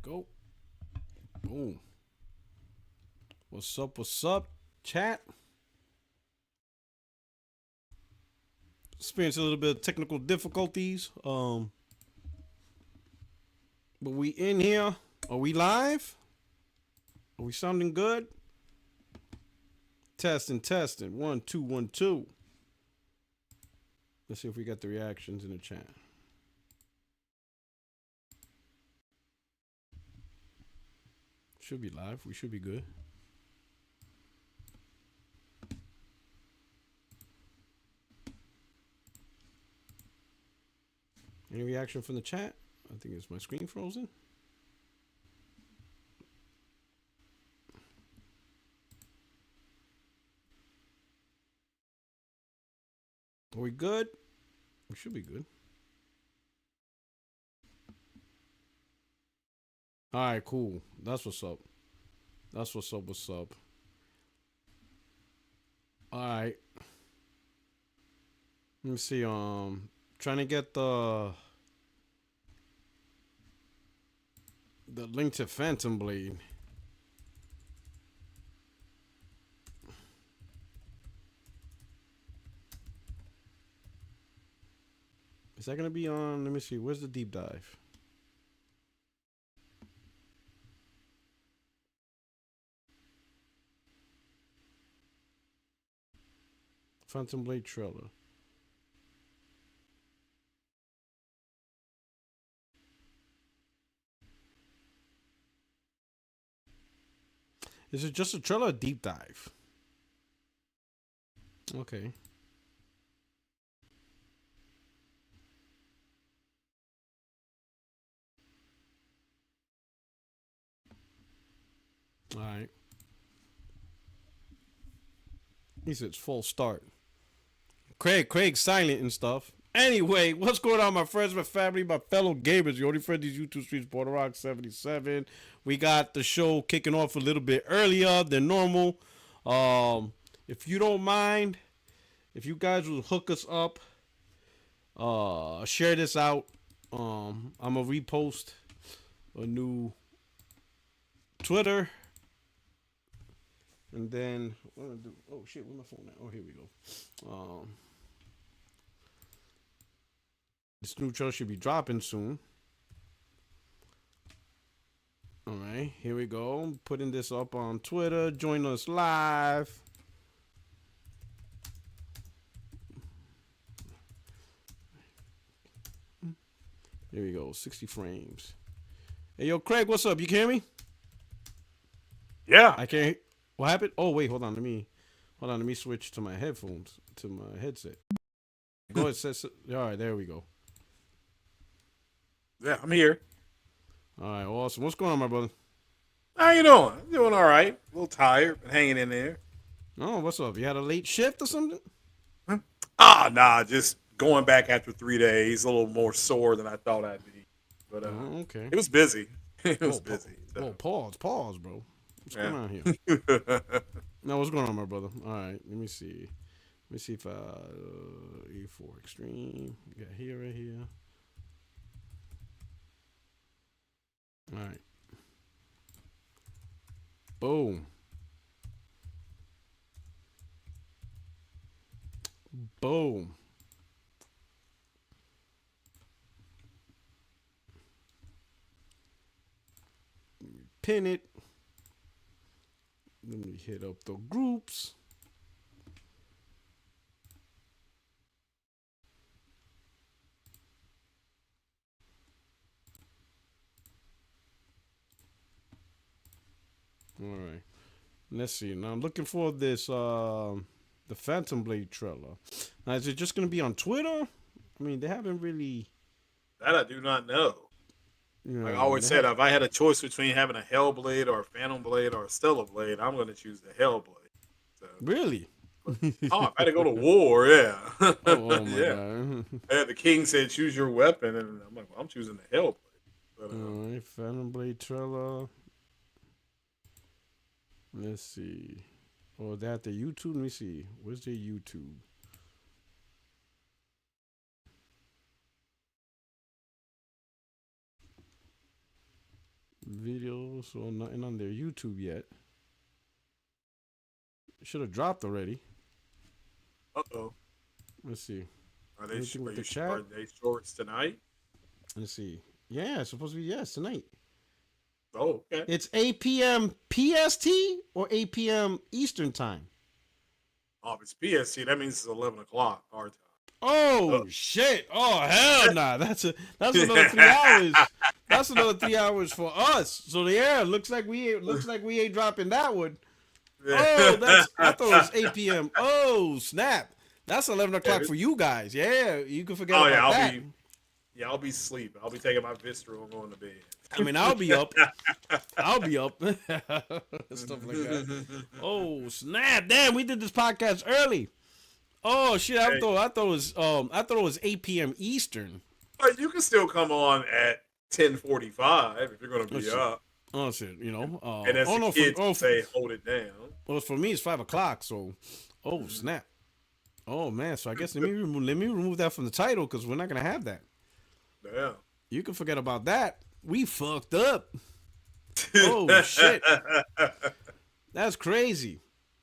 go. Boom. What's up? What's up, chat? Experienced a little bit of technical difficulties. But we in here. Are we live? Are we sounding good? Testing, testing. 1, 2, 1, 2. Let's see if we got the reactions in the chat. Should be live. We should be good. Any reaction from the chat? I think it's my screen frozen. Are we good? We should be good. All right, cool. That's what's up. That's what's up. What's up? All right. Let me see. Trying to get the link to Phantom Blade. Is that gonna be on? Let me see. Where's the deep dive? Phantom Blade trailer. Is it just a trailer or deep dive? Okay. All right. He says full start. Craig's silent and stuff. Anyway, what's going on, my friends, my family, my fellow gamers? You only friend these YouTube streets, PorterRock77. We got the show kicking off a little bit earlier than normal. If you don't mind, if you guys will hook us up, share this out. I'm gonna repost a new Twitter. And then what am I do? Oh shit, where's my phone at? Oh, here we go. This new trailer should be dropping soon. All right, here we go. I'm putting this up on Twitter. Join us live. Here we go. 60 frames. Hey, yo, Craig, what's up? You can hear me? Yeah. I can't. What happened? Oh, wait, hold on. Let me switch to my headphones, to my headset. Go ahead. All right, there we go. Yeah, I'm here. All right, awesome. What's going on, my brother? How you doing? Doing all right. A little tired, but hanging in there. Oh, what's up? You had a late shift or something? Huh? Nah, just going back after 3 days, a little more sore than I thought I'd be. But okay. It was busy. It was busy. So. Pause, bro. What's going on here? Now, what's going on, my brother? All right, let me see. Let me see if E4 Extreme. We got here, right here. All right. Boom. Boom. Pin it. Let me hit up the groups. All right. Let's see. Now I'm looking for this the Phantom Blade trailer. Now is it just gonna be on Twitter? I mean, they haven't really. That I do not know. Like I I always mean, said, if I had a choice between having a Hellblade or a Phantom Blade or a Stellar Blade, I'm going to choose the Hellblade. So, really? but, if I had to go to war, yeah. Oh my yeah. god. Yeah, the king said choose your weapon, and I'm like, well, I'm choosing the Hellblade. But, All right, Phantom Blade trailer. Let's see. Oh, that the YouTube. Let me see. Where's the YouTube? Also, nothing on their YouTube yet. Should have dropped already. Uh-oh. Let's see. Are Anything with the you chat? are they shorts tonight? Let's see. Yeah, it's supposed to be tonight. Oh, okay. It's 8 p.m. PST or 8 p.m. Eastern time. Oh, if it's PST, that means it's 11 o'clock our time. Oh shit! Oh hell nah! That's another 3 hours. That's another 3 hours for us. So yeah, looks like we ain't dropping that one. Oh, I thought it was 8 p.m. Oh snap! That's 11 o'clock for you guys. Yeah, you can forget about that. I'll be asleep. I'll be taking my Visceral and going to bed. I mean, I'll be up. Stuff like that. Oh snap! Damn, we did this podcast early. Oh shit! I thought it was 8 p.m. Eastern. But you can still come on at 10:45 if you're going to be up. Oh shit! You know. And as the kids say, hold it down. Well, for me, it's 5 o'clock. So, snap! Oh man! So I guess let me remove that from the title because we're not gonna have that. Yeah. You can forget about that. We fucked up. Oh shit! That's crazy,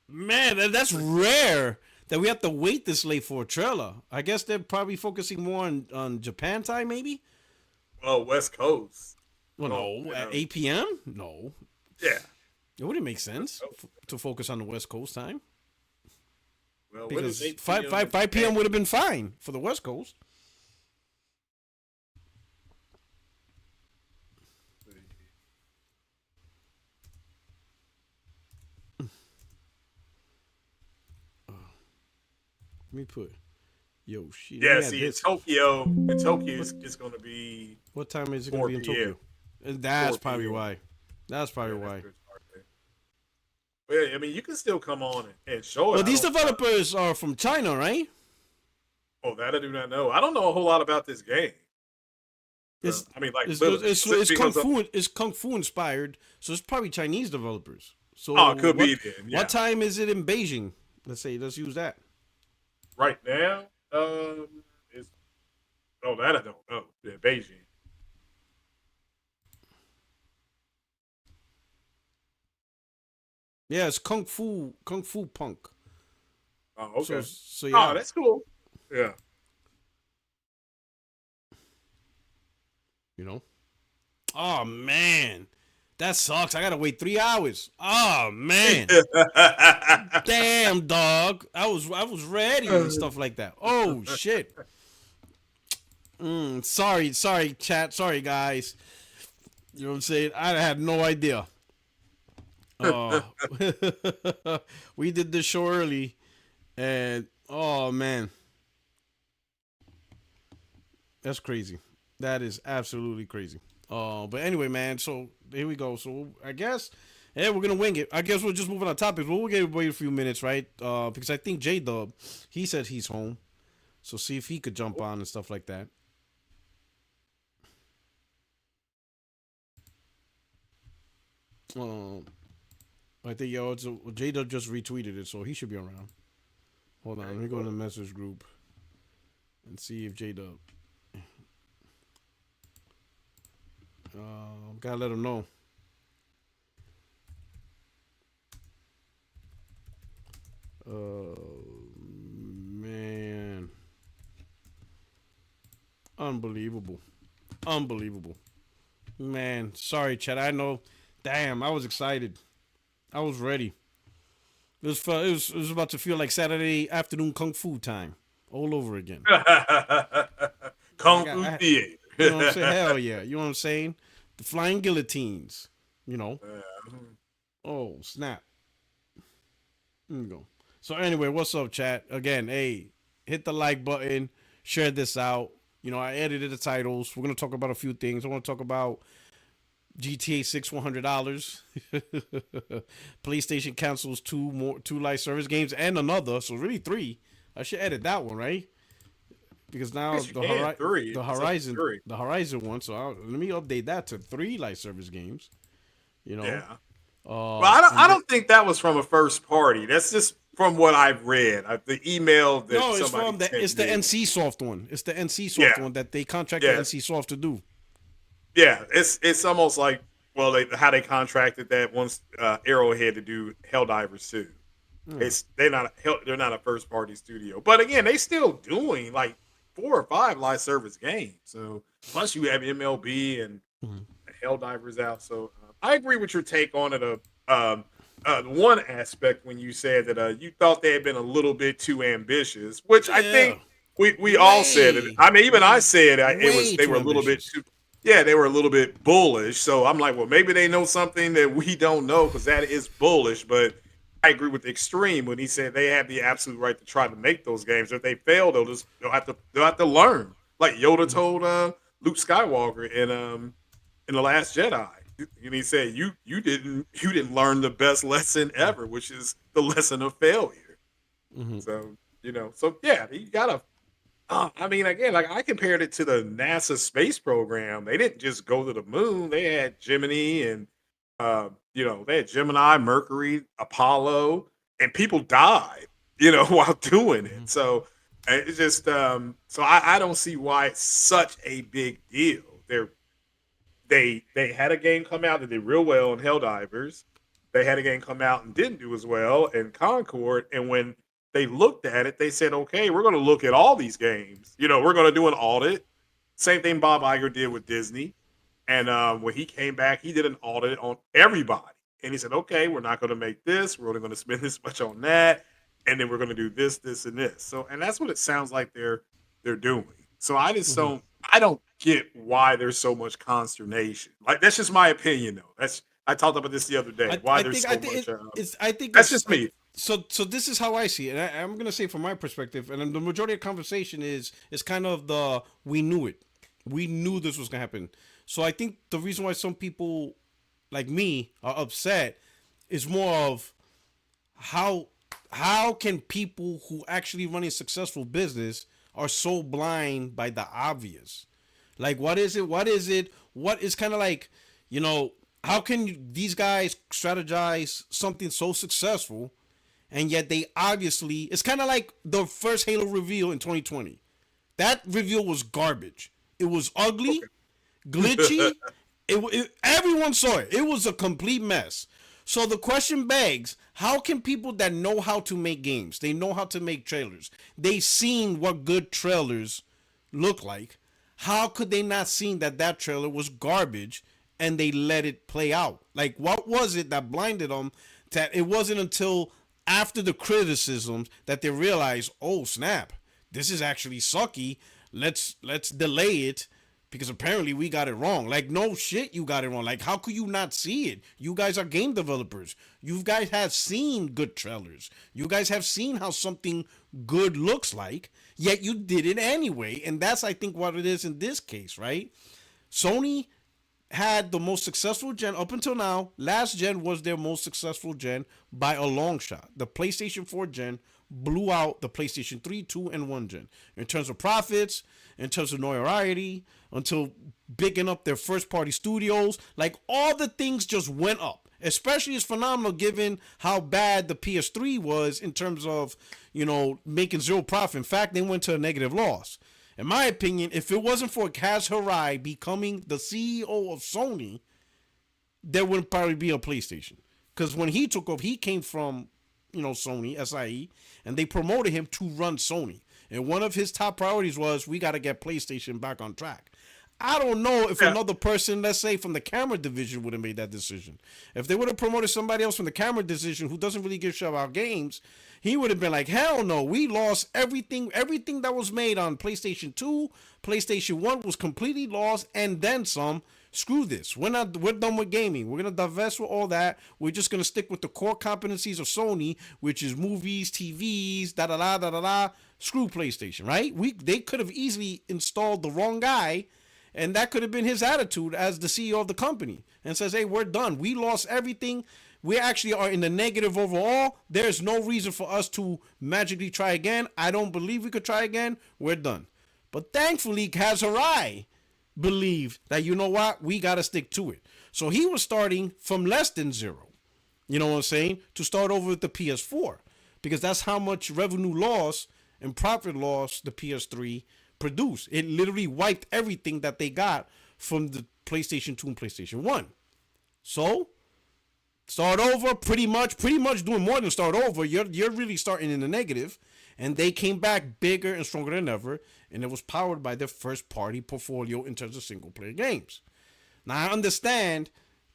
man. That's rare that we have to wait this late for a trailer. I guess they're probably focusing more on Japan time, maybe. Oh, West Coast. Well, no, at 8 p.m. No. Yeah. It wouldn't make sense to focus on the West Coast time. Well, because 5 p.m. would have been fine for the West Coast. Let me put Yoshida. Yeah, see, in Tokyo, it's going to be. What time is it going to be in Tokyo? And that's probably why. That's probably why. Well, I mean, you can still come on and show it. Well, these developers are from China, right? Oh, that I do not know. I don't know a whole lot about this game. It's Kung Fu inspired, so it's probably Chinese developers. So it could be then. Yeah. What time is it in Beijing? Let's use that. Right now, that I don't know. Yeah, Beijing. Yeah, it's Kung Fu Punk. Oh, okay. So yeah. Oh, that's cool. Yeah. You know? Oh man. That sucks. I gotta wait 3 hours. Oh man. Damn, dog. I was ready and stuff like that. Oh shit. Sorry, chat. Sorry, guys. You know what I'm saying? I had no idea. We did this show early, and oh man, that's crazy. That is absolutely crazy. But anyway, man. So here we go. So I guess, we're gonna wing it. I guess we'll just move on topics. We'll wait a few minutes, right? Because I think J-Dub, he said he's home. So see if he could jump on and stuff like that. I think J-Dub just retweeted it, so he should be around. Hold on, let me go in the message group and see if J-Dub. Gotta let him know. Man. Unbelievable. Man, sorry, Chad. I know. Damn, I was excited. I was ready. It was about to feel like Saturday afternoon kung fu time all over again. Kung Fu Theater. You know what I'm saying? Hell yeah. You know what I'm saying? The flying guillotines. You know? Oh, snap. There you go. So anyway, what's up, chat? Again, hey, hit the like button. Share this out. You know, I edited the titles. We're going to talk about a few things. I want to talk about GTA6 $100. PlayStation cancels two live service games and another. So really 3. I should edit that one, right? Because now the Horizon one. So let me update that to 3 live service games. You know. Yeah. Well, I don't think that was from a first party. That's just from what I've read. The email that it's the NCSoft one. It's the NCSoft one that they contracted NCSoft to do. Yeah, it's almost like well, how they contracted that once Arrowhead to do Helldivers 2. Hmm. They're not a first party studio, but again, they still doing like 4 or 5 live service games. So plus you have MLB and Hmm. Helldivers out. So I agree with your take on it. One aspect when you said that you thought they had been a little bit too ambitious, which I think Yeah. we all said it. Way, I mean, even I said it was way they were too a little bit ambitious. too. Yeah, they were a little bit bullish. So I'm like, well, maybe they know something that we don't know because that is bullish. But I agree with Extreme when he said they have the absolute right to try to make those games. If they fail, they'll have to learn. Like Yoda Mhm. told Luke Skywalker in the Last Jedi, and he said, "You didn't learn the best lesson ever, which is the lesson of failure." Mhm. So so yeah, you gotta. I mean, again, like I compared it to the NASA space program. They didn't just go to the moon; they had Gemini and they had Gemini, Mercury, Apollo, and people died, while doing it. Mhm. So it's just so I don't see why it's such a big deal. They had a game come out that did real well in Helldivers. They had a game come out and didn't do as well in Concord. And when they looked at it, they said, "Okay, we're going to look at all these games. We're going to do an audit." Same thing Bob Iger did with Disney. And when he came back, he did an audit on everybody. And he said, "Okay, we're not going to make this. We're only going to spend this much on that, and then we're going to do this, this, and this." So, and that's what it sounds like they're doing. So Mhm. I don't get why there's so much consternation. Like that's just my opinion, though. I talked about this the other day. Why there's I so think much? I think That's just me. so this is how I see it. And I'm gonna say from my perspective, and the majority of the conversation is kind of the we knew it, we knew this was gonna happen. So I think the reason why some people like me are upset is more of how how can people who actually run a successful business are so blind by the obvious. Like, what is it? What is it? What is kind of like, you know, how can these guys strategize something so successful and yet they obviously, it's kind of like the first Halo reveal in 2020. That reveal was garbage. It was ugly, Okay. glitchy. Everyone saw it. It was a complete mess. So the question begs, how can people that know how to make games, they know how to make trailers, they seen what good trailers look like, how could they not seen that that trailer was garbage and they let it play out? Like, what was it that blinded them? That it wasn't until after the criticisms that they realized, oh snap, this is actually sucky. Let's delay it because apparently we got it wrong. Like, no shit, you got it wrong. Like, how could you not see it? You guys are game developers. You guys have seen good trailers. You guys have seen how something good looks like, yet you did it anyway. And that's, I think, what it is in this case, right? Sony had the most successful gen up until now. Last gen was their most successful gen by a long shot. The PlayStation 4 gen blew out the PlayStation 3, 2, and 1 gen in terms of profits, in terms of notoriety, until bigging up their first party studios. Like, all the things just went up. Especially it's phenomenal given how bad the PS3 was in terms of, making zero profit. In fact, they went to a negative loss. In my opinion, if it wasn't for Kaz Hirai becoming the CEO of Sony, there wouldn't probably be a PlayStation. Because when he took off, he came from, Sony, SIE, and they promoted him to run Sony. And one of his top priorities was, we got to get PlayStation back on track. I don't know if Yeah. another person, let's say from the camera division, would have made that decision. If they would have promoted somebody else from the camera division who doesn't really give a shit about games, he would have been like, hell no, we lost everything. Everything that was made on PlayStation 2, PlayStation 1 was completely lost, and then some. Screw this. We're done with gaming. We're gonna divest with all that. We're just gonna stick with the core competencies of Sony, which is movies, TVs, da da da da da da. Screw PlayStation, right? They could have easily installed the wrong guy, and that could have been his attitude as the CEO of the company, and says, hey, we're done. We lost everything. We actually are in the negative overall. There's no reason for us to magically try again. I don't believe we could try again. We're done. But thankfully, Kazurai believed that, you know what, we got to stick to it. So he was starting from less than zero, you know what I'm saying, to start over with the PS4, because that's how much revenue loss and profit loss the PS3 produced. It literally wiped everything that they got from the PlayStation 2 and PlayStation 1. So start over, pretty much doing more than start over. You're really starting in the negative, and they came back bigger and stronger than ever, and it was powered by their first party portfolio in terms of single player games. Now I understand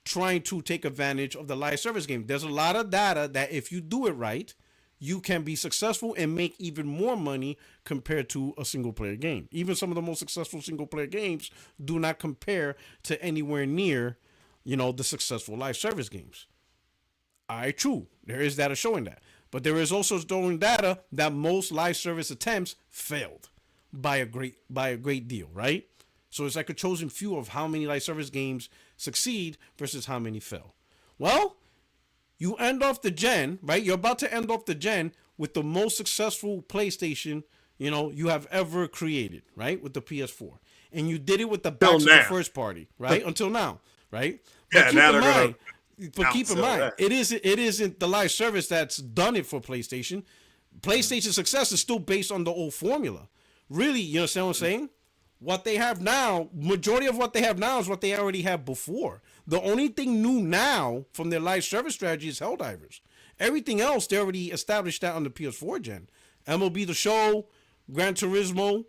trying to take advantage of the live service game. There's a lot of data that if you do it right, you can be successful and make even more money compared to a single player game. Even some of the most successful single player games do not compare to anywhere near, the successful live service games. All right, true. There is data showing that. But there is also showing data that most live service attempts failed by a great deal, right? So it's like a chosen few of how many live service games succeed versus how many fail. Well, you end off the gen, right? You're about to end off the gen with the most successful PlayStation, you have ever created, right? With the PS4. And you did it with the backs of the first party, right? Until now, right? Yeah, now they're gonna. But keep in mind, it isn't the live service that's done it for PlayStation. PlayStation's success is still based on the old formula. Really, you understand what I'm saying? What they have now, majority of what they have now is what they already had before. The only thing new now from their live service strategy is Helldivers. Everything else, they already established that on the PS4 gen. MLB The Show, Gran Turismo.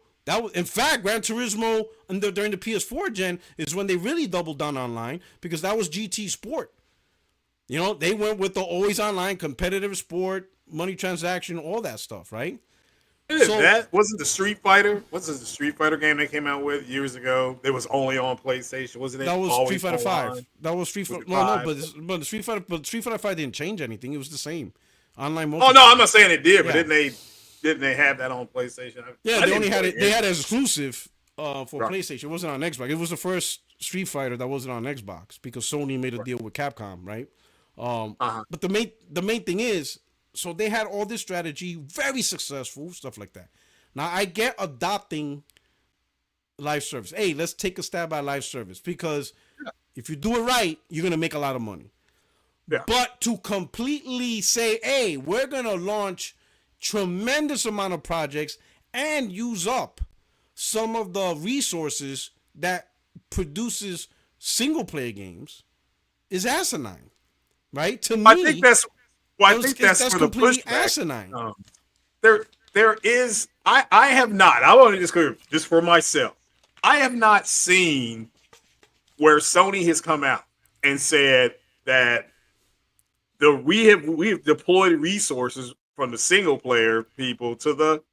In fact, Gran Turismo during the PS4 gen is when they really doubled down online because that was GT Sport. They went with the always online competitive sport, money transaction, all that stuff, right? So, that wasn't the Street Fighter. What's the Street Fighter game they came out with years ago? It was only on PlayStation, wasn't it? That was always Street Fighter online? 5. That was Street Fighter. But the Street Fighter 5 didn't change anything. It was the same. Online multiplayer. Oh no, I'm not saying it did, but didn't they have that on PlayStation? Yeah, they only had it. They had it as exclusive for PlayStation. It wasn't on Xbox. It was the first Street Fighter that wasn't on Xbox because Sony made a deal with Capcom, right? But the main thing is, so they had all this strategy, very successful stuff like that. Now I get adopting live service. Hey, let's take a stab at live service because if you do it right, you're gonna make a lot of money. Yeah. But to completely say, hey, we're gonna launch tremendous amount of projects and use up some of the resources that produces single player games is asinine, right? To me, I think that's where the pushback. Asinine. There is. I have not. I want to just clear just for myself. I have not seen where Sony has come out and said that we've deployed resources from the single player people to the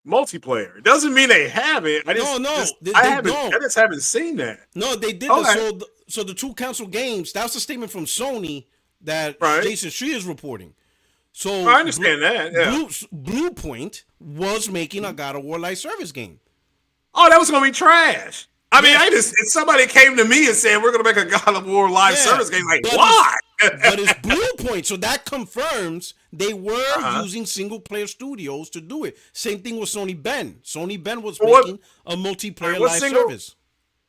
multiplayer. It doesn't mean they haven't. I just haven't seen that. No, they did. Okay. So the two console games. That was a statement from Sony that Jason Schreier is reporting. So I understand that. Yeah. Bluepoint was making a God of War live service game. Oh, that was gonna be trash. I mean, if somebody came to me and said we're gonna make a God of War live service game, like why? But it's Bluepoint, so that confirms they were using single player studios to do it. Same thing with Sony Ben. Sony Ben was making a multiplayer live service.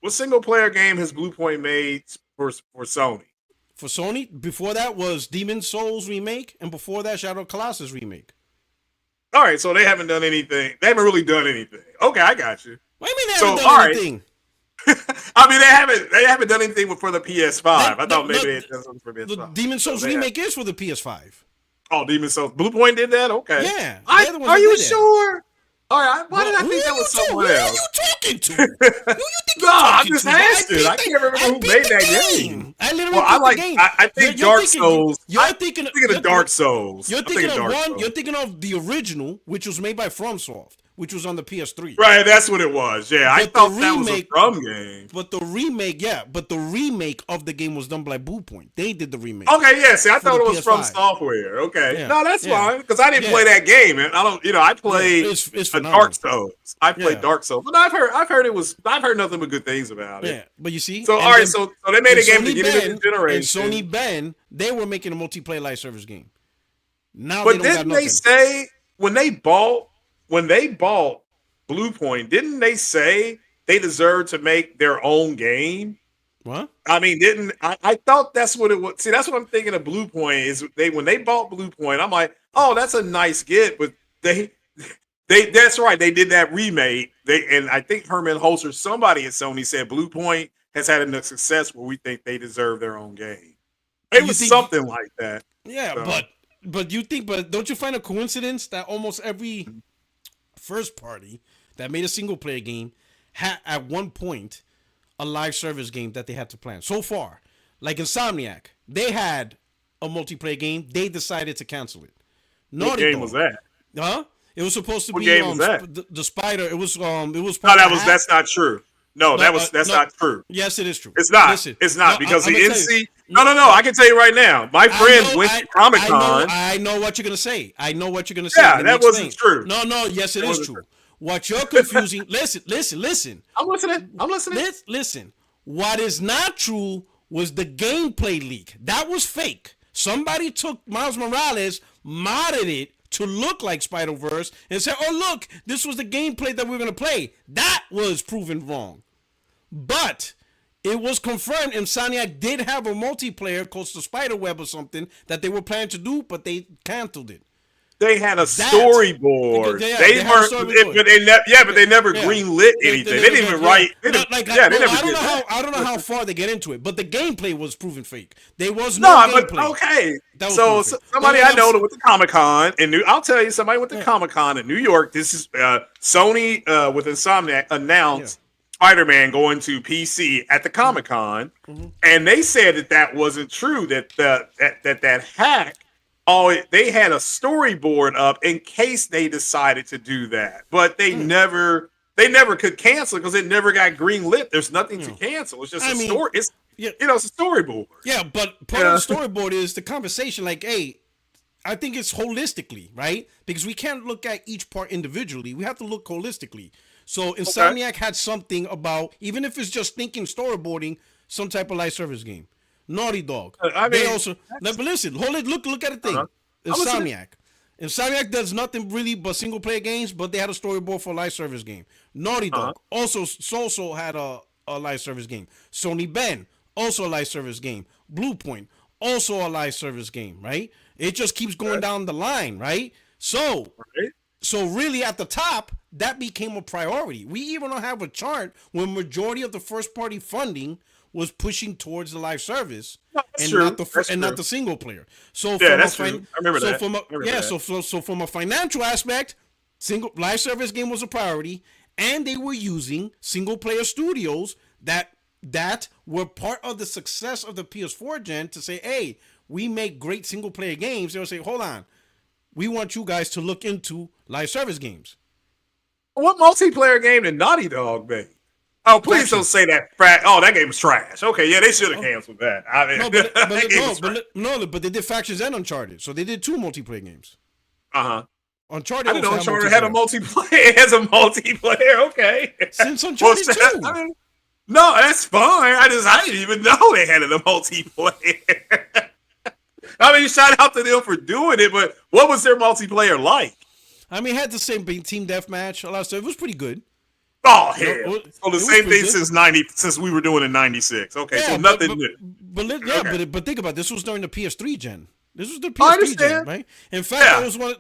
What single player game has Bluepoint made for Sony? For Sony, before that was Demon's Souls remake, and before that, Shadow of Colossus remake. All right, so they haven't done anything. They haven't really done anything. Okay, I got you. What do you mean they haven't done anything? I mean, they haven't done anything for the PS5. I thought maybe they had done something for PS5. The Demon's Souls remake is for the PS5. Oh, Demon's Souls. Bluepoint did that? Okay. Yeah. Are you sure? All right. Why did I think that was someone else? Who are you talking to? Who you think you're talking to? I'm just asking. I can't remember who made that game. I literally beat the game. I think Dark Souls. You're thinking of Dark Souls. You're thinking of one. You're thinking of the original, which was made by FromSoft, which was on the PS3. Right, that's what it was. Yeah, I thought that was a From game. But the remake of the game was done by Bluepoint. They did the remake. Okay, yeah. See, I thought it was PS5. From software. Okay, yeah. No, that's fine because I didn't play that game, and I don't. I played it's Dark Souls. I played Dark Souls, but I've heard nothing but good things about it. Yeah, but you see, so all right, so they made a game to get into the generation. And Sony Ben, they were making a multiplayer live service game. Now, but didn't they say when they bought Bluepoint, didn't they say they deserve to make their own game? What? I mean, I thought that's what it was. See, that's what I'm thinking of Bluepoint is when they bought Bluepoint, I'm like, oh, that's a nice get, but that's right, they did that remake. And I think Herman Holzer, somebody at Sony said Bluepoint has had enough success where we think they deserve their own game. It was something like that. Yeah, So. but don't you find a coincidence that almost every first party that made a single player game had at one point a live service game that they had to plan? So far, like Insomniac, they had a multiplayer game. They decided to cancel it. What game was that? Huh? It was supposed to what be game was that? The spider. It was No, that's not true. No, that's not true. Yes, it is true. It's not. Listen, it's not because the NC. No. I can tell you right now. My friend went to Comic Con. I know what you're gonna say. I know what you're gonna say. Yeah, that wasn't true. No. Yes, it is true. What you're confusing. Listen. I'm listening. Listen. What is not true was the gameplay leak. That was fake. Somebody took Miles Morales, modded it to look like Spider-Verse, and said, "Oh, look, this was the gameplay that we're gonna play." That was proven wrong. But it was confirmed Insomniac did have a multiplayer called the Spiderweb or something that they were planning to do, but they canceled it. They had a storyboard. But they never greenlit anything. They didn't even write. I don't know how far they get into it, but the gameplay was proven fake. There was no gameplay. But okay. So somebody I know that went to Comic Con I'll tell you, somebody went to Comic Con in New York. This is Sony with Insomniac announced Spider-Man going to PC at the Comic Con, and they said that wasn't true. That hack. Oh, they had a storyboard up in case they decided to do that, but they never could cancel because it never got greenlit. There's nothing to cancel. It's just a story. It's it's a storyboard. Yeah, but part of the storyboard is the conversation. Like, hey, I think it's holistically, right? Because we can't look at each part individually. We have to look holistically. So Insomniac had something about, even if it's just thinking storyboarding, some type of live service game. Naughty Dog. They also, but listen, look at the thing. Insomniac does nothing really but single player games, but they had a storyboard for a live service game. Naughty Dog also had a live service game. Sony Ben also a live service game. Blue Point also a live service game. Right? It just keeps going down the line. Right? So really at the top, that became a priority. We even don't have a chart when majority of the first party funding was pushing towards the live service not the single player. So that's true. I remember that. So from a financial aspect, single live service game was a priority, and they were using single player studios that were part of the success of the PS4 gen to say, hey, we make great single player games. They'll say, hold on, we want you guys to look into live service games. What multiplayer game did Naughty Dog make? Oh, please don't say that. That game was trash. Okay, yeah, they should have canceled that. I mean, but they did Factions and Uncharted, so they did 2 multiplayer games. Uncharted. I didn't know Uncharted had a multiplayer. It has a multiplayer. Okay. Since Uncharted 2. No, that's fine. I didn't even know they had a multiplayer. I mean, shout out to them for doing it, but what was their multiplayer like? I mean, it had the same team deathmatch, a lot of stuff. It was pretty good. Oh hell! So the same thing since we were doing in '96. Okay, so nothing new. But think about it. This was during the PS3 gen. This was the PS3 gen, right? In fact,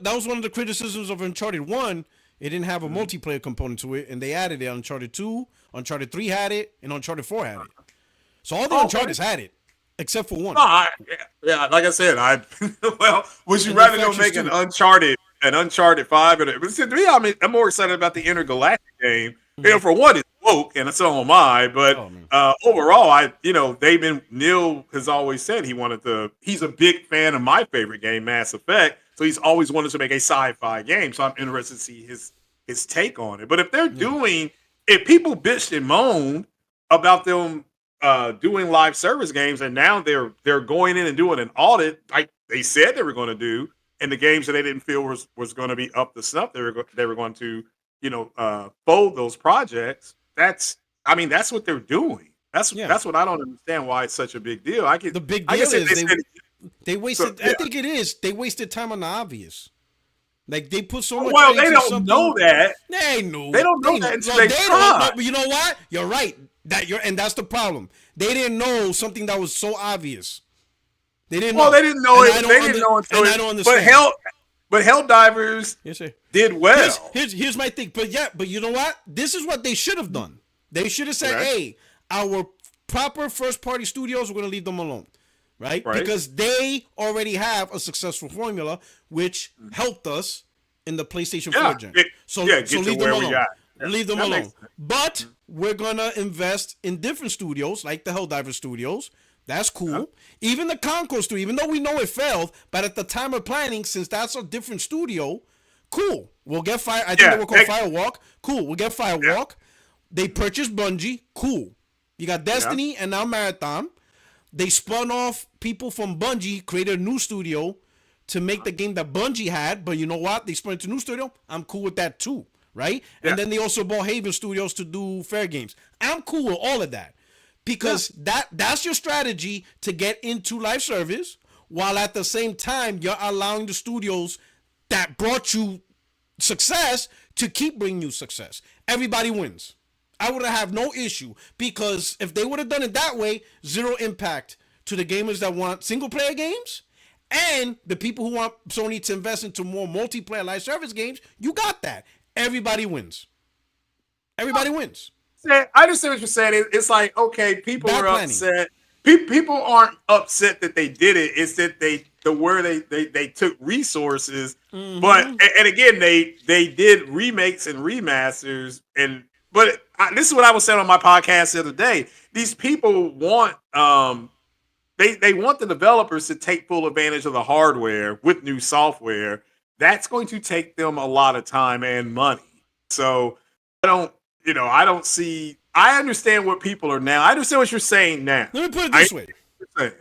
that was one of the criticisms of Uncharted 1. It didn't have a multiplayer component to it, and they added it. Uncharted 2, Uncharted 3 had it, and Uncharted 4 had it. So all the Uncharteds had it, except for one. Like I said, would you rather go make an Uncharted 5? To me, I'm more excited about the Intergalactic game. For one, it's woke, and so am I. But overall, Neil has always said he's a big fan of my favorite game, Mass Effect. So he's always wanted to make a sci-fi game. So I'm interested to see his take on it. But if they're if people bitched and moaned about them doing live service games, and now they're going in and doing an audit like they said they were going to do, and the games that they didn't feel was going to be up to snuff, they were going to fold those projects. That's what they're doing. That's what I don't understand why it's such a big deal. The big deal is they wasted. I think it is. They wasted time on the obvious. Like they put so much. Well, they don't know that. They know. They don't know that until they try. But you know what? You're right. And that's the problem. They didn't know something that was so obvious. They didn't know. Well, they didn't know it. They didn't know until I don't understand. But Helldivers did well. Here's my thing. But you know what? This is what they should have done. They should have said, hey, our proper first-party studios, we're going to leave them alone. right? Right. Because they already have a successful formula, which helped us in the PlayStation 4 Yeah. gen. Get, So yeah. so Get to leave them where we alone. got. Yeah. Leave them That makes alone. sense. But we're gonna invest in different studios, like the Helldiver Studios. That's Yeah. cool. Even the Concourse Studio, even though we know it failed, but at the time of planning, since that's a different studio, cool. We'll get Fire. I think they Yeah. were called Firewalk. Cool. We'll get Yeah. Firewalk. They purchased Bungie. Cool. You got Yeah. Destiny and now Marathon. They spun off people from Bungie, created a new studio to make the game that Bungie had. But you know what? They spun it to a new studio. I'm cool with that too, right? Yeah. And then they also bought Haven Studios to do fair games. I'm cool with all of that because that's your strategy to get into live service, while at the same time you're allowing the studios that brought you success to keep bringing you success. Everybody wins. I would have no issue because if they would have done it that way, zero impact to the gamers that want single player games and the people who want Sony to invest into more multiplayer live service games. You got that. Everybody wins. Everybody wins. I understand what you're saying. It's like, okay, people Bad are planning. upset. People aren't upset that they did it. It's that they took resources, but and again they did remakes and remasters this is what I was saying on my podcast the other day. These people want they want the developers to take full advantage of the hardware with new software. That's going to take them a lot of time and money. So I don't see. I understand what people are now. I understand what you're saying now. Let me put it this way.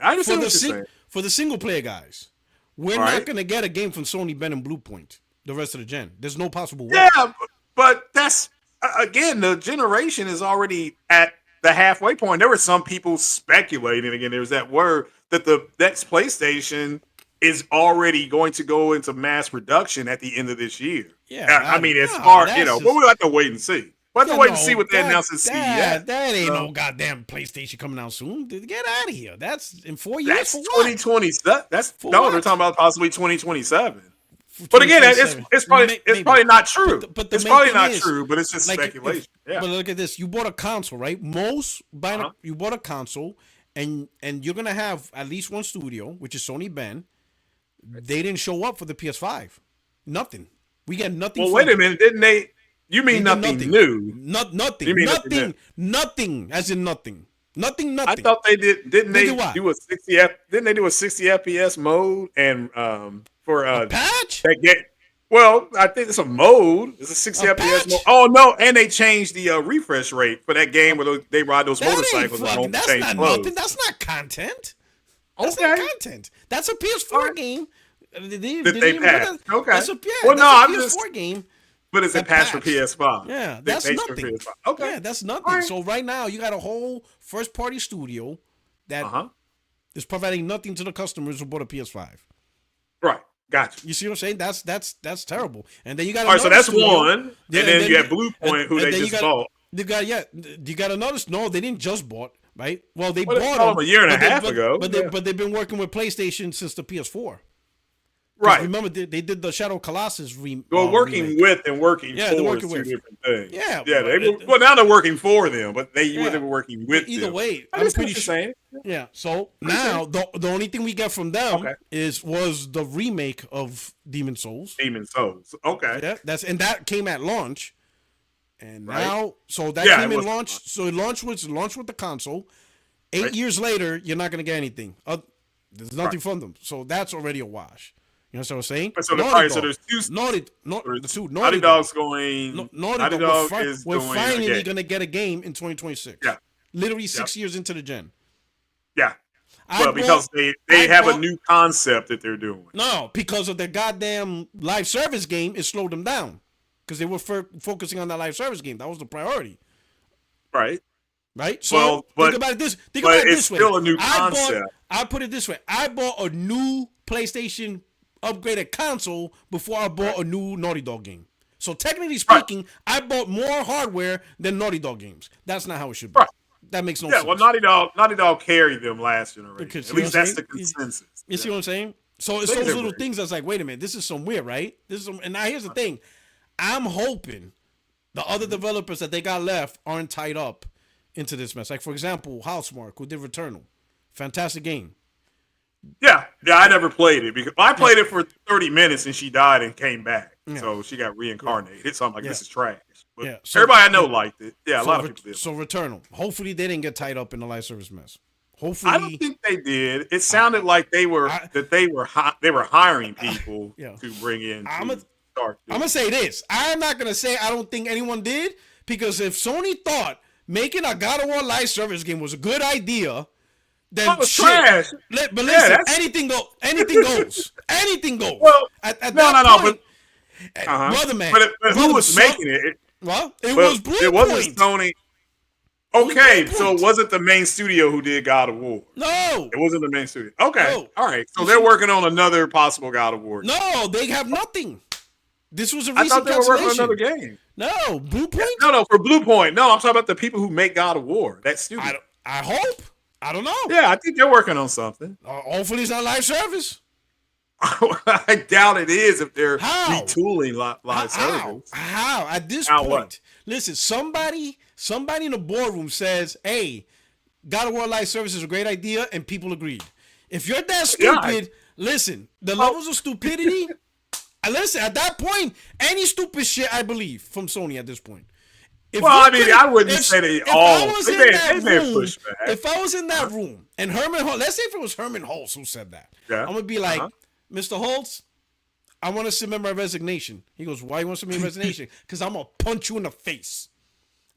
I understand what you're saying. For the single player guys, we're All not right. going to get a game from Sony, Ben, and Bluepoint the rest of the gen. There's no possible way. Yeah, but that's again, the generation is already at the halfway point. There were some people speculating. Again, there's that word that the next PlayStation is already going to go into mass production at the end of this year. Yeah, I mean, it's hard, but we'll have to wait and see. We'll have to wait and see what they announce at CES. That ain't no goddamn PlayStation coming out soon. Get out of here. That's in 4 years. That's for what? 2027. That's For no, what? they're talking about possibly 2027. For But again, 2027. it's probably not true. But the it's main probably thing not is, true, but it's just like, speculation. But look at this. You bought a console, right? You bought a console, and you're gonna have at least one studio, which is Sony Ben. They didn't show up for the PS5. Nothing. We got nothing. Well, wait a minute, didn't they? You mean nothing new? Nothing. You mean Nothing. As in nothing. Nothing. I thought they did. Didn't they what? do a 60 Didn't they do a 60 FPS mode and for a patch? that game? Well, I think it's a mode. It's a 60 FPS patch? mode. Oh no, and they changed the refresh rate for that game where they ride those motorcycles and don't That's change not clothes. nothing. That's not content. That's Okay. not content. That's a PS4 game. They passed. Okay. That's a Well, no, I'm PS4 game. But it's a That patch for patched. PS5. Yeah, They that's patched for nothing. PS5. Okay. Yeah, that's nothing. All right. So right now you got a whole first party studio that is providing nothing to the customers who bought a PS5. Right. Gotcha. You see what I'm saying? That's terrible. And then you got All right, so that's studio. one. Yeah, and then you have Bluepoint, who they just bought. You got another. No, they didn't just bought. Right. Well, they Well, they bought bought them a year and a but they- half but- ago. But Yeah. they've been working with PlayStation since the PS4. Right. Remember, they did the Shadow Colossus remake. Well, working with and working Yeah, for they're is working two with. different things. Yeah, Yeah. but Well, now they're working for them, but they Yeah. were working with Either them. way, I I'm understand pretty what sure. you're saying. Yeah. So now the only thing we get from them Okay. was the remake of Demon Souls. Demon Souls. Okay. Yeah, that came at launch, and Right. now that Yeah, came it in was launch. So it launched with the console. 8 Right. years later, you're not gonna get anything. There's nothing from them, so that's already a wash. You know what I'm saying? So there's two. Naughty Dog's going. Naughty Dog is we're doing finally a game. gonna get a game in 2026. Yeah. Literally 6 years into the gen. Yeah. Well, because they have a new concept that they're doing. No, because of their goddamn live service game, it slowed them down. Because they were focusing on that live service game. That was the priority. Right. Right? So think about it this way. Still a new concept. I put it this way. I bought a new PlayStation upgraded console before I bought a new Naughty Dog game. So technically speaking, I bought more hardware than Naughty Dog games. That's not how it should be. Right. That makes no sense. Yeah, well, Naughty Dog carried them last generation. Because, At least that's the consensus. You see what I'm saying? So it's those little things that's like, wait a minute, this is some weird, right? And now here's the thing. I'm hoping the other developers that they got left aren't tied up into this mess. Like, for example, Housemarque, who did Returnal. Fantastic game. Yeah, I never played it because I played it for 30 minutes and she died and came back. Yeah, So she got yeah, reincarnated. So I'm like, yeah, this is trash. But yeah. So everybody I know yeah, liked it. Yeah, a lot of people did. so Returnal. Hopefully they didn't get tied up in the live service mess. I don't Hopefully, think they did. It I, sounded like they were I, they were hiring people yeah. to bring in I'm to start gonna doing it. say this. I'm not gonna say I don't think anyone did because if Sony thought making a God of War live service game was a good idea, Oh, then it was shit. trash. But Yeah, listen, that's anything go, anything goes, anything goes. well. At No, no, that no. But point, brother man, but who brother, was making it? well, it But was Blue it wasn't Point. Sony. It was Blue Okay, so it Point. wasn't the main studio who did God of War. No, It wasn't the main studio. Okay, no. all right. So You they're see, working on another possible God of War game. no, they have nothing. This was a I thought recent they were working on another cancellation. game. No, Blue Yeah, Point. no, no, for Blue Point. No, I'm talking about the people who make God of War. That studio. I hope. I don't know. Yeah, I think they're working on something. Hopefully it's not live service. I doubt it is if they're How? retooling live service. How? At this How point, what? listen. Somebody in the boardroom says, "Hey, God of War live service is a great idea," and people agreed. If you're that Yeah. stupid, listen. The Well, levels of stupidity. Listen. At that point, any stupid shit I believe from Sony at this point. If well, you I mean, couldn't- I wouldn't if, say they if I all. was They in may, that they may have room, pushed back. if I was in that room and Herman Holtz, let's say if it was Herman Holtz who said that, Yeah. I'm gonna be like, Mr. Holtz, I want to submit my resignation. He goes, why you want to submit your resignation? Because I'm gonna punch you in the face.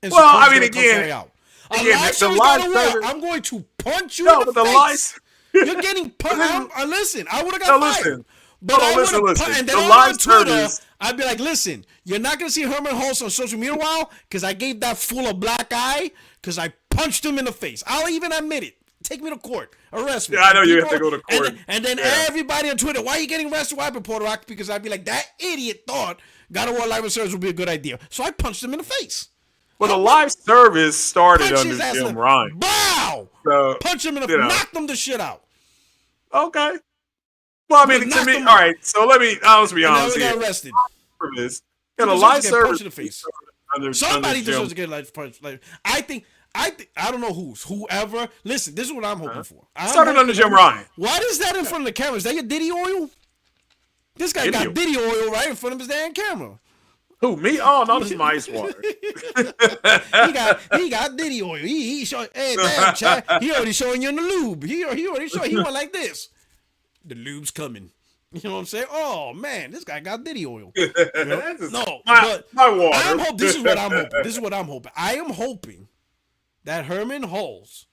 And Well, I suppose mean, you're gonna come again, carry out. A again, live the service live God of War, service. I'm going to punch you No, in but the the face. live. You're getting punched. Listen, I would have No, got fired. listen. But Hold I on, would have listen. and then The all live over Twitter, service. I'd be like, listen, you're not gonna see Herman Holtz on social media a while because I gave that fool a black eye because I punched him in the face. I'll even admit it. Take me to court. Arrest me. Yeah, I know you People- have to go to court. And then Yeah. everybody on Twitter, why are you getting arrested? Why Puerto Rico? Because I'd be like, that idiot thought God of War live service would be a good idea. So I punched him in the face. Well, the live service started Punch under his ass in Jim the Ryan. bow. So, Punch him in the you know. knocked him the shit out. Okay. Well, I mean, But to knocked me, him all out. right. So let me, I'll just be And now honest he here. got arrested. Service, He yeah, the deserves live to get punched service in the face. under Somebody Jim. deserves to get life punch. Like I don't know whoever. Listen, this is what I'm hoping for. Started under Jim Ryan. What is that in front of the camera? Is that your Diddy oil? This guy Diddy got oil. Diddy oil right in front of his damn camera. Who, me? Oh, no, this is my ice water. He got Diddy oil. He show, hey damn Chad, he already showing you in the lube. He already showing. He went like this. The lube's coming. You know what I'm saying? Oh man, this guy got Diddy oil. You know? That's just No, my water. I'm hoping. This is what I'm hoping. This is what I'm hoping. I am hoping that Herman Hulse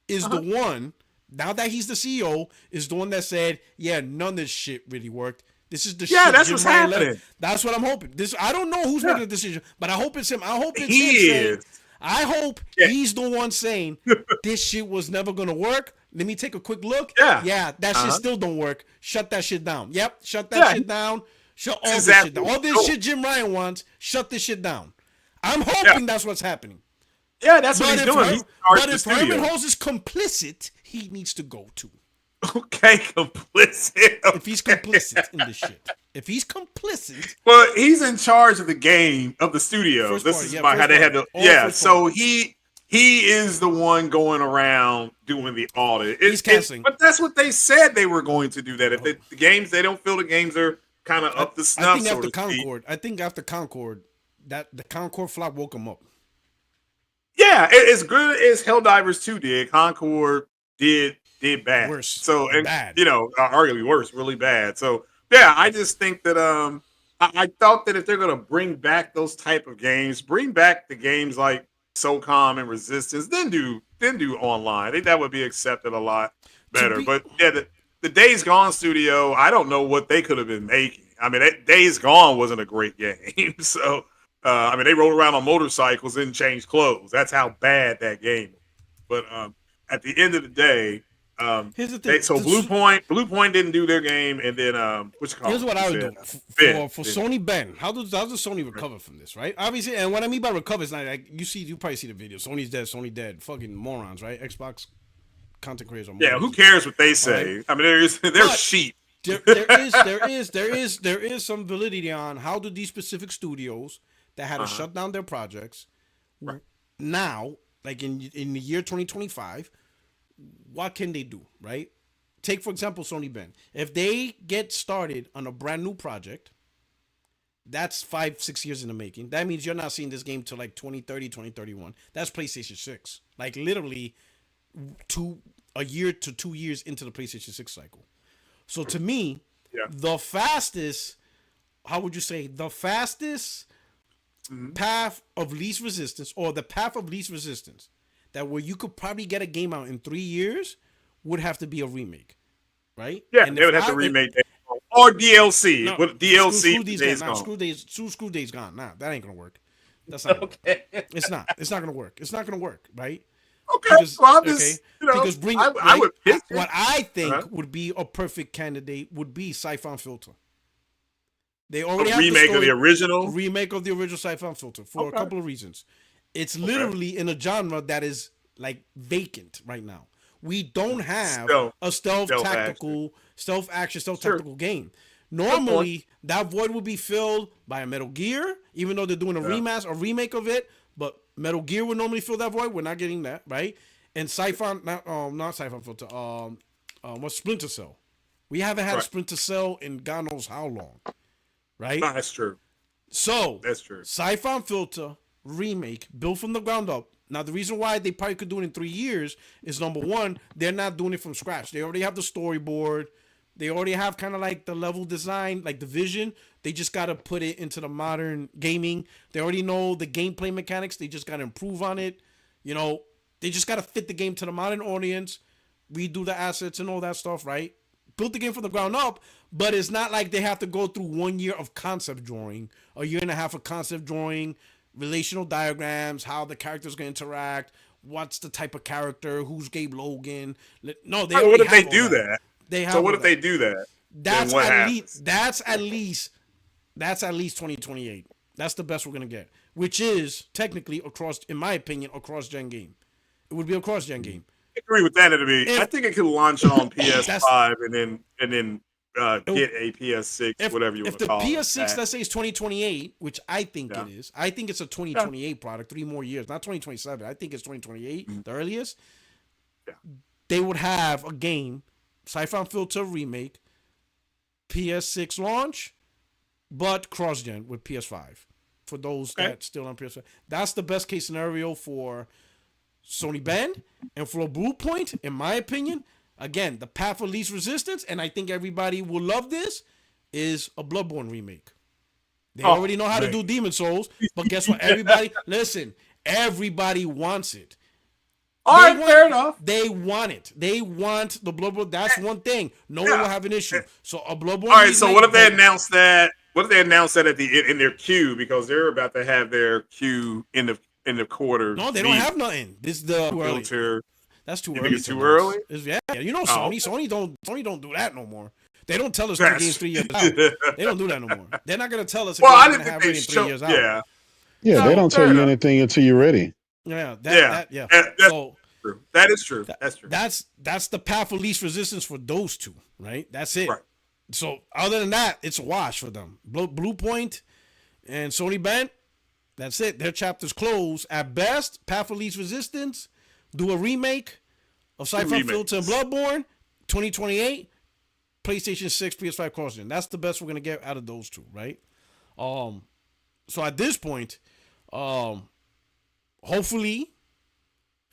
is the one. Now that he's the CEO, is the one that said, "Yeah, none of this shit really worked. This is the shit." That's Jim what's Ryan happening. left." That's what I'm hoping. This I don't know who's making the decision, but I hope it's him. I hope it's He him saying, is. I hope Yeah. he's the one saying this shit was never gonna work. Let me take a quick look. Yeah. that shit still don't work. Shut that shit down. Yep, shut that Yeah. shit down. Shut all this Exactly. shit down. All this Cool. shit Jim Ryan wants. Shut this shit down. I'm hoping that's what's happening. Yeah, that's what he's doing. He's But the if Herman studio. Hulse is complicit, he needs to go too. Okay, complicit. If he's complicit in this shit. If he's complicit, Well, he's in charge of the game of the studio. First This party, is yeah, how first they had party. to. All Yeah, first so party. he is the one going around doing the audit. He's canceling. But that's what they said they were going to do. That if the games, they don't feel the games are kind of up to I snuff. think so after to speak. Concord, that the Concord flop woke him up. Yeah, as good as Helldivers 2 did, Concord did bad. Worse. So and Bad. arguably worse, really bad. So yeah, I just think that I thought that if they're gonna bring back those type of games, bring back the games like SOCOM and Resistance, then do online. I think that would be accepted a lot better. But yeah, the Days Gone studio, I don't know what they could have been making. I mean, Days Gone wasn't a great game. So I mean, they rode around on motorcycles and changed clothes. That's how bad that game was. But at the end of the day, Here's the thing. so Blue Point didn't do their game, and then Here's what I would do for Sony Ben. How does Sony recover from this, right? Obviously, and what I mean by recover is not like you probably see the video. Sony's dead. Sony dead. Fucking morons, right? Xbox content creators are morons. Yeah, who cares what they say? Right? I mean, they're sheep. There is some validity on how do these specific studios that had to shut down their projects now, like in the year 2025, what can they do, right? take for example Sony Ben. If they get started on a brand new project, that's 5-6 years in the making. That means you're not seeing this game till like 2030, 2031. That's PlayStation 6. Like literally a year to 2 years into the PlayStation 6 cycle. So to me, Yeah. the fastest, how would you say, the fastest path of least resistance, or the path of least resistance, that where you could probably get a game out in 3 years, would have to be a remake, right? Yeah, And they would have to remake that. Or DLC. no, What DLC? screw Days gone. Screw days gone. Nah, that ain't gonna work. That's not. Okay. It's not. It's not gonna work. It's not gonna work, right? Okay. Because, Well, I'm just, because bring I would pitch it. what I think would be a perfect candidate would be Siphon Filter. They already have remake the of the original. remake of the original Siphon Filter for a couple of reasons. It's literally in a genre that is like vacant right now. We don't have a stealth tactical game. Normally, that void would be filled by a Metal Gear, even though they're doing a remake of it. But Metal Gear would normally fill that void. We're not getting that, right? And Siphon, not Siphon Filter. What's Splinter Cell? We haven't had a Splinter Cell in God knows how long, right? No, that's true. So that's true. Siphon Filter remake, built from the ground up. Now, the reason why they probably could do it in 3 years is, number one, they're not doing it from scratch. They already have the storyboard. They already have kind of like the level design, like the vision. They just got to put it into the modern gaming. They already know the gameplay mechanics. They just got to improve on it. You know, they just got to fit the game to the modern audience, redo the assets and all that stuff, right? Built the game from the ground up, but it's not like they have to go through 1 year of concept drawing, a year and a half of concept drawing, relational diagrams, how the characters going to interact, what's the type of character, who's Gabe Logan. No, they what if they do that? They have so what if they do that? That's at least 2028. That's the best we're gonna get, which is technically in my opinion, a cross-gen game. It would be a cross-gen game. I agree with that. I think it could launch on PS5 and then get a PS6, whatever you want to call it. If the PS6, let's say, is 2028, which I think it is. I think it's a 2028 product, 3 more years, not 2027. I think it's 2028, the earliest. Yeah. They would have a game, Siphon Filter remake, PS6 launch, but cross-gen with PS5 for those that still on PS5. That's the best case scenario for Sony Ben, and for a Blue Point, in my opinion. Again, the path of least resistance, and I think everybody will love this, is a Bloodborne remake. They already know how to do Demon Souls, but guess what? Everybody wants it. All right, fair enough. They want it. They want the Bloodborne. That's one thing. No one will have an issue. So a Bloodborne. All right. So what if they announce that? What if they announce that in their queue, because they're about to have their queue in the quarter? No, they don't have nothing. This is the filter. That's too early. It's too early. Yeah, you know Sony. Sony don't do that no more. They don't tell us the game's 3 years out. They don't do that no more. They're not gonna tell us. I didn't think they 3 years out. Yeah. Yeah, they don't tell you anything until you're ready. Yeah. That's true. That is true. That's true. That's the path of least resistance for those two, right? That's it. Right. So other than that, it's a wash for them. Blue Point and Sony Ben, that's it. Their chapter's closed. At best, path of least resistance, do a remake of Siphon Filter and Bloodborne, 2028, PlayStation 6, PS5 cross-gen. That's the best we're gonna get out of those two, right? So at this point, hopefully,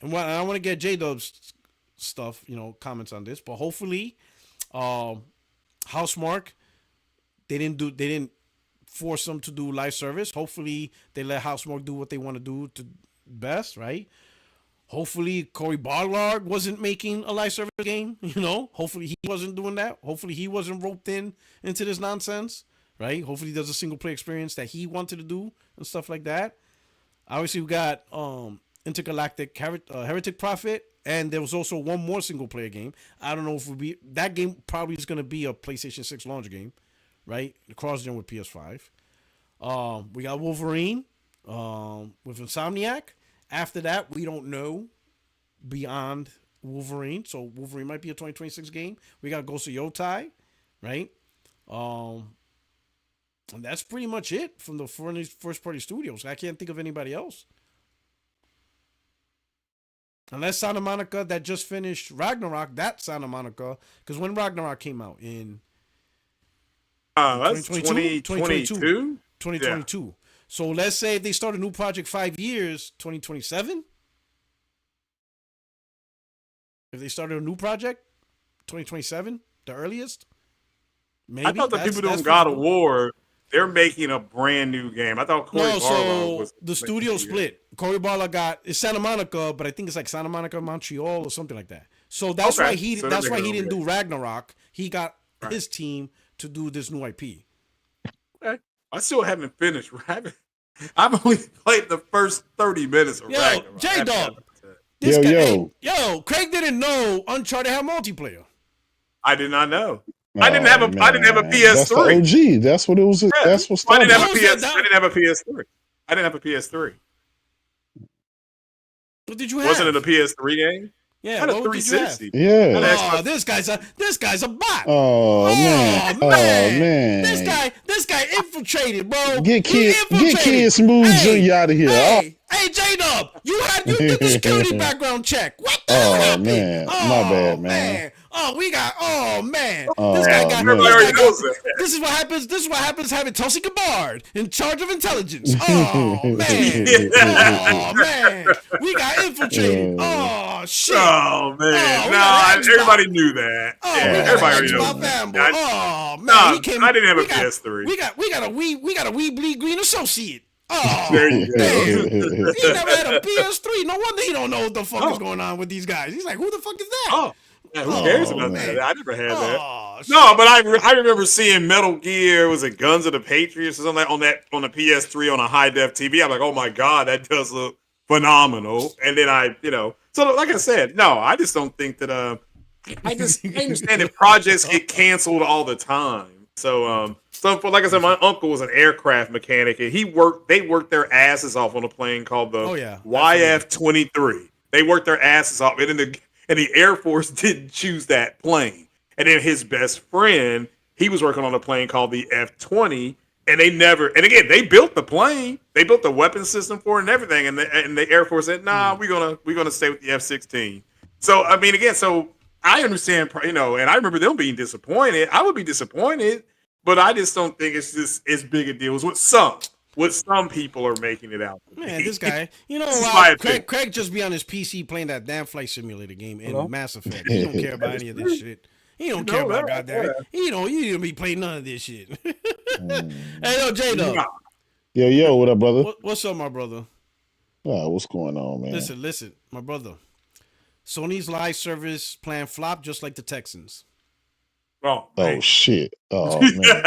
and I want to get J-Dub's stuff, comments on this, but hopefully, Housemark, they didn't force them to do live service. Hopefully, they let Housemark do what they want to do to best, right? Hopefully, Cory Barlog wasn't making a live service game, Hopefully, he wasn't doing that. Hopefully, he wasn't roped into this nonsense, right? Hopefully, he does a single-player experience that he wanted to do and stuff like that. Obviously, we got Intergalactic Heretic Prophet, and there was also one more single-player game. I don't know if that game probably is going to be a PlayStation 6 launch game, right? The cross-gen with PS5. We got Wolverine with Insomniac. After that, we don't know beyond Wolverine. So Wolverine might be a 2026 game. We got Ghost of Yotai, right? And that's pretty much it from the first party studios. I can't think of anybody else. Unless Santa Monica that just finished Ragnarok, that Santa Monica, because when Ragnarok came out in That's 2022? 2022. 2022. Yeah. So let's say if they start a new project 5 years, 2027. If they started a new project, 2027, the earliest. Maybe. I thought the people doing God of War, they're making a brand new game. I thought Cory Barlog was the studio split. Cory Barlog it's Santa Monica, but I think it's like Santa Monica, Montreal, or something like that. So that's why he didn't do Ragnarok. He got his team to do this new IP. Okay. I still haven't finished. I've only played the first 30 minutes of Ragnarok. J-Dog. Yo. Craig didn't know Uncharted had multiplayer. I did not know. I didn't have a PS3. That's the OG. That's what it was. Yeah. That's what started. I didn't have a PS3. I didn't have a PS3. What did you have? Wasn't it a PS3 game? Yeah, I had a 360. Yeah. Oh, this guy's a bot. Oh man. This guy infiltrated, bro. Get Kid Smooth Jr. out of here. Hey, J-Dub, you did the security background check. What the hell happened? Man. My bad, man. This is what happens. This is what happens having Tulsi Gabbard in charge of intelligence. Oh man. Oh man. We got infiltrated. Oh shit. Oh man. Everybody knew that. Everybody already knows that. Oh man. I didn't have a PS3. We got a wee bleed green associate. Oh, there you go. He never had a PS3. No wonder he don't know what the fuck is going on with these guys. He's like, who the fuck is that? Yeah, who cares about that? I never had that. No, but I remember seeing Metal Gear. Was it Guns of the Patriots or something on the PS3 on a high def TV? I'm like, oh my god, that does look phenomenal. And then so like I said, no, I just don't think that. I understand that projects get canceled all the time. So like I said, my uncle was an aircraft mechanic, and they worked their asses off on a plane called the YF-23. They worked their asses off, and the Air Force didn't choose that plane. And then his best friend, he was working on a plane called the F-20, and they built the plane. They built the weapon system for it and everything. And the Air Force said, nah, we're gonna stay with the F-16. So I mean, again, I understand, and I remember them being disappointed. I would be disappointed, but I just don't think it's just as big a deal as what some people are making it out. Man, this guy, Craig just be on his PC playing that damn flight simulator game in Mass Effect. He don't care about any of this shit. He don't care about goddamn. He don't be playing none of this shit. Hey, J-Dub. Yo, what up, brother? What's up, my brother? What's going on, man? Listen, my brother. Sony's live service plan flopped just like the Texans. Oh shit. Oh man.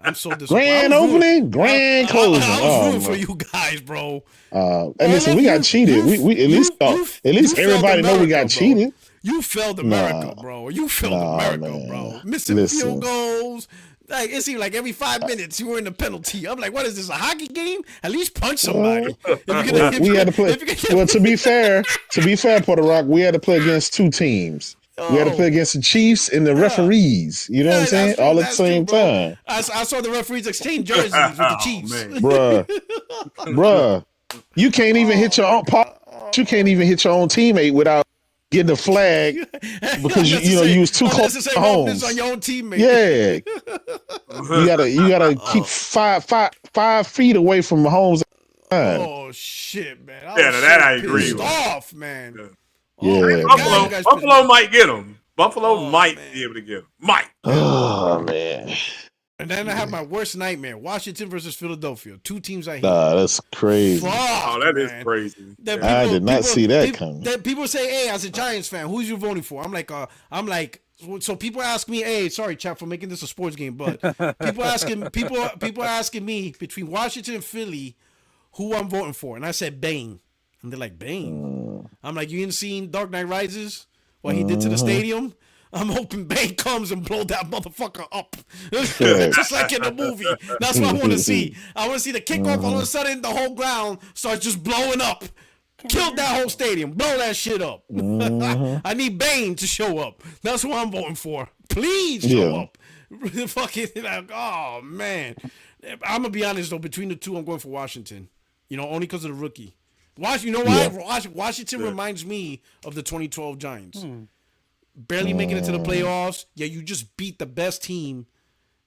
I'm so disappointed. Grand opening, grand closing. I was rooting for you guys, bro. And listen, we got cheated. We at least everybody know we got cheated. You failed America, bro. You failed America, bro. Missing field goals. Like it seemed like every 5 minutes you were in the penalty. I'm like, what is this? A hockey game? At least punch somebody. We had to play. Well, to be fair, Puerto Rock, we had to play against two teams. We had to play against the Chiefs and the referees. You know what I'm saying? All at the same time. I saw the referees exchange jerseys with the Chiefs. Bruh. You can't even hit your own. You can't even hit your own teammate without getting a flag because you was too close to Mahomes. On your own teammate. Yeah, you gotta keep 5 feet away from Mahomes. Oh shit, man! I agree. Off, man. Yeah, Buffalo might get him. Buffalo might be able to get him. Might. Oh man. And then I have my worst nightmare: Washington versus Philadelphia. Two teams I hate. That's crazy. That is crazy. I did not see that coming. People say, "Hey, as a Giants fan, who's you voting for?" I'm like. So people ask me, "Hey, sorry, chap, for making this a sports game," but people asking me between Washington and Philly, who I'm voting for, and I said Bane, and they're like, Bane. I'm like, you ain't seen Dark Knight Rises? What he did to the stadium? I'm hoping Bane comes and blow that motherfucker up. Just like in the movie. That's what I want to see. I want to see the kickoff. All of a sudden, the whole ground starts just blowing up. Killed that whole stadium. Blow that shit up. I need Bane to show up. That's what I'm voting for. Please show up. Fucking, oh, man. I'm going to be honest, though. Between the two, I'm going for Washington. Only because of the rookie. You know why? Washington reminds me of the 2012 Giants. Barely making it to the playoffs. Yeah, you just beat the best team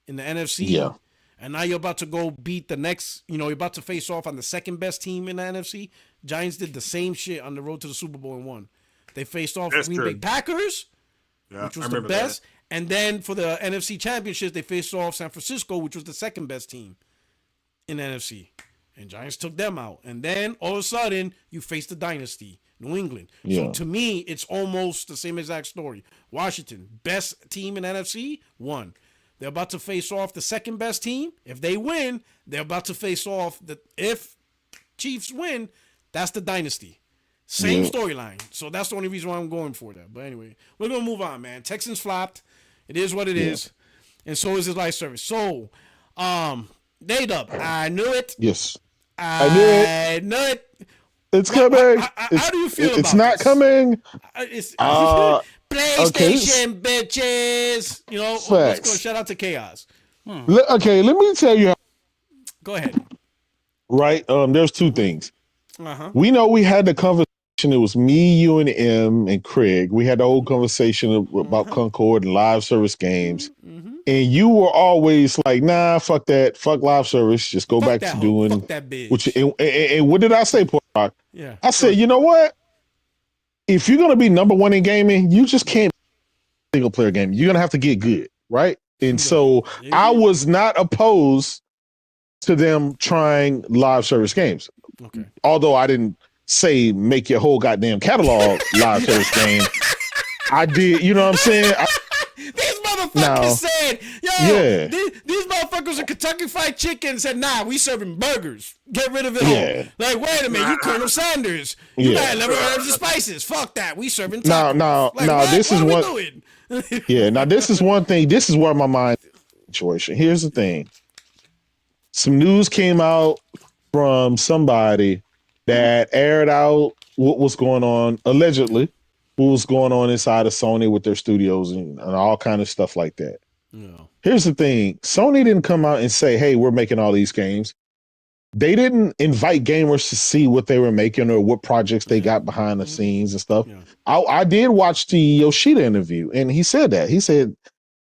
in the NFC. Yeah. And now you're about to go beat the next, you're about to face off on the second best team in the NFC. Giants did the same shit on the road to the Super Bowl and won. They faced off Green Bay Packers, which was the best. That. And then for the NFC Championships, they faced off San Francisco, which was the second best team in the NFC. And Giants took them out. And then all of a sudden, you face the dynasty, New England. Yeah. So to me, it's almost the same exact story. Washington, best team in NFC, won. They're about to face off the second best team. If they win, they're about to face off if Chiefs win, that's the dynasty. Same storyline. So that's the only reason why I'm going for that. But anyway, we're going to move on, man. Texans flopped. It is what it is. And so is his live service. So, Dub, I knew it. Yes. I knew it. It's coming. How do you feel about it's not this? coming. It's PlayStation, bitches. Let's go. Shout out to Chaos. Okay, let me tell you. Go ahead. Right. There's two things. Uh-huh. We know we had the conversation. It was me, you, and M and Craig. We had the whole conversation about Concord and live service games. And you were always like, nah, fuck that. Fuck live service. Just go back to doing. Fuck that bitch. And what did I say, Port Rock? Yeah. I said, you know what? If you're going to be number one in gaming, you just can't be single player gaming. You're going to have to get good, right? And so I was not opposed to them trying live service games. Okay. Although I didn't say make your whole goddamn catalog live service game. I did, you know what I'm saying? These motherfuckers said, these motherfuckers are Kentucky Fried Chicken said, nah, we serving burgers. Get rid of it all. Like, wait a minute, you Colonel Sanders. You got 11 herbs and spices. Fuck that. We serving tacos. Now, this is what now this is one thing. This is where my mind situation. Here's the thing. Some news came out from somebody that aired out what was going on, allegedly, what was going on inside of Sony with their studios and all kind of stuff like that. Yeah. Here's the thing. Sony didn't come out and say, hey, we're making all these games. They didn't invite gamers to see what they were making or what projects they got behind the scenes and stuff. Yeah. I did watch the Yoshida interview, and he said that. He said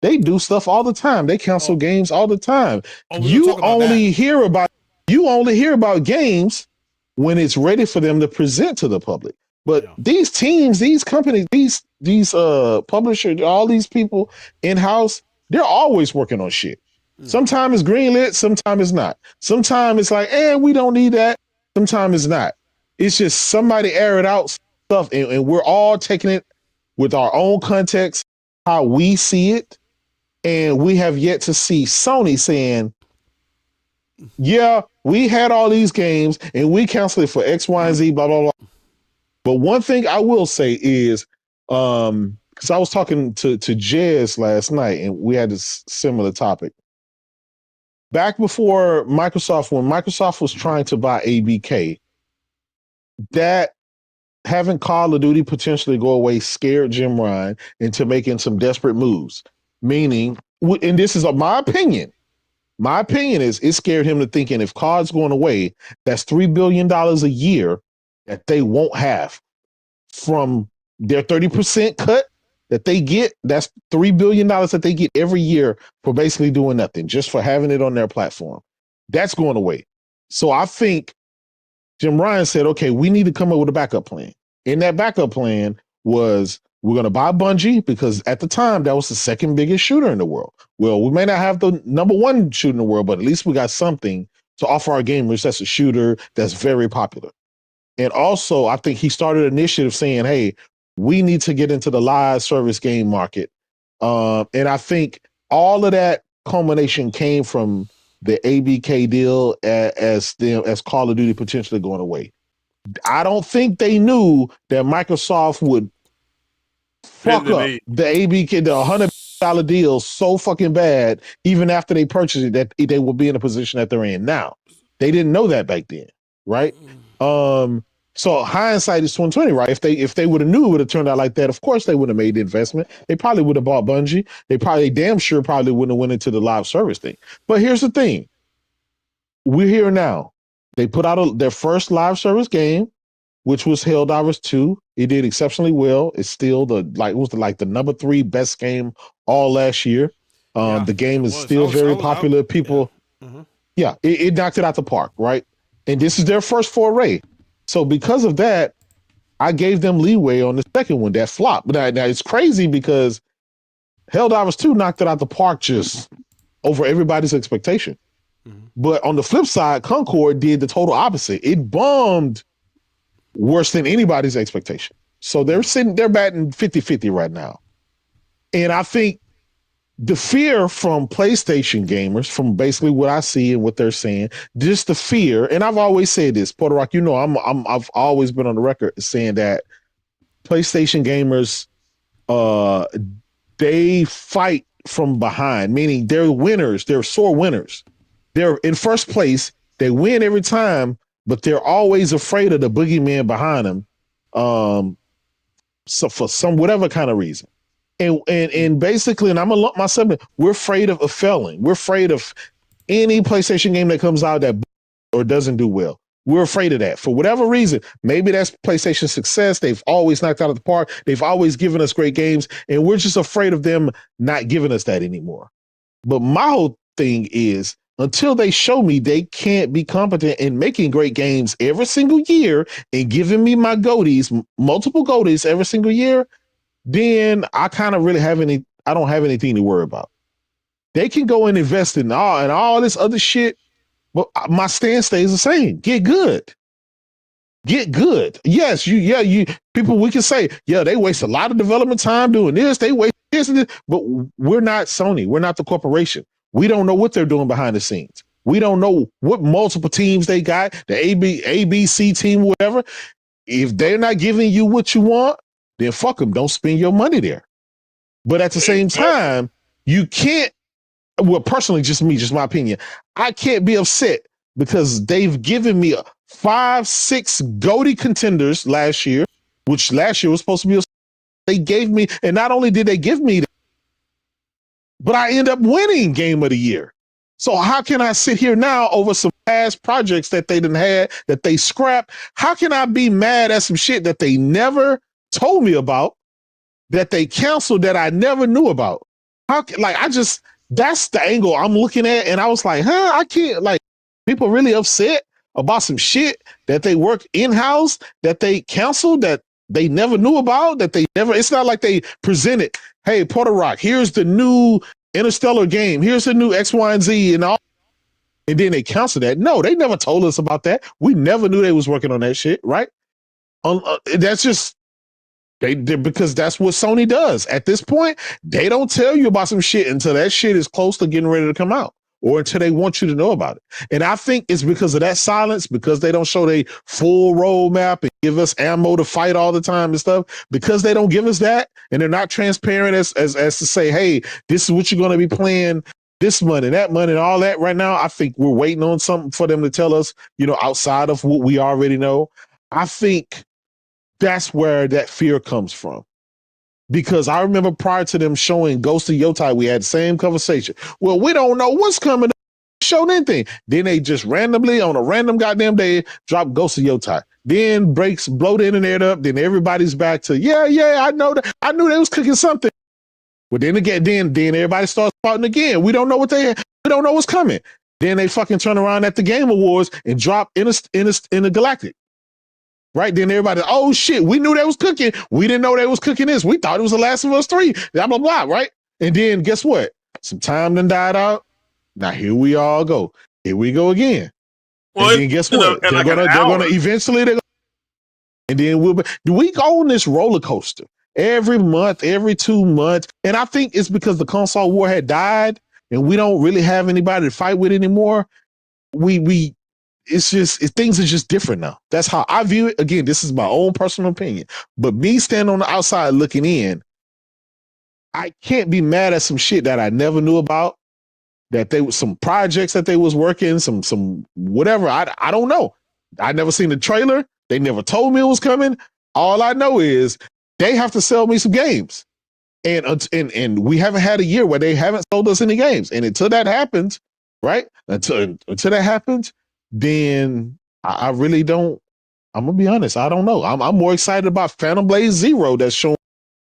they do stuff all the time. They cancel games all the time. You only hear about games when it's ready for them to present to the public. But these teams, these companies, these publishers, all these people in-house, they're always working on shit. Sometimes it's greenlit, sometimes it's not. Sometimes it's like, we don't need that. Sometimes it's not. It's just somebody aired out stuff, and we're all taking it with our own context, how we see it. And we have yet to see Sony saying, yeah, we had all these games and we canceled it for X, Y, and Z, blah, blah, blah. But one thing I will say is, because I was talking to Jez last night and we had this similar topic. Back before Microsoft, when Microsoft was trying to buy ABK, that having Call of Duty potentially go away scared Jim Ryan into making some desperate moves. Meaning, and this is my opinion. My opinion is it scared him to thinking if COD's going away, that's $3 billion a year that they won't have from their 30% cut that they get. That's $3 billion that they get every year for basically doing nothing, just for having it on their platform. That's going away. So I think Jim Ryan said, okay, we need to come up with a backup plan. And that backup plan was, we're going to buy Bungie because at the time that was the second biggest shooter in the world. Well, we may not have the number one shooter in the world, but at least we got something to offer our gamers that's a shooter that's very popular. And also, I think he started an initiative saying, hey, we need to get into the live service game market. And I think all of that culmination came from the ABK deal as Call of Duty potentially going away. I don't think they knew that Microsoft would fuck up the ABK, the $100 deal so fucking bad, even after they purchased it, that they will be in the position that they're in now. They didn't know that back then, right? So hindsight is 2020, right? If they would have knew it would have turned out like that, of course they would have made the investment. They probably would have bought Bungie. They damn sure wouldn't have went into the live service thing. But here's the thing. We're here now. They put out their first live service game. which was Helldivers 2. It did exceptionally well. It's still the number 3 best game all last year. The game is still very popular. People, it knocked it out the park, right? And this is their first foray. So because of that, I gave them leeway on the second one that flopped. But now it's crazy because Helldivers 2 knocked it out the park just over everybody's expectation. But on the flip side, Concord did the total opposite. It bombed worse than anybody's expectation. So they're batting 50-50 right now. And I think the fear from PlayStation gamers, from basically what I see and what they're saying, just the fear, and I've always said this, Puerto Rock, I've always been on the record saying that PlayStation gamers, they fight from behind, meaning they're winners, they're sore winners. They're in first place, they win every time, but they're always afraid of the boogeyman behind them. So for some whatever kind of reason. And basically, and I'm gonna lump myself in, we're afraid of failing. We're afraid of any PlayStation game that comes out that or doesn't do well. We're afraid of that for whatever reason. Maybe that's PlayStation's success. They've always knocked out of the park. They've always given us great games, and we're just afraid of them not giving us that anymore. But my whole thing is, until they show me they can't be competent in making great games every single year and giving me my goatees, multiple goatees every single year, then I kind of really I don't have anything to worry about. They can go and invest in all this other shit, but my stance stays the same. Get good. Get good. Yes, you people, we can say, they waste a lot of development time doing this, they waste this and this, but we're not Sony. We're not the corporation. We don't know what they're doing behind the scenes. We don't know what multiple teams they got, the ABC team, whatever. If they're not giving you what you want, then fuck them. Don't spend your money there. But at the same time, you can't, well, personally, just my opinion, I can't be upset because they've given me 5-6 GOATY contenders last year, which last year was supposed to be they gave me, and not only did they give me that, but I end up winning Game of the Year. So how can I sit here now over some past projects that they didn't have, that they scrapped? How can I be mad at some shit that they never told me about, that they canceled, that I never knew about? That's the angle I'm looking at. And I was like, I can't, people really upset about some shit that they work in-house, that they canceled, that they never knew about, it's not like they presented, hey, Puerto Rock, here's the new Interstellar game, here's the new X, Y, and Z and all. And then they canceled that. No, they never told us about that. We never knew they was working on that shit, right? That's just, because that's what Sony does. At this point, they don't tell you about some shit until that shit is close to getting ready to come out, or until they want you to know about it. And I think it's because of that silence, because they don't show their full roadmap and give us ammo to fight all the time and stuff, because they don't give us that, and they're not transparent as to say, hey, this is what you're going to be playing this month and that month and all that. Right now, I think we're waiting on something for them to tell us, outside of what we already know. I think that's where that fear comes from. Because I remember prior to them showing Ghost of Yotai, we had the same conversation. Well, we don't know what's coming. Show anything. Then they just randomly, on a random goddamn day, drop Ghost of Yotai. Then blow the internet up. Then everybody's back to, I know that. I knew they was cooking something. But then again, then everybody starts spouting again. We don't know what's coming. Then they fucking turn around at the Game Awards and drop Intergalactic. Right? Then everybody, oh shit, we knew they was cooking. We didn't know they was cooking this. We thought it was The Last of Us 3. Blah, blah, blah, right? And then guess what? Some time done died out. Now here we all go. Here we go again. Well, and then guess what? They're gonna eventually, and then we go on this roller coaster every month, every 2 months. And I think it's because the console war had died and we don't really have anybody to fight with anymore. Things are just different now. That's how I view it. Again, this is my own personal opinion, but me standing on the outside looking in, I can't be mad at some shit that I never knew about, that they was some projects that they was working, some whatever. I don't know. I never seen the trailer. They never told me it was coming. All I know is they have to sell me some games. And we haven't had a year where they haven't sold us any games. And until that happens, right? Until that happens, then I really don't I'm gonna be honest. I don't know. I'm more excited about Phantom Blade Zero that's showing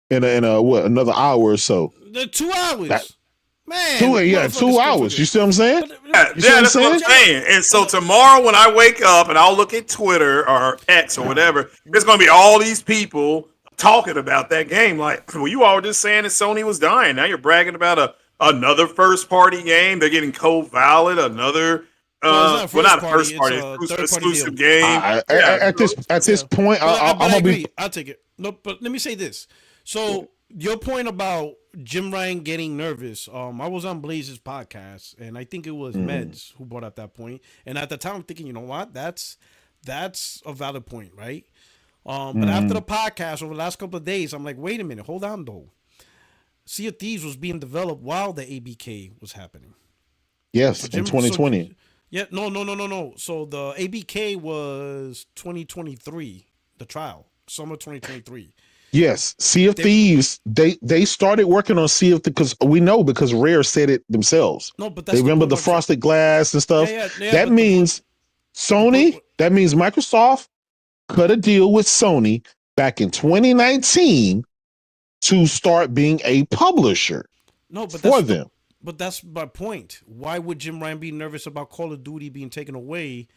in what, another hour or so. The 2 hours. That Man, 2 hours. You see what I'm saying? Yeah, that's what I'm saying. And so tomorrow when I wake up and I'll look at Twitter or X or whatever, there's going to be all these people talking about that game. Like, well, you all were just saying that Sony was dying. Now you're bragging about another first party game. They're getting co-valid, another not a first party, exclusive game. At this point, I'm I gonna agree. I'll take it. No, but let me say this. So your point about Jim Ryan getting nervous. I was on Blaze's podcast, and I think it was Meds who brought up that point. And at the time, I'm thinking, you know what? That's a valid point, right? But after the podcast over the last couple of days, I'm like, wait a minute, hold on though. Sea of Thieves was being developed while the ABK was happening. Yes, in 2020. No. So the ABK was 2023, the trial, summer 2023. Yes, Sea of Thieves. They started working on Sea of Thieves because Rare said it themselves. No, but that's they remember the frosted glass and stuff. That means Sony. That means Microsoft cut a deal with Sony back in 2019 to start being a publisher. For them. But that's my point. Why would Jim Ryan be nervous about Call of Duty being taken away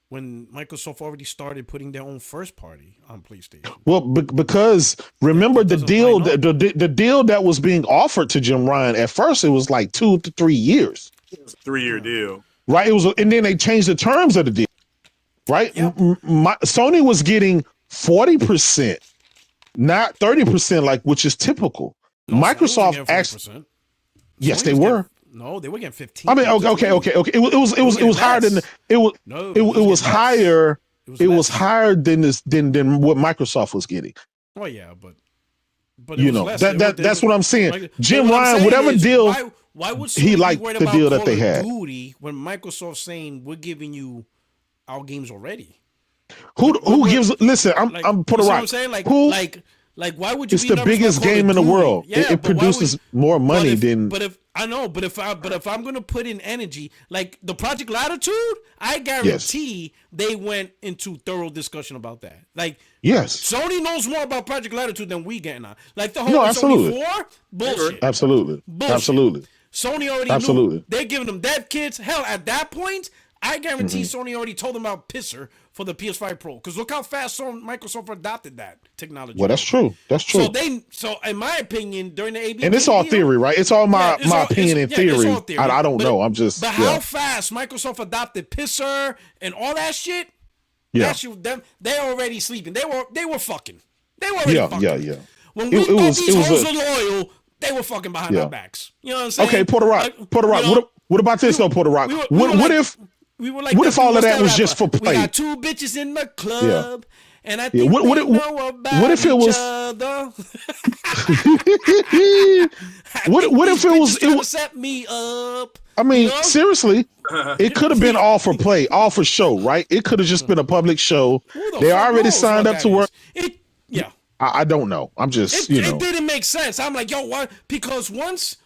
when Microsoft already started putting their own first party on PlayStation? Well, because remember the deal, the deal that was being offered to Jim Ryan at first, it was like 2 to 3 years. It was a 3-year deal, right? It was, and then they changed the terms of the deal, right? Yep. Sony was getting 40%, not 30%, like which is typical. No, Microsoft actually. Yes, they were. No, they were getting 15. I mean, okay. It was higher than it was. No, it was higher. It was higher than what Microsoft was getting. Oh yeah, but you know that's what I'm saying. Jim Ryan, whatever deal, why would he liked the deal that they had? Duty when Microsoft's saying we're giving you our games already. Who gives? Listen, I'm put it right. I'm saying like why would you? It's the biggest game in the world. Yeah, it produces more money than. But if I'm gonna put in energy, like the Project Latitude, I guarantee they went into thorough discussion about that. Like, Sony knows more about Project Latitude than we get now. Like the whole Sony 4, bullshit. Absolutely. Sony already knew. They're giving them dev kits. Hell, at that point, I guarantee Sony already told them about Pisser for the PS5 Pro. Because look how fast Microsoft adopted that technology. Well, that's true. So in my opinion, during the ABK, and it's all theory, right? It's all my opinion and theory. I don't know. I'm just. But how fast Microsoft adopted Pisser and all that shit? Yeah. They're already sleeping. They were fucking. They were already fucking. Yeah. When we thought these hoes are loyal, they were fucking behind our backs. You know what I'm saying? Okay, Puerto Rock. What about this though, Puerto Rock? What if all of that was just for play? We got 2 bitches in the club, and I think what if it was? What if it was? Set me up. I mean, seriously, it could have been all for play, all for show, right? It could have just been a public show. They already signed up to work. I don't know. I'm just, It didn't make sense. I'm like, yo, what? Because once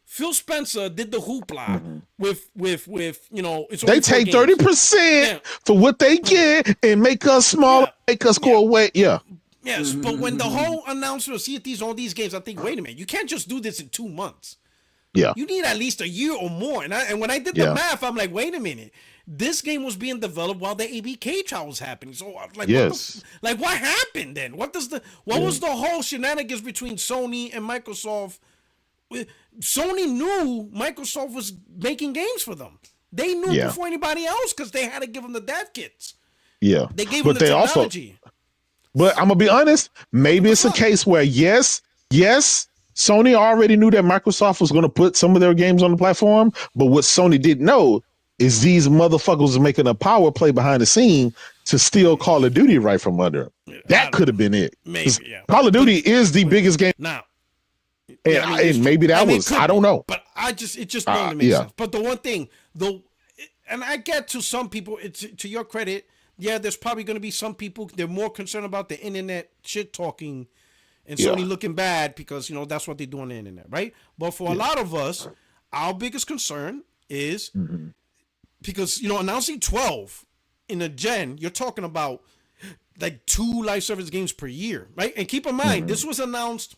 Phil Spencer did the hoopla with it's they take 30% for what they get and make us smaller, make us go away. Yeah. Yes, but when the whole announcement of all these games, I think, wait a minute, you can't just do this in 2 months. Yeah. You need at least a year or more. And when I did the math, I'm like, wait a minute. This game was being developed while the ABK trial was happening. So like, what happened then? What was the whole shenanigans between Sony and Microsoft? Sony knew Microsoft was making games for them. They knew before anybody else because they had to give them the dev kits. Yeah. They gave them the technology. But I'm going to be honest, maybe it's a case where yes, Sony already knew that Microsoft was going to put some of their games on the platform, but what Sony didn't know is these motherfuckers are making a power play behind the scene to steal Call of Duty right from under them. That could have been it. Maybe, Call of Duty is the biggest game. Now, and maybe that was, I don't know. But it just doesn't make sense. But the one thing, and I get to some people, to your credit, there's probably going to be some people, they're more concerned about the internet shit talking and Sony looking bad because, that's what they do on the internet, right? But for a lot of us, our biggest concern is because, announcing 12 in a gen, you're talking about like 2 live service games per year, right? And keep in mind, this was announced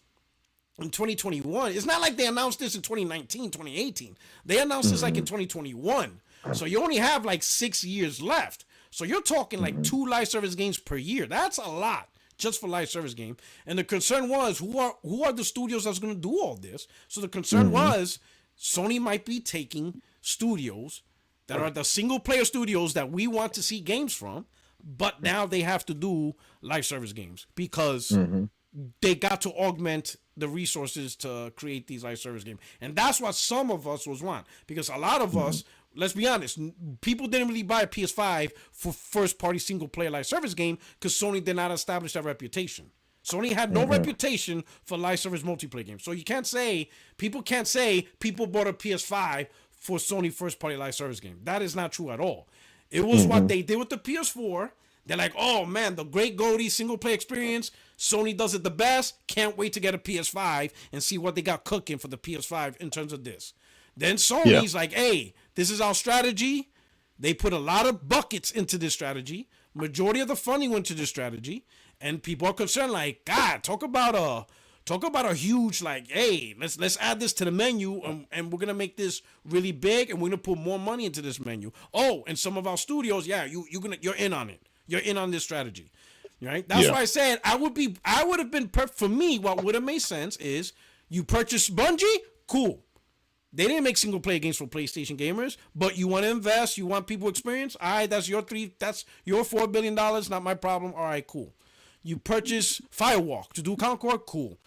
in 2021. It's not like they announced this in 2019, 2018. They announced this like in 2021. So you only have like 6 years left. So you're talking like 2 live service games per year. That's a lot just for live service game. And the concern was, who are the studios that's going to do all this? So the concern was Sony might be taking studios that are the single player studios that we want to see games from, but now they have to do live service games because they got to augment the resources to create these live service games. And that's what some of us was want, because a lot of us, let's be honest, people didn't really buy a PS5 for first party single player live service game because Sony did not establish that reputation. Sony had no reputation for live service multiplayer games. So people can't say people bought a PS5 for Sony first party live service game. That is not true at all. It was what they did with the PS4. They're like, oh man, the great Goldie single player experience. Sony does it the best. Can't wait to get a PS5 and see what they got cooking for the PS5 in terms of this. Then Sony's like, hey, this is our strategy. They put a lot of buckets into this strategy. Majority of the funding went to this strategy. And people are concerned, like, God, talk about a huge, like, hey, let's add this to the menu, and we're gonna make this really big, and we're gonna put more money into this menu. Oh, and some of our studios, you're in on it. You're in on this strategy, right? That's why I said I would have been for me. What would have made sense is you purchase Bungie, cool. They didn't make single player games for PlayStation gamers, but you want to invest, you want people experience. All right, that's your $4 billion, not my problem. All right, cool. You purchase Firewalk to do Concord, cool.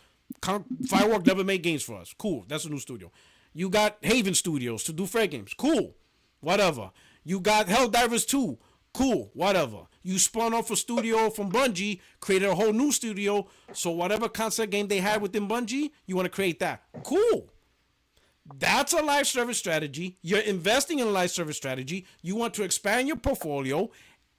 Firewalk never made games for us. Cool. That's a new studio. You got Haven Studios to do fair games. Cool. Whatever. You got Helldivers 2. Cool. Whatever. You spun off a studio from Bungie, created a whole new studio. So whatever concept game they had within Bungie, you want to create that. Cool. That's a live service strategy. You're investing in a live service strategy. You want to expand your portfolio,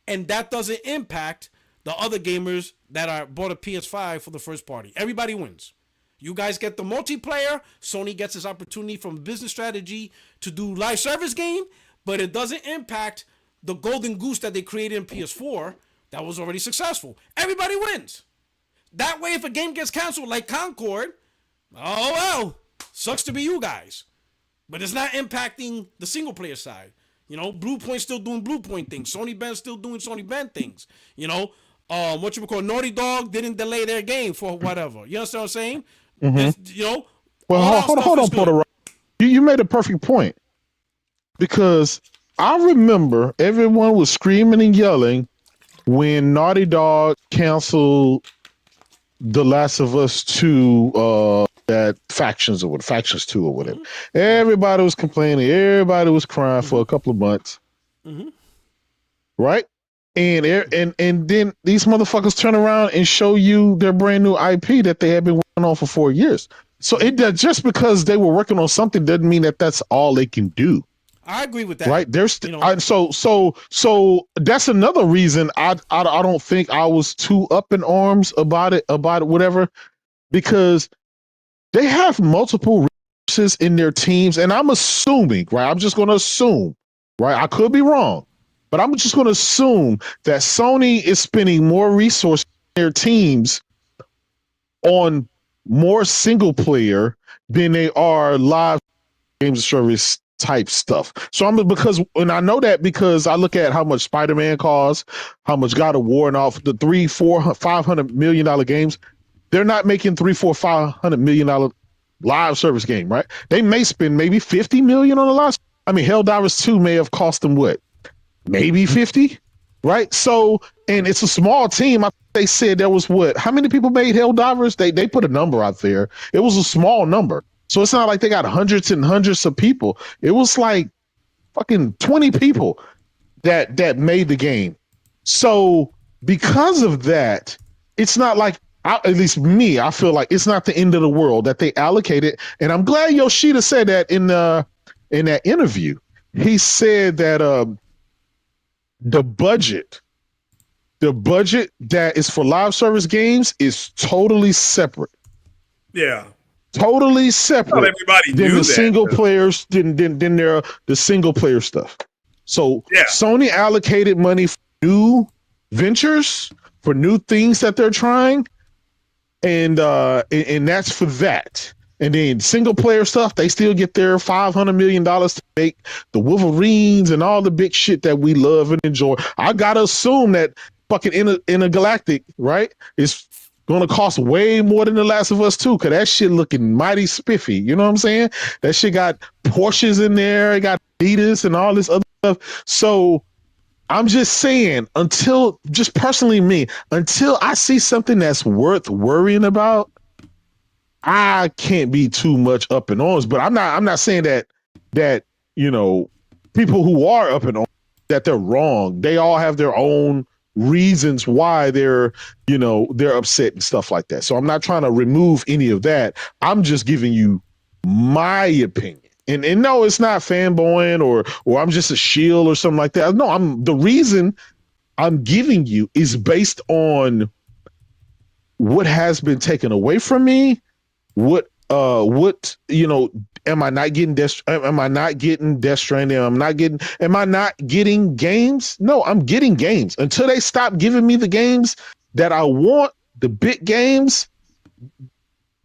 and that doesn't impact the other gamers that are bought a PS5 for the first party. Everybody wins. You guys get the multiplayer. Sony gets this opportunity from business strategy to do live service game, but it doesn't impact the golden goose that they created in PS4 that was already successful. Everybody wins. That way, if a game gets canceled like Concord, oh well, sucks to be you guys. But it's not impacting the single player side. You know, Bluepoint's still doing Bluepoint things. Sony Bend's still doing Sony Bend things. You know, Naughty Dog didn't delay their game for whatever. You understand what I'm saying? You know, well, hold on, Porter. You made a perfect point, because I remember everyone was screaming and yelling when Naughty Dog canceled The Last of Us 2, that Factions 2 or whatever. Everybody was complaining. Everybody was crying for a couple of months. Right? And then these motherfuckers turn around and show you their brand new IP that they have been working on for 4 years. So just because they were working on something doesn't mean that that's all they can do. I agree with that. Right? There's so that's another reason I don't think I was too up in arms about it whatever, because they have multiple resources in their teams, and I'm assuming, right? I'm just going to assume, right? I could be wrong, but I'm just going to assume that Sony is spending more resources in their teams on more single player than they are live games service type stuff. So I know that because I look at how much Spider-Man costs, how much God of War and all the $300-500 million games. They're not making $300-500 million live service game, right? They may spend maybe $50 million on a live. I mean, Helldivers 2 may have cost them what, maybe 50, right? So, and it's a small team. They said there was how many people made Helldivers? They put a number out there. It was a small number. So it's not like they got hundreds and hundreds of people. It was like fucking 20 people that made the game. So because of that, it's not like, at least me, I feel like it's not the end of the world that they allocated. And I'm glad Yoshida said that in that interview. He said that the budget that is for live service games is totally separate. Yeah. Totally separate. Not everybody than knew the that, single players, than the single player stuff. So Sony allocated money for new ventures, for new things that they're trying, and that's for that. And then single player stuff, they still get their $500 million to make the Wolverines and all the big shit that we love and enjoy. I gotta assume that fucking Intergalactic, right, is gonna cost way more than The Last of Us 2, because that shit looking mighty spiffy. You know what I'm saying? That shit got Porsches in there, it got Adidas and all this other stuff. So I'm just saying, until, just personally me, until I see something that's worth worrying about, I can't be too much up in arms. But I'm not saying that you know, people who are up in arms, that they're wrong. They all have their own reasons why they're upset and stuff like that. So I'm not trying to remove any of that. I'm just giving you my opinion. And no, it's not fanboying or I'm just a shield or something like that. No, the reason I'm giving you is based on what has been taken away from me. What am I not getting am I not getting Death Stranding? Am I not getting games? No, I'm getting games. Until they stop giving me the games that I want, the big games,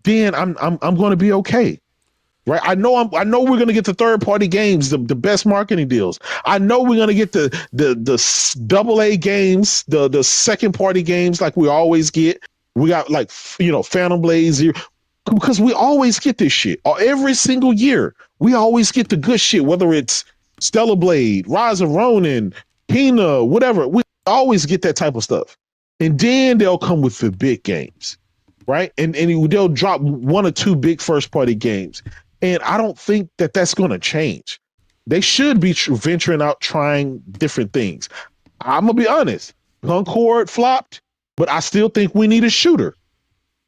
then I'm going to be okay. Right, I know we're gonna get the third party games, the best marketing deals. I know we're gonna get the AA games, the second party games like we always get. We got like Phantom Blade, because we always get this shit every single year. We always get the good shit, whether it's Stellar Blade, Rise of Ronin, Pina, whatever. We always get that type of stuff, and then they'll come with the big games, right? And they'll drop one or two big first party games. And I don't think that that's going to change. They should be venturing out, trying different things. I'm going to be honest. Concord flopped, but I still think we need a shooter.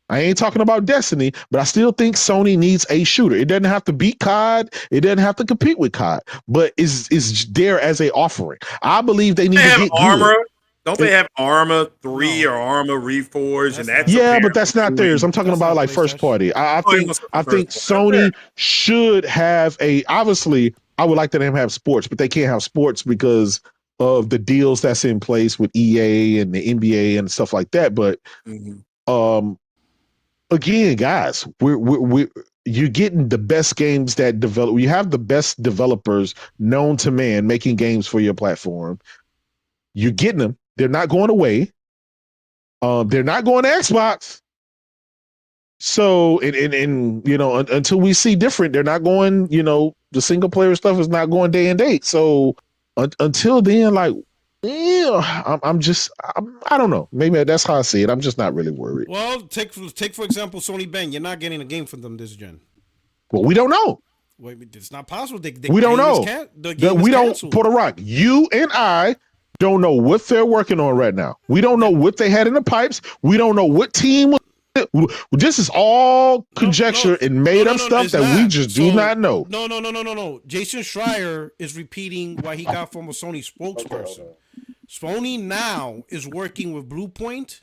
I ain't talking about Destiny, but I still think Sony needs a shooter. It doesn't have to beat COD. It doesn't have to compete with COD, but is there as a offering. I believe they need to get Armor. good. Don't they have Arma 3 or Arma Reforged? And that's but that's not theirs. I'm talking about like first party. I think Sony should have obviously I would like them to have sports, but they can't have sports because of the deals that's in place with EA and the NBA and stuff like that. But again, guys, you're getting the best games that develop. You have the best developers known to man making games for your platform. You're getting them. They're not going away. They're not going to Xbox. So, and until we see different, they're not going, the single player stuff is not going day and date. So until then, like, yeah, I don't know. Maybe that's how I see it. I'm just not really worried. Well, take for example, Sony Ben. You're not getting a game from them this gen. Well, we don't know. Wait, it's not possible. We don't know. We don't, Puerto Rock, you and I don't know what they're working on right now. We don't know what they had in the pipes. We don't know what team was. This is all conjecture and made up stuff that we just do not know. No. Jason Schreier is repeating what he got from a Sony spokesperson. Sony now is working with Bluepoint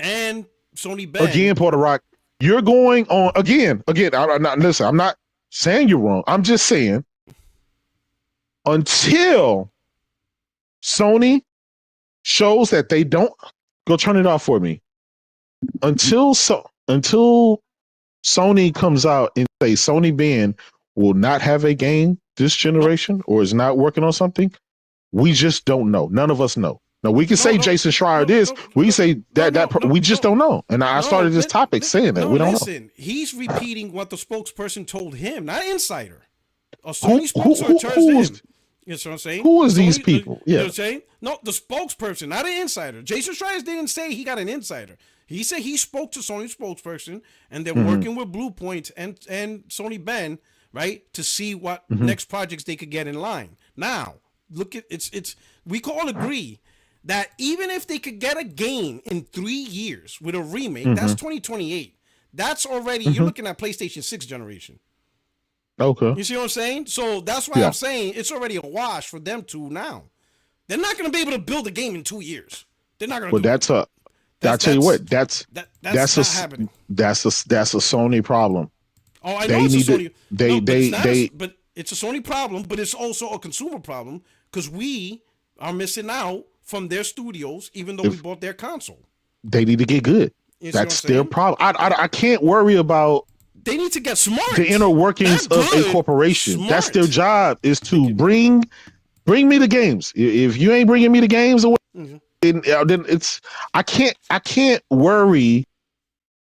and Sony Ben. Again, Puerto Rock, you're going on again. Listen, I'm not saying you're wrong. I'm just saying until Sony shows that they don't go turn it off for me. Until Sony comes out and say Sony Ben will not have a game this generation or is not working on something, we just don't know. None of us know. Now we can say Jason Schreier this. We can say that we just don't know. And I started this topic saying that we don't know. He's repeating what the spokesperson told him, not insider. A Sony spokesperson turns to him. You know what I'm saying? Who is these people? You know what I'm saying? No, the spokesperson, not an insider. Jason Schreier didn't say he got an insider. He said he spoke to Sony spokesperson, and they're working with Bluepoint and Sony Ben, right, to see what next projects they could get in line. Now, look at it's we can all agree that even if they could get a game in 3 years with a remake, that's 2028. That's already you're looking at PlayStation 6 generation. Okay. You see what I'm saying? So that's why I'm saying it's already a wash for them to now. They're not going to be able to build a game in 2 years. They're not going to. Well, I'll tell you what. That's not happening. That's a Sony problem. Oh, I know it's a Sony. But it's a Sony problem. But it's also a consumer problem because we are missing out from their studios, even though we bought their console. They need to get good. That's their problem. I can't worry about. They need to get smart. The inner workings of a corporation. Smart. That's their job, is to bring me the games. If you ain't bringing me the games away, then it's I can't worry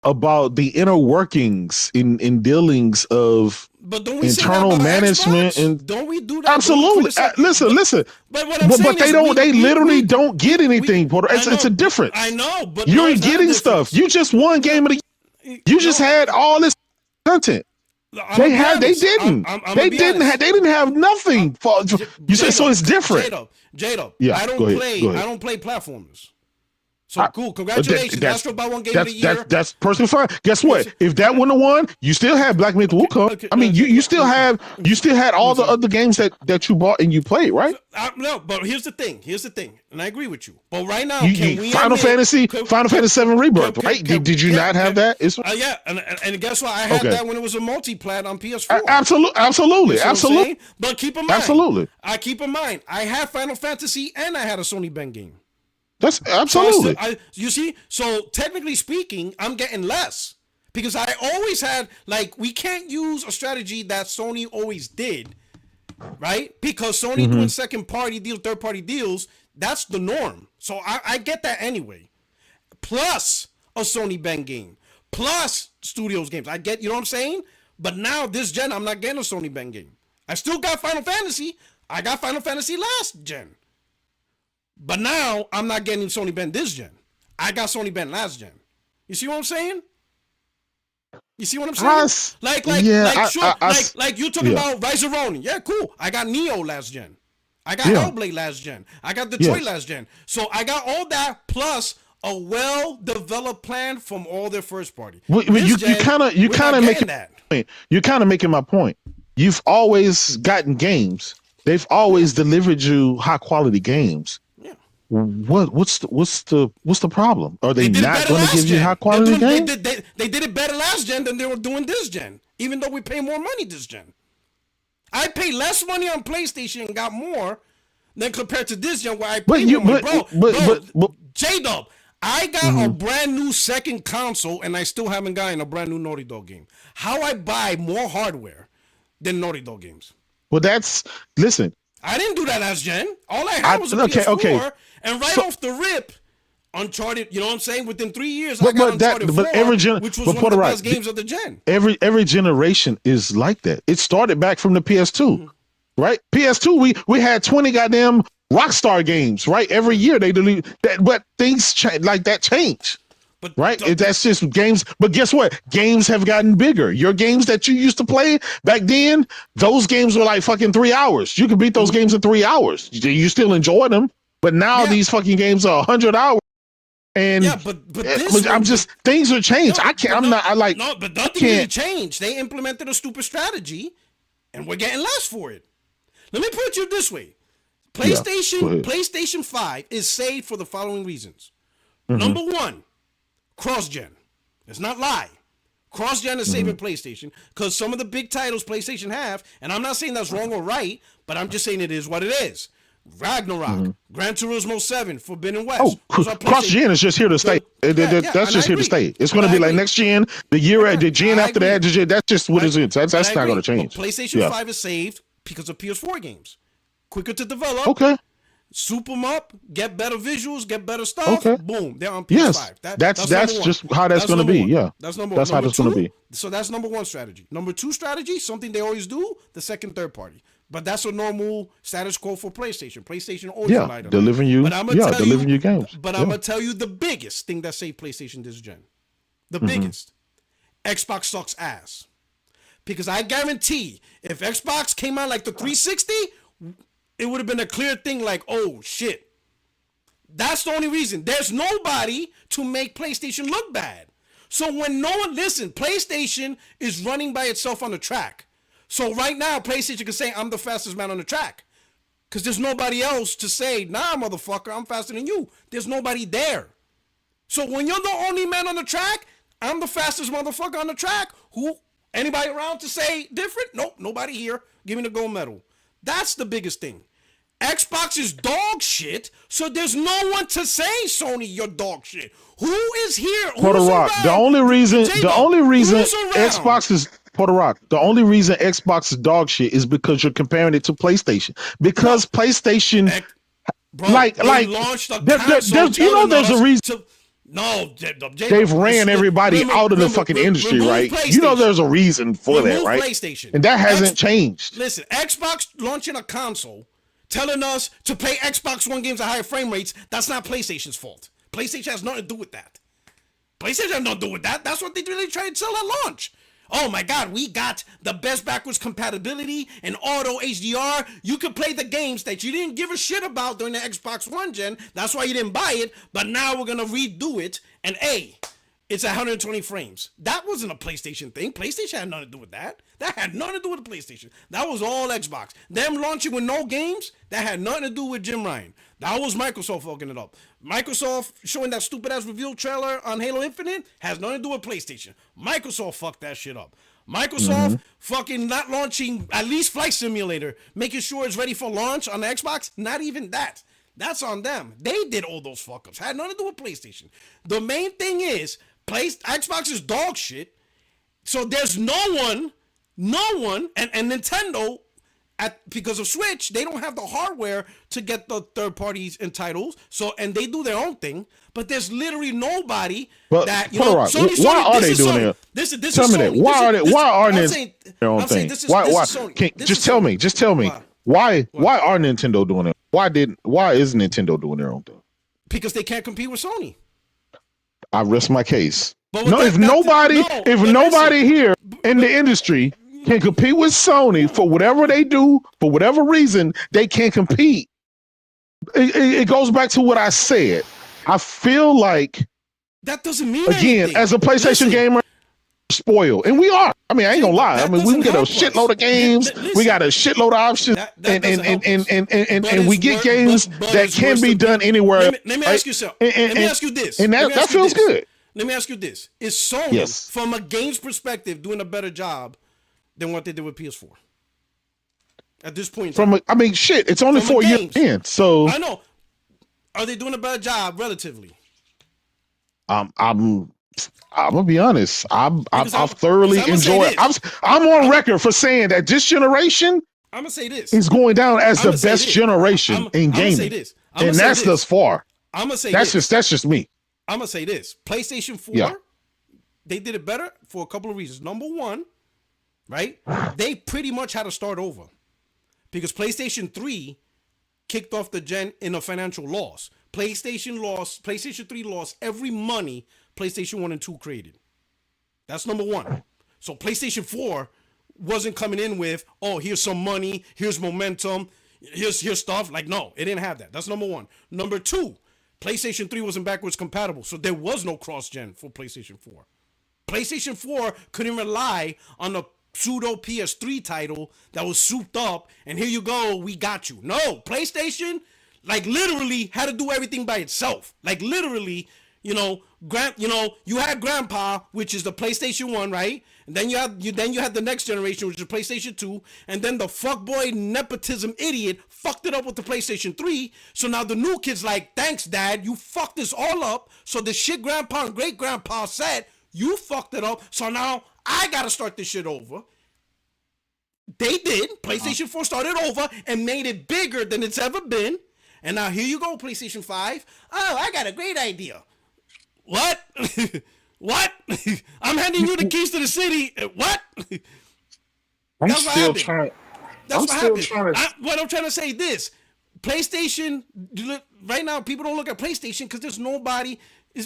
about the inner workings in dealings of internal management. And don't we do that? Absolutely. Listen. But they don't. They literally don't get anything, Porter. It's a difference. I know, but you're getting stuff. You just won game of the year. You just had all this content. They didn't have nothing. You say so it's different. J-Dub, I don't play platformers. So cool, congratulations. Astro by one game of the year. That's personally fine. Guess what? If that wouldn't have won, you still have Black Myth Wukong. I mean, you still had all the other games that you bought and you played, right? No, but here's the thing, and I agree with you. But right now, Final Fantasy VII Rebirth, right? Did you not have that? Yeah, and guess what? I had that when it was a multi-plat on PS4. Absolutely. But keep in mind, I had Final Fantasy and I had a Sony Ben game. That's absolutely. You see, so technically speaking, I'm getting less because I always had, like, we can't use a strategy that Sony always did, right? Because Sony doing second party deals, third party deals, that's the norm. So I get that anyway. Plus a Sony Ben game, plus Studios games. I get, you know what I'm saying? But now this gen, I'm not getting a Sony Ben game. I still got Final Fantasy. I got Final Fantasy last gen. But now I'm not getting Sony Ben this gen. I got Sony Ben last gen. You see what I'm saying? Like you talking about Rise of Ronin. Yeah, cool. I got Neo last gen. I got Hellblade last gen. I got Detroit last gen. So I got all that plus a well-developed plan from all their first party. You kind of making that. You're kind of making my point. You've always gotten games. They've always delivered you high-quality games. What's the problem? Are they not going to give you high quality games? They did it better last gen than they were doing this gen. Even though we pay more money this gen, I pay less money on PlayStation and got more than compared to this gen where I pay more money, bro. J-Dub, I got a brand new second console and I still haven't gotten a brand new Naughty Dog game. How I buy more hardware than Naughty Dog games? Well, listen. I didn't do that last gen. All I had was a PS4, and off the rip, Uncharted. You know what I'm saying? Within 3 years, I got Uncharted 4, which was one of the best games of the gen. Every generation is like that. It started back from the PS2, right? PS2, we had 20 goddamn Rockstar games, right? Every year they delete that, but things like that change. But right, that's just games. But guess what? Games have gotten bigger. Your games that you used to play back then, those games were like fucking 3 hours. You could beat those games in 3 hours. You still enjoy them. But now these fucking games are 100 hours. And I'm just things are changed. But nothing really changed. They implemented a stupid strategy, and we're getting less for it. Let me put it to you this way: PlayStation 5 is saved for the following reasons. Number one. Cross-gen. Let's not lie. Cross-gen is saving PlayStation because some of the big titles PlayStation have, and I'm not saying that's wrong or right, but I'm just saying it is what it is. Ragnarok, Gran Turismo 7, Forbidden West. Cross-gen is just here to stay. That's just here to stay. It's going to be like next gen, the gen after that, that's just what it is. That's not going to change. But PlayStation 5 is saved because of PS4 games. Quicker to develop. Okay. Soup them up, get better visuals, get better stuff. Okay. Boom, they're on PS5. Yes, that's just how that's going to be. Yeah, that's number one. That's how it's going to be. So that's number one strategy. Number two strategy, something they always do, the second, third party. But that's a normal status quo for PlayStation. PlayStation always relied on delivering you games. But I'm gonna tell you the biggest thing that saved PlayStation this gen. The biggest. Xbox sucks ass. Because I guarantee if Xbox came out like the 360, it would have been a clear thing like, oh shit. That's the only reason. There's nobody to make PlayStation look bad. So when no one listen, PlayStation is running by itself on the track. So right now, PlayStation can say, I'm the fastest man on the track. Because there's nobody else to say, nah, motherfucker, I'm faster than you. There's nobody there. So when you're the only man on the track, I'm the fastest motherfucker on the track. Who? Anybody around to say different? Nope, nobody here. Give me the gold medal. That's the biggest thing. Xbox is dog shit, so there's no one to say, Sony, you're dog shit. Who is here? Puerto Rock. The only reason Xbox is Puerto Rock. The only reason Xbox is dog shit is because you're comparing it to PlayStation. Because PlayStation, bro, like, launched a console. You know, there's a reason. No, they've ran everybody out of the fucking industry, right? You know, there's a reason for that, right? PlayStation. And that hasn't changed. Listen, Xbox launching a console, telling us to play Xbox One games at higher frame rates. That's not PlayStation's fault. PlayStation has nothing to do with that. PlayStation has nothing to do with that. That's what they really tried to sell at launch. Oh my God, we got the best backwards compatibility and auto HDR. You could play the games that you didn't give a shit about during the Xbox One gen. That's why you didn't buy it. But now we're gonna redo it. And it's 120 frames. That wasn't a PlayStation thing. PlayStation had nothing to do with that. That had nothing to do with the PlayStation. That was all Xbox. Them launching with no games, that had nothing to do with Jim Ryan. That was Microsoft fucking it up. Microsoft showing that stupid ass reveal trailer on Halo Infinite has nothing to do with PlayStation. Microsoft fucked that shit up. Microsoft fucking not launching at least Flight Simulator, making sure it's ready for launch on the Xbox. Not even that. That's on them. They did all those fuck ups. Had nothing to do with PlayStation. The main thing is Xbox is dog shit. So there's no one, and Nintendo, because of Switch, they don't have the hardware to get the third parties and titles. So, and they do their own thing, but there's literally nobody that, you know, Sony, why are they doing it? This tell is me that. Sony. Why are they doing their own thing? Why? Just tell me. Why are Nintendo doing it? Why is Nintendo doing their own thing? Because they can't compete with Sony. I rest my case. If nobody here in the industry can compete with Sony for whatever they do, for whatever reason, they can't compete. It goes back to what I said. I feel like that doesn't mean again, anything. as a PlayStation gamer, spoiled, and we are. I mean, I ain't gonna lie. I mean, we get a shitload of games. We got a shitload of options, and we get games that can be done anywhere. Let me ask you something. Let me ask you this. And that feels good. Let me ask you this: is Sony, from a games perspective, doing a better job than what they did with PS4 at this point? I mean, shit. It's only 4 years in, so I know. Are they doing a better job relatively? I'm gonna be honest. I've thoroughly enjoyed. I'm on record for saying that this generation, I'm gonna say this, is going down as the best generation in gaming, and that's thus far. I'm gonna say that's just me. I'm gonna say this: PlayStation 4, they did it better for a couple of reasons. Number one, right? They pretty much had to start over because PlayStation 3 kicked off the gen in a financial loss. PlayStation 3 lost every money PlayStation 1 and 2 created. That's number one. So PlayStation 4 wasn't coming in with, oh, here's some money, here's momentum, here's stuff. Like, no, it didn't have that. That's number one. Number two, PlayStation 3 wasn't backwards compatible, so there was no cross-gen for PlayStation 4. PlayStation 4 couldn't rely on the pseudo PS3 title that was souped up, and here you go, we got you. No, PlayStation, like, literally had to do everything by itself. Like, literally, you had Grandpa, which is the PlayStation 1, right? And then you had the next generation, which is PlayStation 2, and then the fuckboy nepotism idiot fucked it up with the PlayStation 3. So now the new kid's like, thanks, Dad, you fucked this all up. So the shit Grandpa and Great Grandpa said, you fucked it up. So now I gotta start this shit over. They did. PlayStation 4 started over and made it bigger than it's ever been. And now here you go, PlayStation 5. Oh, I got a great idea. What? What? I'm handing you the keys to the city. What? I'm still trying. What I'm trying to say this. PlayStation, right now, people don't look at PlayStation because there's nobody.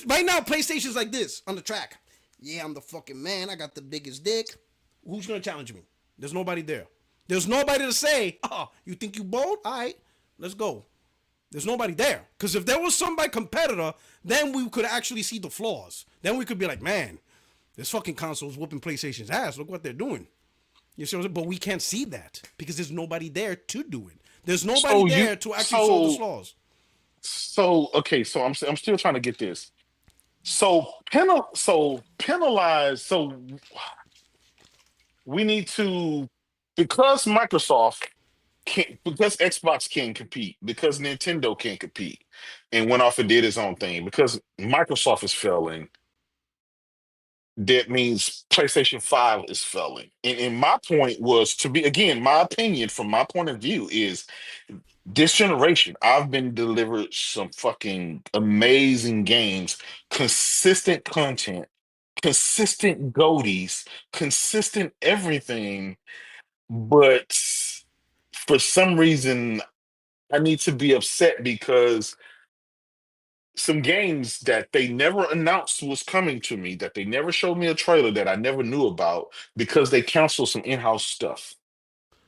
Right now, PlayStation's like this on the track. Yeah, I'm the fucking man. I got the biggest dick. Who's going to challenge me? There's nobody there. There's nobody to say, oh, you think you bold? All right, let's go. There's nobody there. Because if there was somebody competitor, then we could actually see the flaws. Then we could be like, man, this fucking console's whooping PlayStation's ass. Look what they're doing. You see what I'm saying? But we can't see that because there's nobody there to do it. There's nobody there to actually show the flaws. So I'm still trying to get this. Penalize. So we need to, because Microsoft can't, because Xbox can't compete, because Nintendo can't compete, and went off and did its own thing, because Microsoft is failing, that means PlayStation 5 is failing. And my point was to be, again, my opinion from my point of view is this generation, I've been delivered some fucking amazing games, consistent content, consistent goatees, consistent everything, but for some reason I need to be upset because some games that they never announced was coming to me, that they never showed me a trailer, that I never knew about because they canceled some in-house stuff.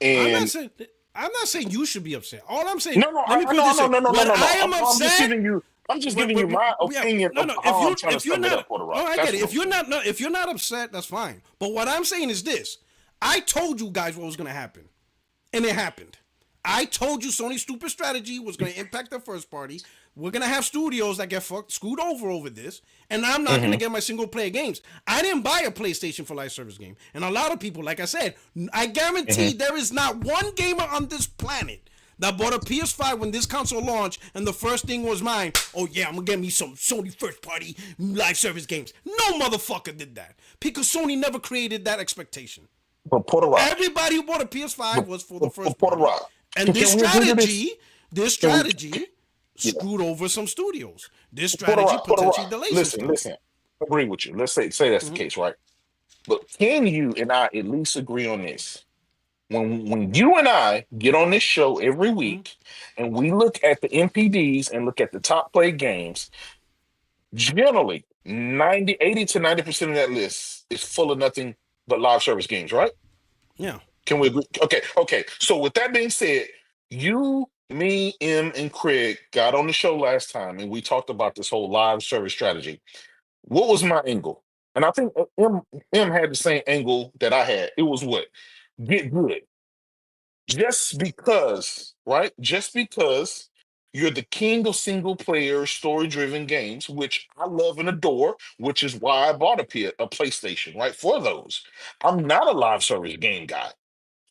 I'm not And saying I'm not saying you should be upset. All I'm saying, no, no, let me put it no, this no, way: no, no, no, when no, I no. am I'm just upset, giving you. I'm just giving you my yeah, opinion no, of no. how I'm trying to sum it up for the Oh, rock. I That's get it. what I'm saying. If you're not upset, that's fine. But what I'm saying is this: I told you guys what was going to happen, and it happened. I told you Sony's stupid strategy was going to impact their first party. We're going to have studios that get screwed over this, and I'm not going to get my single player games. I didn't buy a PlayStation for live service game. And a lot of people, like I said, I guarantee there is not one gamer on this planet that bought a PS5 when this console launched, and the first thing was mine. Oh yeah, I'm gonna get me some Sony first party live service games. No motherfucker did that because Sony never created that expectation. But Porter Rock. Everybody who bought a PS5 was for the first Porter party. Rock. And this Can we agree to this? Can we? strategy Yeah. screwed over some studios. This Porter strategy Rock. Porter potentially Rock. delayed some Listen, stuff. listen. I agree with you. Let's say that's the case, right? But can you and I at least agree on this? When you and I get on this show every week and we look at the MPDs and look at the top play games, generally 80 to 90% of that list is full of nothing but live service games, right? Yeah. Can we agree? Okay, okay. So with that being said, you, me, M, and Craig got on the show last time and we talked about this whole live service strategy. What was my angle? And I think M had the same angle that I had. It was what? Get good. Just because, right? Just because you're the king of single player story driven games, which I love and adore, which is why I bought a PlayStation, right? For those. I'm not a live service game guy.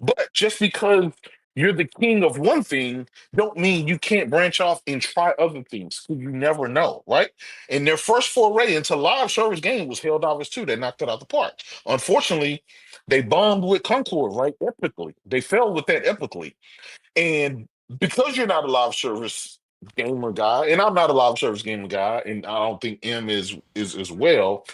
But just because you're the king of one thing, don't mean you can't branch off and try other things. 'Cause you never know, right? And their first foray into live service game was Helldivers 2. They knocked it out the park. Unfortunately, they bombed with Concord, right? Epically. They fell with that epically. And because you're not a live service gamer guy, and I'm not a live service gamer guy, and I don't think M is as well,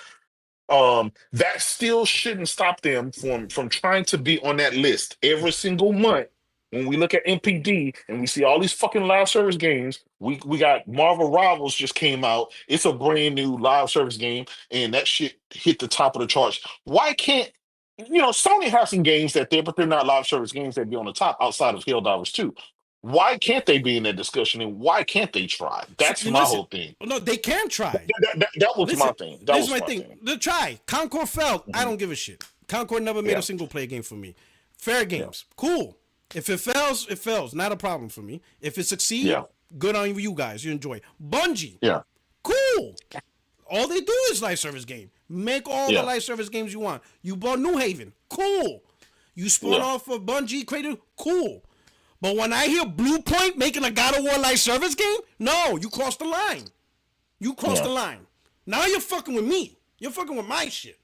that still shouldn't stop them from trying to be on that list every single month. When we look at MPD and we see all these fucking live service games, we got Marvel Rivals just came out. It's a brand new live service game, and that shit hit the top of the charts. Why can't Sony has some games that but they're not live service games that be on the top outside of Helldivers 2. Why can't they be in that discussion and why can't they try? So, That's my listen, whole thing. no, they can try. That was Listen, my thing. That this is was my my thing. thing. The try. Concord failed. I don't give a shit. Concord never made Yeah. a single player game for me. Fair games. Cool. If it fails, it fails. Not a problem for me. If it succeeds, Yeah. good on you guys. You enjoy. Bungie. Yeah. Cool. All they do is live service game. Make all the live service games you want. You bought New Haven. Cool. You spun off of Bungie, created. Cool. But when I hear Blue Point making a God of War live service game, no, you crossed the line. You crossed the line. Now you're fucking with me. You're fucking with my shit.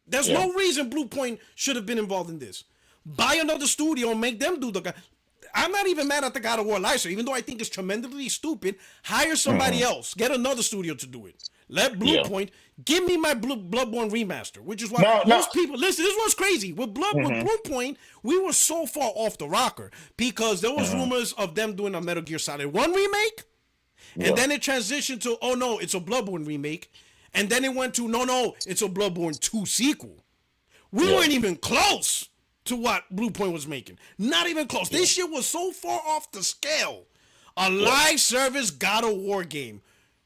There's no reason Blue Point should have been involved in this. Buy another studio and make them do the. I'm not even mad at the God of War license, even though I think it's tremendously stupid. Hire somebody else. Get another studio to do it. Let Blue Point give me my Bloodborne remaster, which is why most people listen. This was crazy with Blue Point. We were so far off the rocker because there was rumors of them doing a Metal Gear Solid 1 remake, and then it transitioned to no, it's a Bloodborne remake, and then it went to no, it's a Bloodborne 2 sequel. We weren't even close to what Blue Point was making. Not even close. This shit was so far off the scale. A live service God of War game.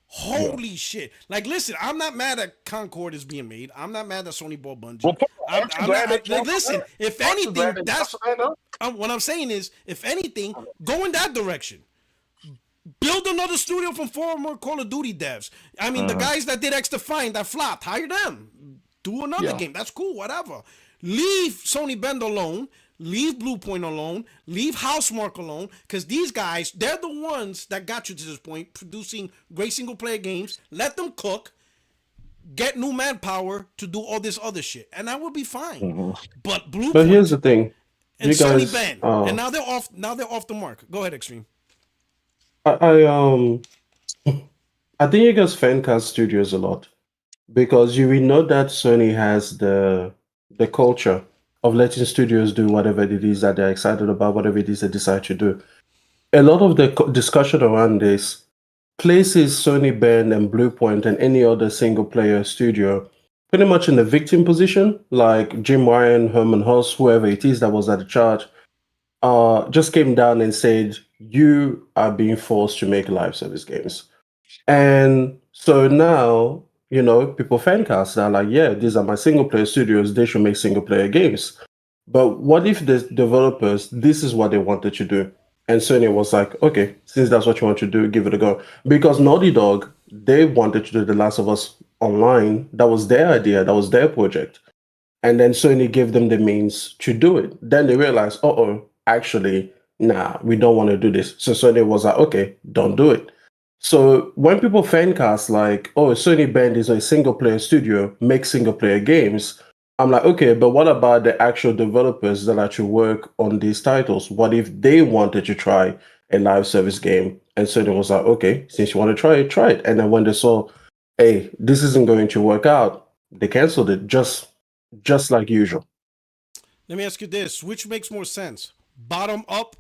Holy shit. Like, listen, I'm not mad that Concord is being made. I'm not mad that Sony bought Bungie. Well, Listen, if anything, that's what I'm saying is, if anything, go in that direction. Build another studio from former Call of Duty devs. I mean, the guys that did X Defiant that flopped, hire them. Do another game. That's cool. Whatever. Leave Sony Bend alone. Leave Bluepoint alone. Leave Housemarque alone. Because these guys, they're the ones that got you to this point, producing great single player games. Let them cook. Get new manpower to do all this other shit, and that would be fine. Mm-hmm. But But here's Bluepoint the thing. and You Sony guys, Bend, and now they're off. Now they're off the mark. Go ahead, Extreme. I I think you guys fan cast studios a lot because you will know that Sony has the culture of letting studios do whatever it is that they're excited about, whatever it is they decide to do. A lot of the discussion around this places Sony Bend and Bluepoint and any other single player studio pretty much in the victim position, like Jim Ryan, Herman Huss, whoever it is that was at the charge, just came down and said, you are being forced to make live service games. And so now, people fan cast are like, yeah, these are my single player studios, they should make single player games. But what if the developers, this is what they wanted to do? And Sony was like, okay, since that's what you want to do, give it a go. Because Naughty Dog, they wanted to do The Last of Us Online. That was their idea, that was their project. And then Sony gave them the means to do it. Then they realized, actually, nah, we don't want to do this. So Sony was like, okay, don't do it. So when people fan cast like, oh, Sony Bend is a single player studio, make single player games, I'm like, okay, but what about the actual developers that actually work on these titles? What if they wanted to try a live service game? And Sony was like, okay, since you want to try it, try it. And then when they saw, hey, this isn't going to work out, they canceled it just like usual. Let me ask you this: which makes more sense, bottom up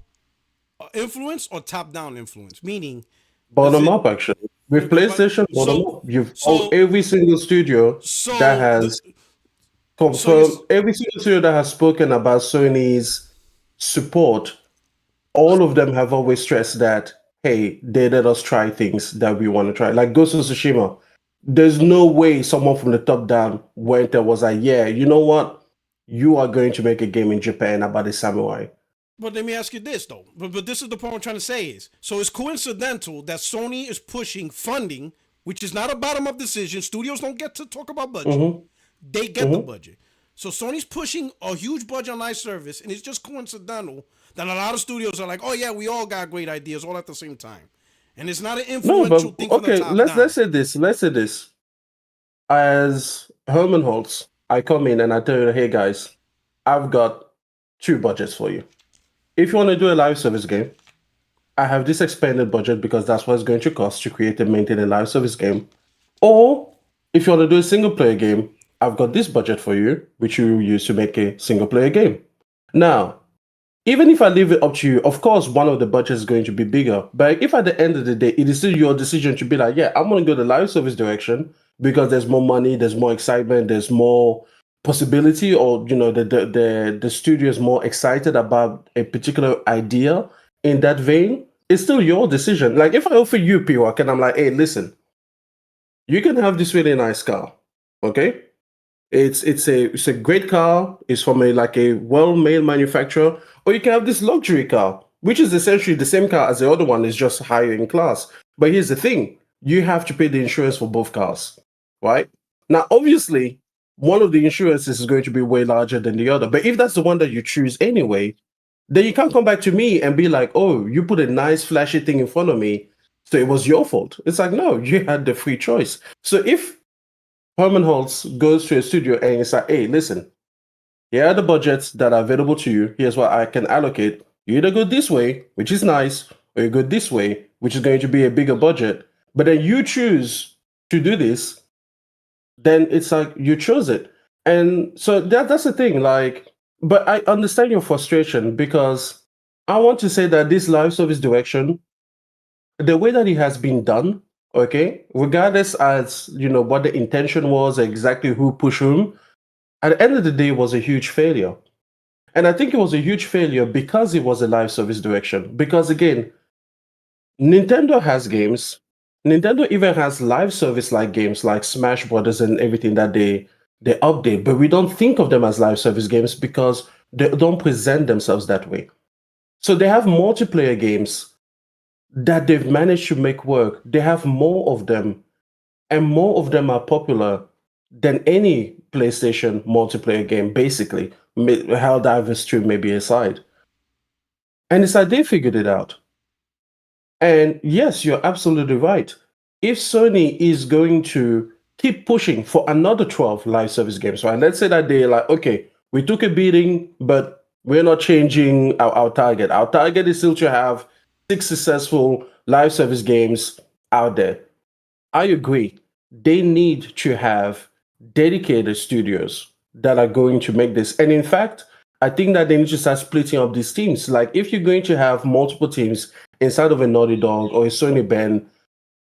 influence or top down influence? Meaning, bottom up, actually. With PlayStation, bottom up. You've every single studio that has confirmed, every single studio that has spoken about Sony's support, all of them have always stressed that, hey, they let us try things that we want to try. Like Ghost of Tsushima, there's no way someone from the top down went and was like, yeah, you know what? You are going to make a game in Japan about a samurai. But let me ask you this, though. But this is the point I'm trying to say is, so it's coincidental that Sony is pushing funding, which is not a bottom-up decision. Studios don't get to talk about budget. Mm-hmm. They get the budget. So Sony's pushing a huge budget on live service, and it's just coincidental that a lot of studios are like, oh, yeah, we all got great ideas all at the same time. And it's not an influential thing from the top down. Let's say this. As Herman Holtz, I come in and I tell you, hey, guys, I've got 2 budgets for you. If you want to do a live service game, I have this expanded budget because that's what it's going to cost to create and maintain a live service game. Or if you want to do a single player game, I've got this budget for you, which you will use to make a single player game. Now, even if I leave it up to you, of course, one of the budgets is going to be bigger. But if at the end of the day, it is still your decision to be like, yeah, I'm going to go the live service direction because there's more money, there's more excitement, there's more possibility, or the studio is more excited about a particular idea in that vein, it's still your decision. Like if I offer you P-Rock and I'm like, hey, listen, you can have this really nice car, okay? It's a great car, it's from a well-made manufacturer, or you can have this luxury car, which is essentially the same car as the other one, is just higher in class. But here's the thing, you have to pay the insurance for both cars, right? Now, obviously, one of the insurances is going to be way larger than the other. But if that's the one that you choose anyway, then you can't come back to me and be like, oh, you put a nice flashy thing in front of me, so it was your fault. It's like, no, you had the free choice. So if Herman Holtz goes to a studio and it's like, hey, listen, here are the budgets that are available to you. Here's what I can allocate. You either go this way, which is nice, or you go this way, which is going to be a bigger budget. But then you choose to do this, then it's like you chose it. And so that's the thing. Like, but I understand your frustration because I want to say that this live service direction, the way that it has been done, okay, regardless as what the intention was, exactly who pushed whom, at the end of the day, it was a huge failure. And I think it was a huge failure because it was a live service direction. Because again, Nintendo has games. Nintendo even has live service like games like Smash Brothers and everything that they update, but we don't think of them as live service games because they don't present themselves that way. So they have multiplayer games that they've managed to make work. They have more of them, and more of them are popular than any PlayStation multiplayer game, basically. Helldivers 2 maybe aside. And it's like they figured it out. And yes, you're absolutely right. If Sony is going to keep pushing for another 12 live service games, right? Let's say that they're like, okay, we took a beating, but we're not changing our target. Our target is still to have 6 successful live service games out there. I agree. They need to have dedicated studios that are going to make this. And in fact, I think that they need to start splitting up these teams. Like if you're going to have multiple teams inside of a Naughty Dog or a Sony band,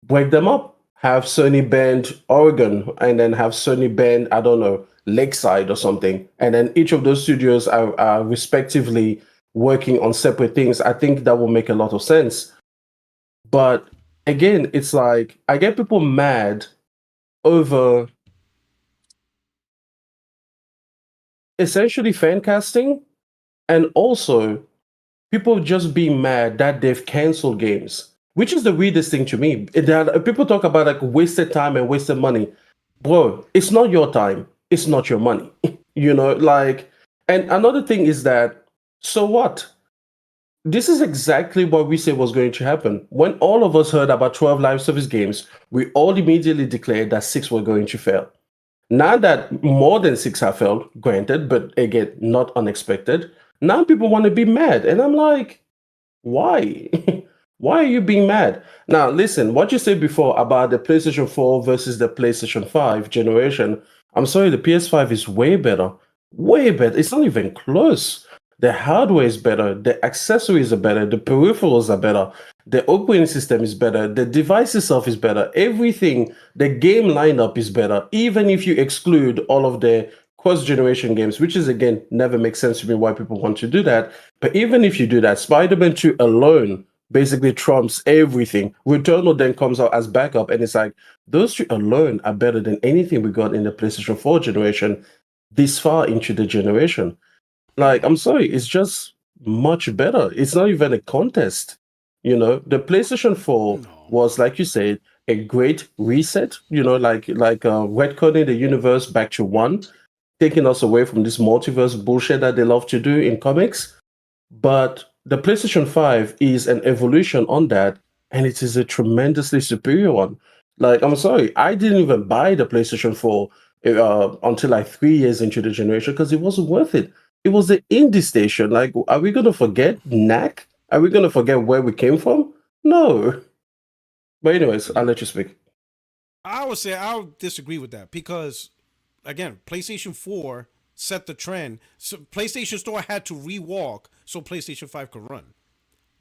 break them up. Have Sony band Oregon and then have Sony band, I don't know, Lakeside or something. And then each of those studios are respectively working on separate things. I think that will make a lot of sense. But again, it's like I get people mad over essentially fan casting and also people just being mad that they've canceled games, which is the weirdest thing to me. People talk about like wasted time and wasted money. Bro, it's not your time, it's not your money. Like, and another thing is that, so what? This is exactly what we said was going to happen. When all of us heard about 12 live service games, we all immediately declared that 6 were going to fail. Now that more than 6 have failed, granted, but again, not unexpected, now people want to be mad. And I'm like, why? Why are you being mad? Now, listen, what you said before about the PlayStation 4 versus the PlayStation 5 generation, I'm sorry, the PS5 is way better. Way better. It's not even close. The hardware is better, the accessories are better, the peripherals are better, the operating system is better, the device itself is better, everything, the game lineup is better, even if you exclude all of the cross-generation games, which is, again, never makes sense to me why people want to do that. But even if you do that, Spider-Man 2 alone basically trumps everything. Returnal then comes out as backup, and it's like, those 2 alone are better than anything we got in the PlayStation 4 generation this far into the generation. Like, I'm sorry, it's just much better. It's not even a contest. The PlayStation 4 was, like you said, a great reset, like retconning the universe back to 1, taking us away from this multiverse bullshit that they love to do in comics. But the PlayStation 5 is an evolution on that, and it is a tremendously superior one. Like, I'm sorry, I didn't even buy the PlayStation 4 until like 3 years into the generation because it wasn't worth it. It was the indie station. Like, are we going to forget knack? Are we going to forget where we came from? No. But anyways, I'll let you speak. I would say I'll disagree with that because, again, PlayStation 4 set the trend. So PlayStation Store had to rewalk so PlayStation 5 could run.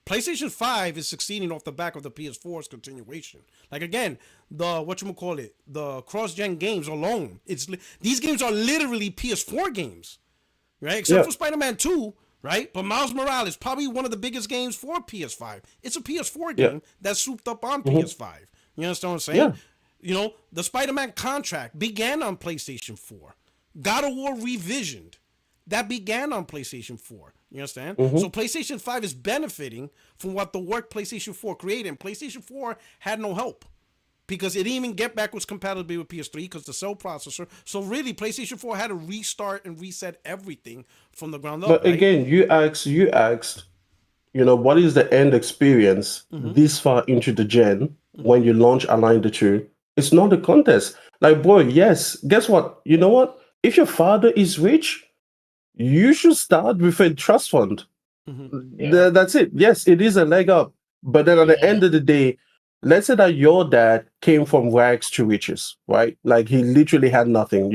PlayStation 5 is succeeding off the back of the PS4's continuation. Like, again, the cross-gen games alone. These games are literally PS4 games. Right? Except for Spider-Man 2, right? But Miles Morales is probably one of the biggest games for PS5. It's a PS4 game that's souped up on PS5. You understand what I'm saying? Yeah. The Spider-Man contract began on PlayStation 4. God of War Revisioned, that began on PlayStation 4. You understand? So PlayStation 5 is benefiting from what the work PlayStation 4 created. And PlayStation 4 had no help, because it didn't even get backwards compatibility with PS3 because the cell processor. So really, PlayStation 4 had to restart and reset everything from the ground up. But again, you asked, what is the end experience this far into the gen when you launch Align the 2? It's not a contest. Like, boy, yes, guess what? You know what? If your father is rich, you should start with a trust fund. That's it. Yes, it is a leg up. But then at the end of the day, let's say that your dad came from rags to riches, right? Like he literally had nothing,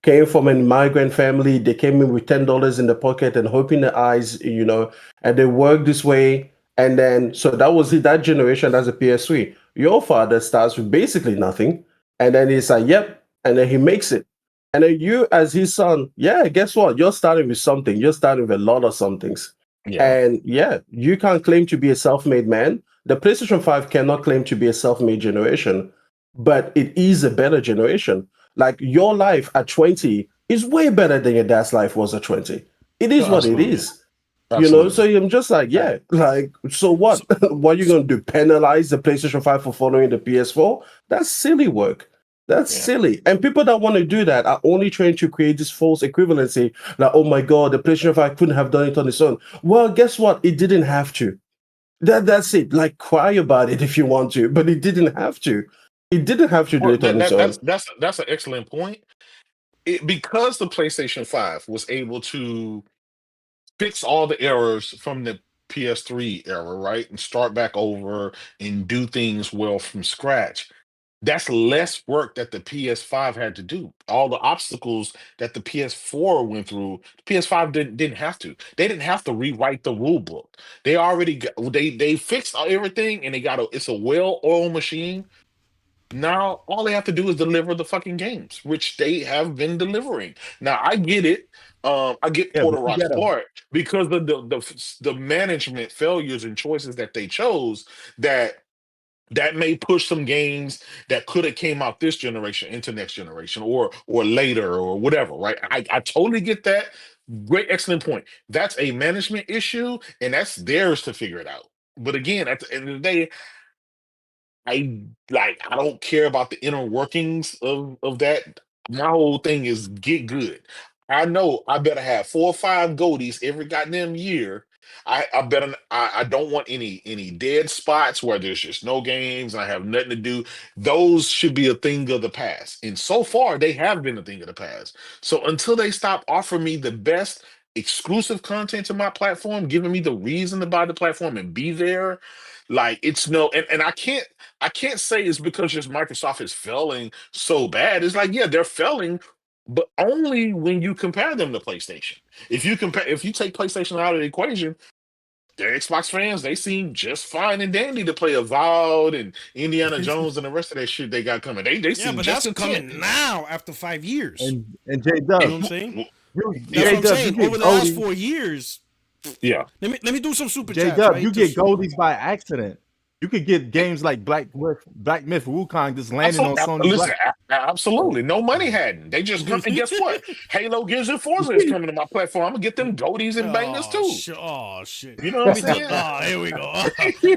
came from an migrant family. They came in with $10 in the pocket and hope in the eyes, and they worked this way. And then, so that was it, that generation, that's a PS3. Your father starts with basically nothing. And then he's like, yep. And then he makes it. And then you, as his son, guess what? You're starting with something. You're starting with a lot of somethings. And you can't claim to be a self-made man. The PlayStation 5 cannot claim to be a self-made generation, but it is a better generation. Like your life at 20 is way better than your dad's life was at 20. It is what it is. So I'm just like, so what? What are you going to do? Penalize the PlayStation 5 for following the PS4? That's silly work. That's silly. And people that want to do that are only trying to create this false equivalency that, oh my God, the PlayStation 5 couldn't have done it on its own. Well, guess what? It didn't have to. That's it. Like, cry about it if you want to, but it didn't have to. It didn't have to do it on its own. That's an excellent point. Because the PlayStation 5 was able to fix all the errors from the PS3 era, right? And start back over and do things well from scratch. That's less work that the PS5 had to do. All the obstacles that the PS4 went through, the PS5 didn't have to. They didn't have to rewrite the rule book. They already they fixed everything, and it's a well-oiled machine. Now all they have to do is deliver the fucking games, which they have been delivering. Now I get it. I get Porter Rock's part because of the management failures and choices that they chose that may push some games that could have came out this generation into next generation or later or whatever, right? I totally get that. Great, excellent point. That's a management issue, and that's theirs to figure it out. But again, at the end of the day, I don't care about the inner workings of that. My whole thing is get good. I know I better have 4 or 5 goldies every goddamn year. I don't want any dead spots where there's just no games and I have nothing to do. Those should be a thing of the past. And so far they have been a thing of the past. So until they stop offering me the best exclusive content to my platform, giving me the reason to buy the platform and be there, like it's no and I can't say it's because just Microsoft is failing so bad. It's like, yeah, they're failing, but only when you compare them to PlayStation. If you take PlayStation out of the equation, their Xbox fans, they seem just fine and dandy to play Avowed and Indiana Jones and the rest of that shit they got coming. They seem but just that's coming now after 5 years. And J You know what I'm Dub, saying? J That's what I'm saying. Dub, Over the last 4 years, yeah. let me do some super J chats. Dub, Right? you get goldies by accident. You could get games like Black Myth, Wukong just landing on Sony. Listen, absolutely. No money hadn't. They just come and guess what? Halo, Gears, and Forza is coming to my platform. I'm gonna get them goldies and bangers too. Shit. You know what I'm saying? Here we go.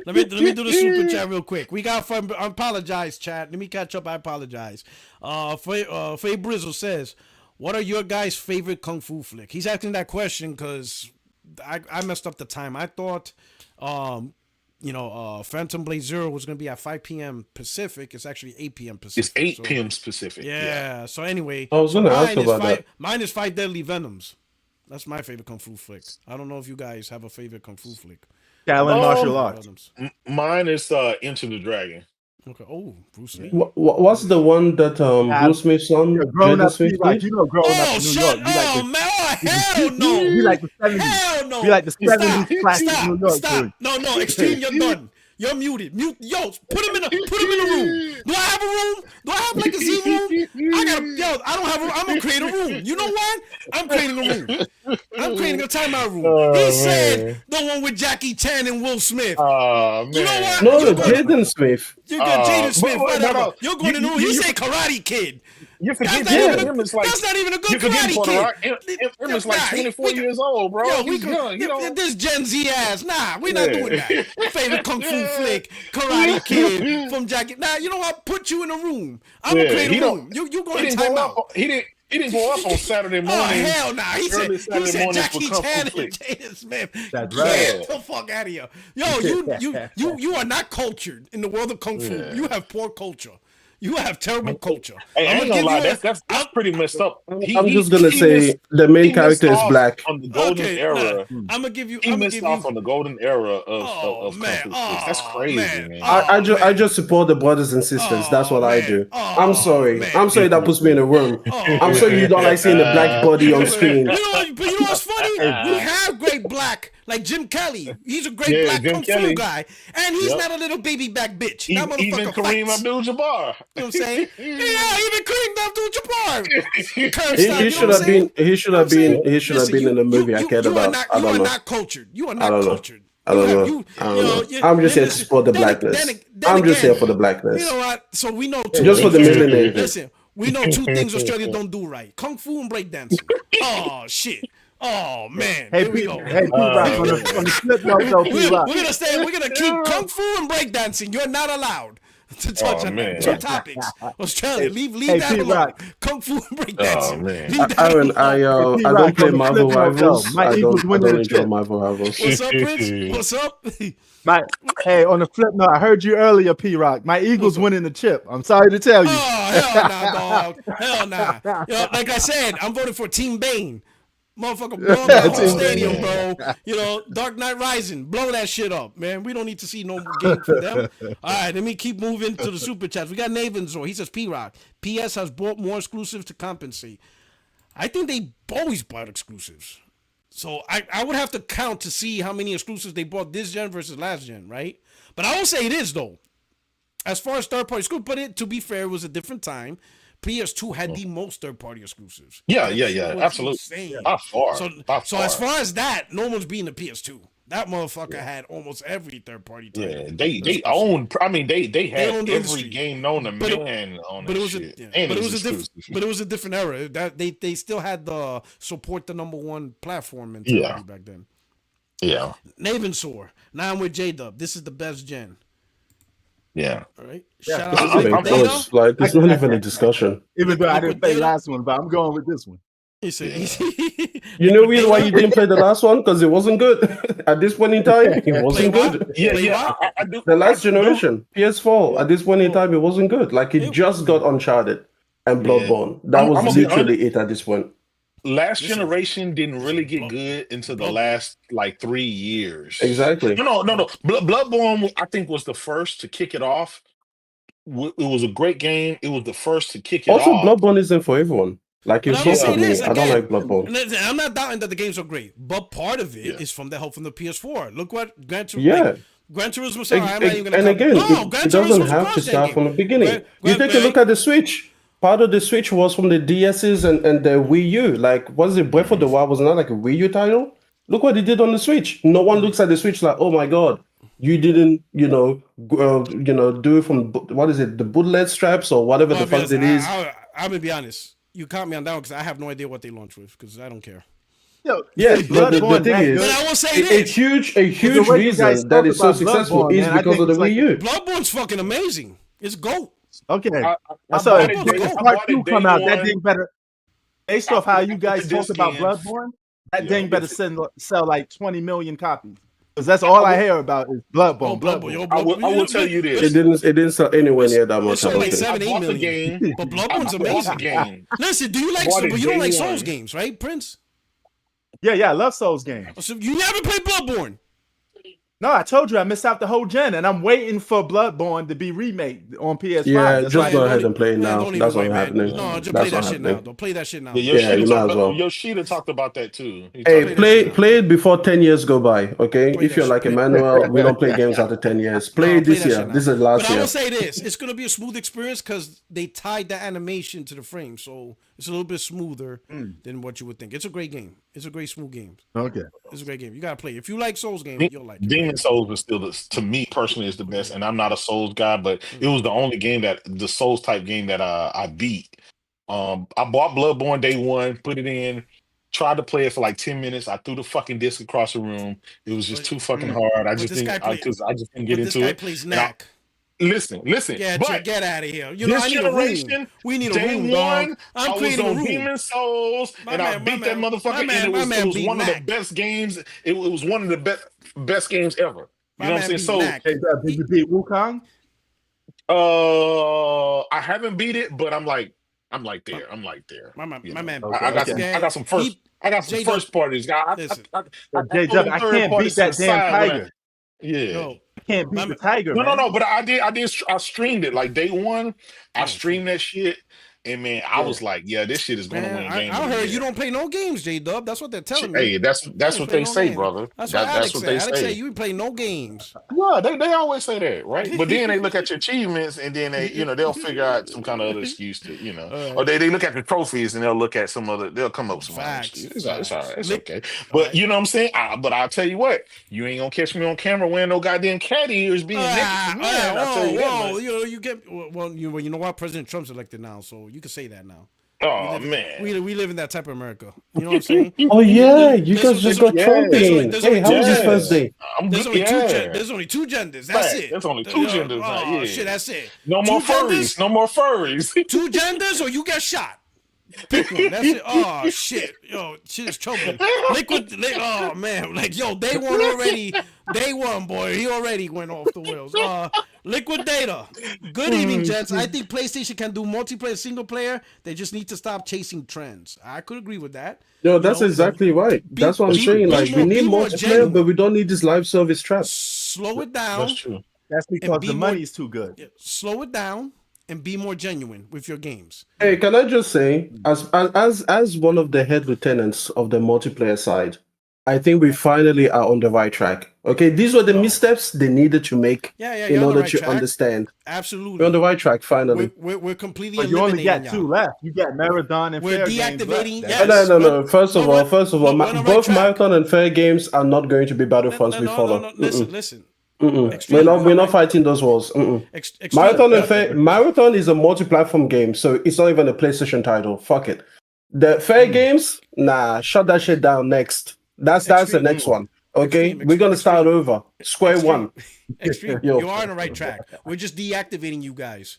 Let me do the super chat real quick. We got from I apologize, chat. Let me catch up. I apologize. Faye Brizzle says, "What are your guys' favorite kung fu flick?" He's asking that question because I messed up the time. I thought Phantom Blade Zero was going to be at 5 p.m. Pacific. It's actually 8 p.m. Pacific. It's 8 p.m. Pacific. Yeah. So anyway, I was going to ask about that. Mine is Five Deadly Venoms. That's my favorite kung fu flick. I don't know if you guys have a favorite kung fu flick. Shaolin martial arts. Mine is Enter the Dragon. Okay. Oh, Bruce Lee. What's the one that Bruce Smith's son? Growing up, Smith like, growing up in New York, hell no! You like the 70s. Hell no! You like the 70s classic New York. Stop! No, Extreme, you're done. You're muted. Yo, put him in the room. Do I have a room? Do I have like a Z room? I don't have a room. I'm gonna create a room. You know what? I'm creating a room. I'm creating a timeout room. He said the one with Jackie Chan and Will Smith. Oh man. You know what? No, Jaden Smith. You got Jaden Smith, whatever. no. You're going to the room. He said Karate Kid. You forget That's not even a good Karate Kid. Him is like 24 years old, bro. Yo, He's young, this Gen Z ass. Nah, we're not doing that. Favorite kung fu flick, Karate Kid from Jackie. Nah, you know what? Put you in a room. I'm gonna create a room. You going to time out. He didn't go up on Saturday morning. Oh hell nah. He said Jackie Chan and Jaden Smith. That's right. Get the fuck out of here. Yo, you are not cultured in the world of kung fu. You have poor culture. You have terrible culture. Hey, I ain't gonna lie, that's pretty messed up. I'm just gonna say the main character is black. On the golden era, I'm gonna give you. He missed off on the golden era of kung fu. That's crazy, man. I just support the brothers and sisters. That's what I do. I'm sorry. I'm sorry that puts me in a room. I'm sorry you don't like seeing the black body on screen. But you know what's funny? We have great black. Like Jim Kelly, he's a great black kung fu guy, and he's not a little baby back bitch. That motherfucker even Kareem Abdul-Jabbar. You know what I'm saying? Yeah, even Kareem Abdul-Jabbar. He should have been in the movie I cared about. I don't know. You are not cultured. You are not cultured. I don't know. I'm just here to support the blackness. I'm just here for the blackness. You know what? So we know just for the millionaire. Listen, we know 2 things Australia don't do right: kung fu and breakdancing. Oh shit. Oh man! Hey, here we go. Hey, P-Rock, on the flip note, though, P-Rock. We're gonna keep kung fu and breakdancing. You're not allowed. to touch on that. man. 2 topics. Australia, leave Hey, that alone. P-Rock. Kung Fu and break Oh dancing. man. Leave that Aaron, alone. I P-Rock, don't play on the Marvel flip note, though, Rivals. my Eagles I winning don't the enjoy chip. Marvel Rivals. What's up, Prince? What's up? Hey, on the flip note, I heard you earlier, P-Rock. My Eagles winning the chip. I'm sorry to tell you. Oh, hell nah, dog. Hell nah. You know, like I said, I'm voting for Team Bane. Motherfucker, blow up that whole Team stadium, Bane. bro. You know, Dark Knight Rising, blow that shit up, man. We don't need to see no game from them. All right, let me keep moving to the super chats. We got Navanzor. He says, P-Rock, PS has bought more exclusives to compensate. I think they always bought exclusives. So I would have to count to see how many exclusives they bought this gen versus last gen, right? But I will say this, though. As far as third-party exclusives, but to be fair, it was a different time. PS2 had the most third-party exclusives. Yeah, That yeah, shit yeah. was Absolutely. insane. By far. So as far as that, no one's beating the PS2. That motherfucker had almost every third-party title. Yeah, they own. I mean, they had owned the every industry. game known to But it- man on But that it was shit. a, And but it it was was a exclusive. different, but it was a different era. That they still had the support the number one platform mentality back then. Yeah, Navanzor. Now I'm with J-Dub. This is the best gen. yeah. All right. Yeah. Shout out I to mean, Liquid close. Data. Like, it's not even a discussion. Even though I didn't Liquid play Data. last one, but I'm going with this one. He said, You know reason why you didn't play the last one? Because it wasn't good. At this point in time, it wasn't what? good. Yeah, Play yeah. what? I do. The last I do- generation, PS4, at this point in time, it wasn't good. Like, it just got Uncharted and Bloodborne. That I'm was gonna be literally it at this point. Last Listen, generation didn't really get Blood- good until the Blood- last like 3 years. Exactly. No. Bloodborne, I think, was the first to kick it off. It was a great game. It was the first to kick it Also, off. Bloodborne isn't for everyone. Like, But it's I'm gonna not say for me. this I don't again. like Bloodborne. And listen, I'm not doubting that the games are great, but part of it is Yeah. from the help from the PS4. Look what Gran Turismo. Yeah. Like, Gran Turismo. Sorry, I'm not even gonna. And count- again, no, Gran it doesn't Turismo's a have to cross-gen start game. from the beginning. Gran- You Gran- take a look at the Switch. Part of the Switch was from the DSs and the Wii U. Like, was it Breath of the Wild was not like a Wii U title? Look what they did on the Switch. No one looks at the Switch like, oh my god, you didn't, do it from what is it, the bootleg straps or whatever Well, the fuck it is. I'm gonna be honest. You count me on that one because I have no idea what they launch with because I don't care. Yo, Yeah, is but the Bloodborne thing that is, But good? I will say a this: huge The way you guys reason that talk it's so about successful Bloodborne, is man, I because think of the it's like Wii U. Bloodborne's fucking amazing. It's GOAT. Okay. I So bought if it day- if I part bought it 2 day come out, that one. thing better. Based off how you guys Put the talk disc about in. Bloodborne, that Yeah. thing better sell like 20 million copies. Because that's all I hear about is Bloodborne. Bloodborne. I will tell you this. It didn't sell anywhere near that It much. I sold don't like think. 7, I 8 bought the million. game. But Bloodborne's I bought the amazing. game. Listen, do you like? Bought it But you don't day like one. Souls games, right, Prince? Yeah, I love Souls games. So you never played Bloodborne. No, I told you I missed out the whole gen, and I'm waiting for Bloodborne to be remade on PS5. Yeah, That's just why- go ahead and play it Man, now. don't even That's wait, not man. happening. No, just That's play not that shit now. happening. Don't play that shit now. Yeah, you might as well. Yoshida talked about that too. He Hey, talked- play it before 10 years go by, okay? Play If that you're shit. like Emmanuel, we don't play games after 10 years. Play No, it this that year. shit now. This is last But I year. will say this: it's gonna be a smooth experience because they tied the animation to the frame, so it's a little bit smoother than what you would think. It's a great game. It's a great smooth game. Okay. It's a great game. You gotta play it. If you like Souls games, you'll like it. Demon Souls was still, to me personally, is the best. And I'm not a Souls guy, but it was the only game the Souls type game that I beat. I bought Bloodborne day one, put it in, tried to play it for like 10 minutes. I threw the fucking disc across the room. It was just too fucking hard. I just this didn't. guy I just didn't get But this into guy it. plays And I- knack. Listen. Get out of here. You know, This I need a room. generation, We need a day room, dog. one, I'm I was creating a on room. Demon Souls, My and I man- beat my that man- motherfucker, my man- and my it man was beat one of the Knack. best games. It was one of the best games ever. You My know what man I'm saying? beat So, Knack. Hey, did you beat Wukong? I haven't beat it, but I'm like there. I'm like there. My man, You my know. man. I got some. I got some first. I got some J-Dub- first parties. I Listen. J-Dub, I can't beat that damn tiger. Yeah. Yo, I can't beat My the man- tiger, No, man. but I streamed it like day one. I Oh, streamed that shit, and man, I was like, yeah, this shit is gonna man, win game. I of the heard year. you don't play no games, J-Dub. That's what they're telling me. Hey, that's You what don't play they no say, games. brother. That's what That's Alex what said. they Alex say. said you ain't play no games. Yeah, they always say that, right? But then they look at your achievements, and then they'll figure out some kind of other excuse to, or they look at the trophies and they'll look at they'll come up with some other Facts, excuse. It's all right, it's Lick- okay. But you know what I'm saying? But I'll tell you what, you ain't gonna catch me on camera wearing no goddamn cat ears being naked. Man, I'll tell you that much. You know, you get you know what? President Trump's elected now, so you can say that now. Oh man. We live in that type of America. You know what I'm saying? Oh yeah, you There's- guys there's just got yeah. Trump in. there's Hey, only how two was his first genders. day? I'm There's good. only Yeah. there's only two genders. That's Fact. it. There's only two genders now. Oh Yeah. shit, that's it. No Two more genders? furries. No more furries. Two genders, or you get shot. Pick one. That's it. Oh shit, yo, shit is trouble. Oh man, like yo, day one, boy. He already went off the wheels. Liquid Data. Good evening, gents. I think PlayStation can do multiplayer, single player. They just need to stop chasing trends. I could agree with that. No, that's exactly right. That's what I'm saying. Like, we need multiplayer, but we don't need this live service trap. Slow it down. That's true. That's because the money's too good. Slow it down and be more genuine with your games. Hey, can I just say, as one of the head lieutenants of the multiplayer side, I think we finally are on the right track. Okay, these were the missteps they needed to make in order to understand. Absolutely, we're on the right track finally. We're completely. But you only got two left. You got Marathon and Fair deactivating. Games Yes. No. First of all, both Marathon and Fair Games are not going to be battlefronts we follow. No. Listen. We're not fighting those wars. Marathon is a multi-platform game, so it's not even a PlayStation title. Fuck it. The Fair Games, nah, shut that shit down next. That's the next one. Okay, we're gonna start over. Square one. Extreme. You are on the right track. We're just deactivating you guys.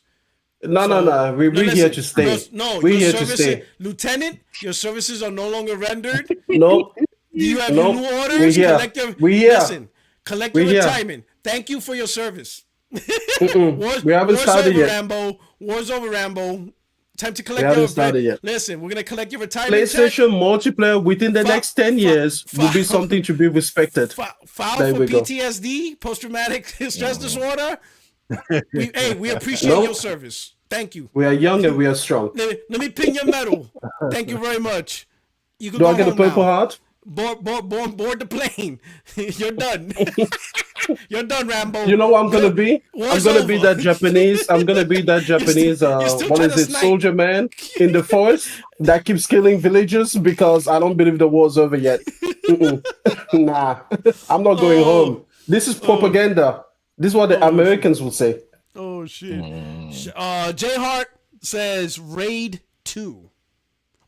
No. We're here to stay. We're here to stay. Lieutenant, your services are no longer rendered. Nope. You have your new orders. We're here. Collect your retirement. Thank you for your service. We haven't started yet. War's over, Rambo. Time to collect your retirement. Listen, we're gonna collect your retirement. PlayStation multiplarer within the next 10 years will be something to be respected. File for PTSD, post-traumatic stress disorder. We appreciate your service. Thank you. We are young and we are strong. Let me pin your medal. Thank you very much. You can Do I get a Purple Heart? Board the plane. You're done. You're done, Rambo. You know what I'm gonna be? I'm gonna be that Japanese. What is it? Soldier man in the forest that keeps killing villagers because I don't believe the war's over yet. Nah, I'm not going home. This is propaganda. This is what the Americans will say. Oh shit. J Hart says Raid 2.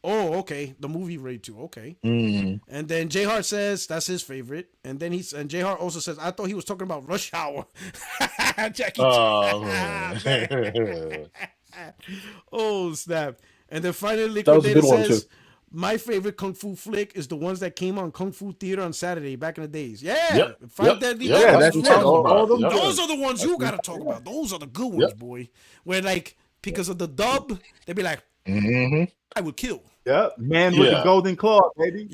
Oh, okay. The movie Raid 2. Okay. And then J Hart says that's his favorite. And then J Hart also says, I thought he was talking about Rush Hour. Jackie. Oh, snap. And then finally Liquidator says, my favorite Kung Fu flick is the ones that came on Kung Fu Theater on Saturday back in the days. Yeah. Deadly. That's all those are the ones you got to talk about. Those are the good ones, boy. Where, like, because of the dub, they'd be like, I would kill. Yep, man with the golden claw, baby.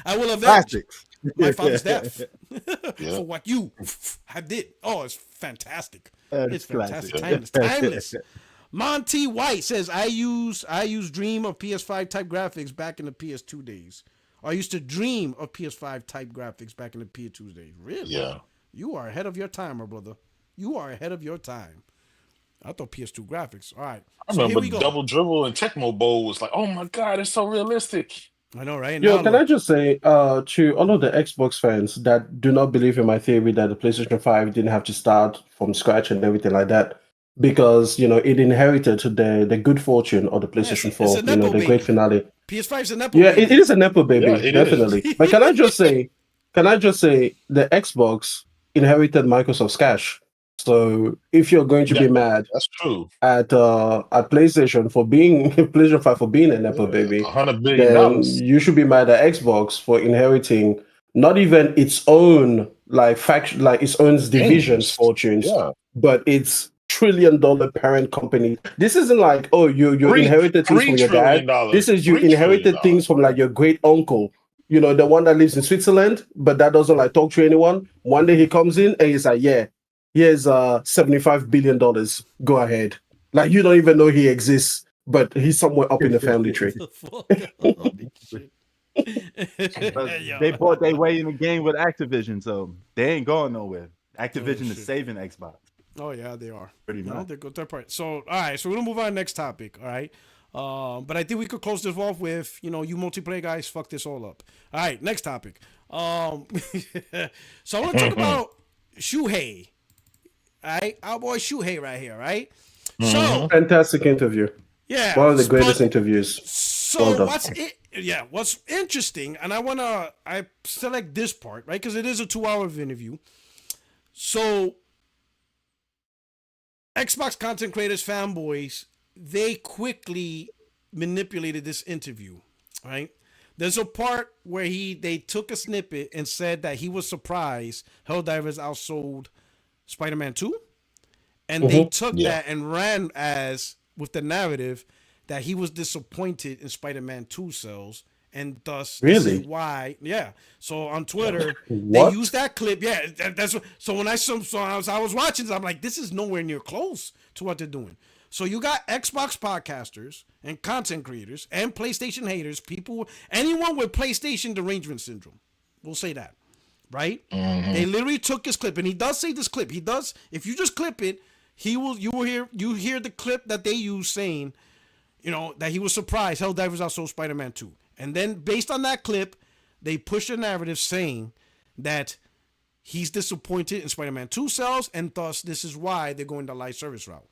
I will avenge my father's death for what you did. Oh, it's fantastic. It's fantastic. Timeless. Monty White says, I use dream of PS5 type graphics back in the PS2 days. I used to dream of PS5 type graphics back in the PS2 days. Really? Yeah. You are ahead of your time, my brother. You are ahead of your time. I thought PS2 graphics. All right. I remember Double Dribble and Tecmo Bowl was like, oh my God, it's so realistic. I know, right? Can I just say to all of the Xbox fans that do not believe in my theory that the PlayStation 5 didn't have to start from scratch and everything like that, because, it inherited the good fortune of the PlayStation 4, the great finale. PS5's a Nepo baby. Yeah, it is a Nepo baby, definitely. Is. But can I just say the Xbox inherited Microsoft's cash. So if you're going to be mad, that's true, at PlayStation for being PlayStation 5 for being a Nepo baby, $100 billion, you should be mad at Xbox for inheriting not even its own its own division's fortunes, but its $1 trillion parent company. This isn't like, oh, you inherited things from your dad. This is you inherited things from like your great uncle. The one that lives in Switzerland, but that doesn't like talk to anyone. One day he comes in and he's like, yeah. Here's $75 billion. Go ahead. Like, you don't even know he exists, but he's somewhere up in the family tree. They bought their way in the game with Activision, so they ain't going nowhere. Activision is saving Xbox. Oh yeah, they are. Pretty much. They're good. They're part. So all right, so we're gonna move on to the next topic. All right. But I think we could close this off with, you multiplayer guys, fuck this all up. All right, next topic. So I want to talk about Shuhei. All right, our boy Shuhei right here, right? So fantastic interview. Yeah. One of the greatest interviews. So Well done. what's interesting, and I select this part, right? Because it is a 2-hour interview. So Xbox content creators, fanboys, they quickly manipulated this interview, right? There's a part where they took a snippet and said that he was surprised Helldivers outsold Spider-Man 2. And they took that and ran with the narrative that he was disappointed in Spider-Man 2 sales, and thus this is why. Yeah. So on Twitter, they used that clip. Yeah, that's what. So when I was watching this, I'm like, this is nowhere near close to what they're doing. So you got Xbox podcasters and content creators and PlayStation haters, anyone with PlayStation derangement syndrome. We'll say that, right? Mm-hmm. They literally took his clip, and he does say this clip. He does. If you just clip it, you hear the clip that they use saying, that he was surprised Helldivers outsold Spider-Man 2. And then based on that clip, they push a narrative saying that he's disappointed in Spider-Man 2 sales, and thus this is why they're going the live service route.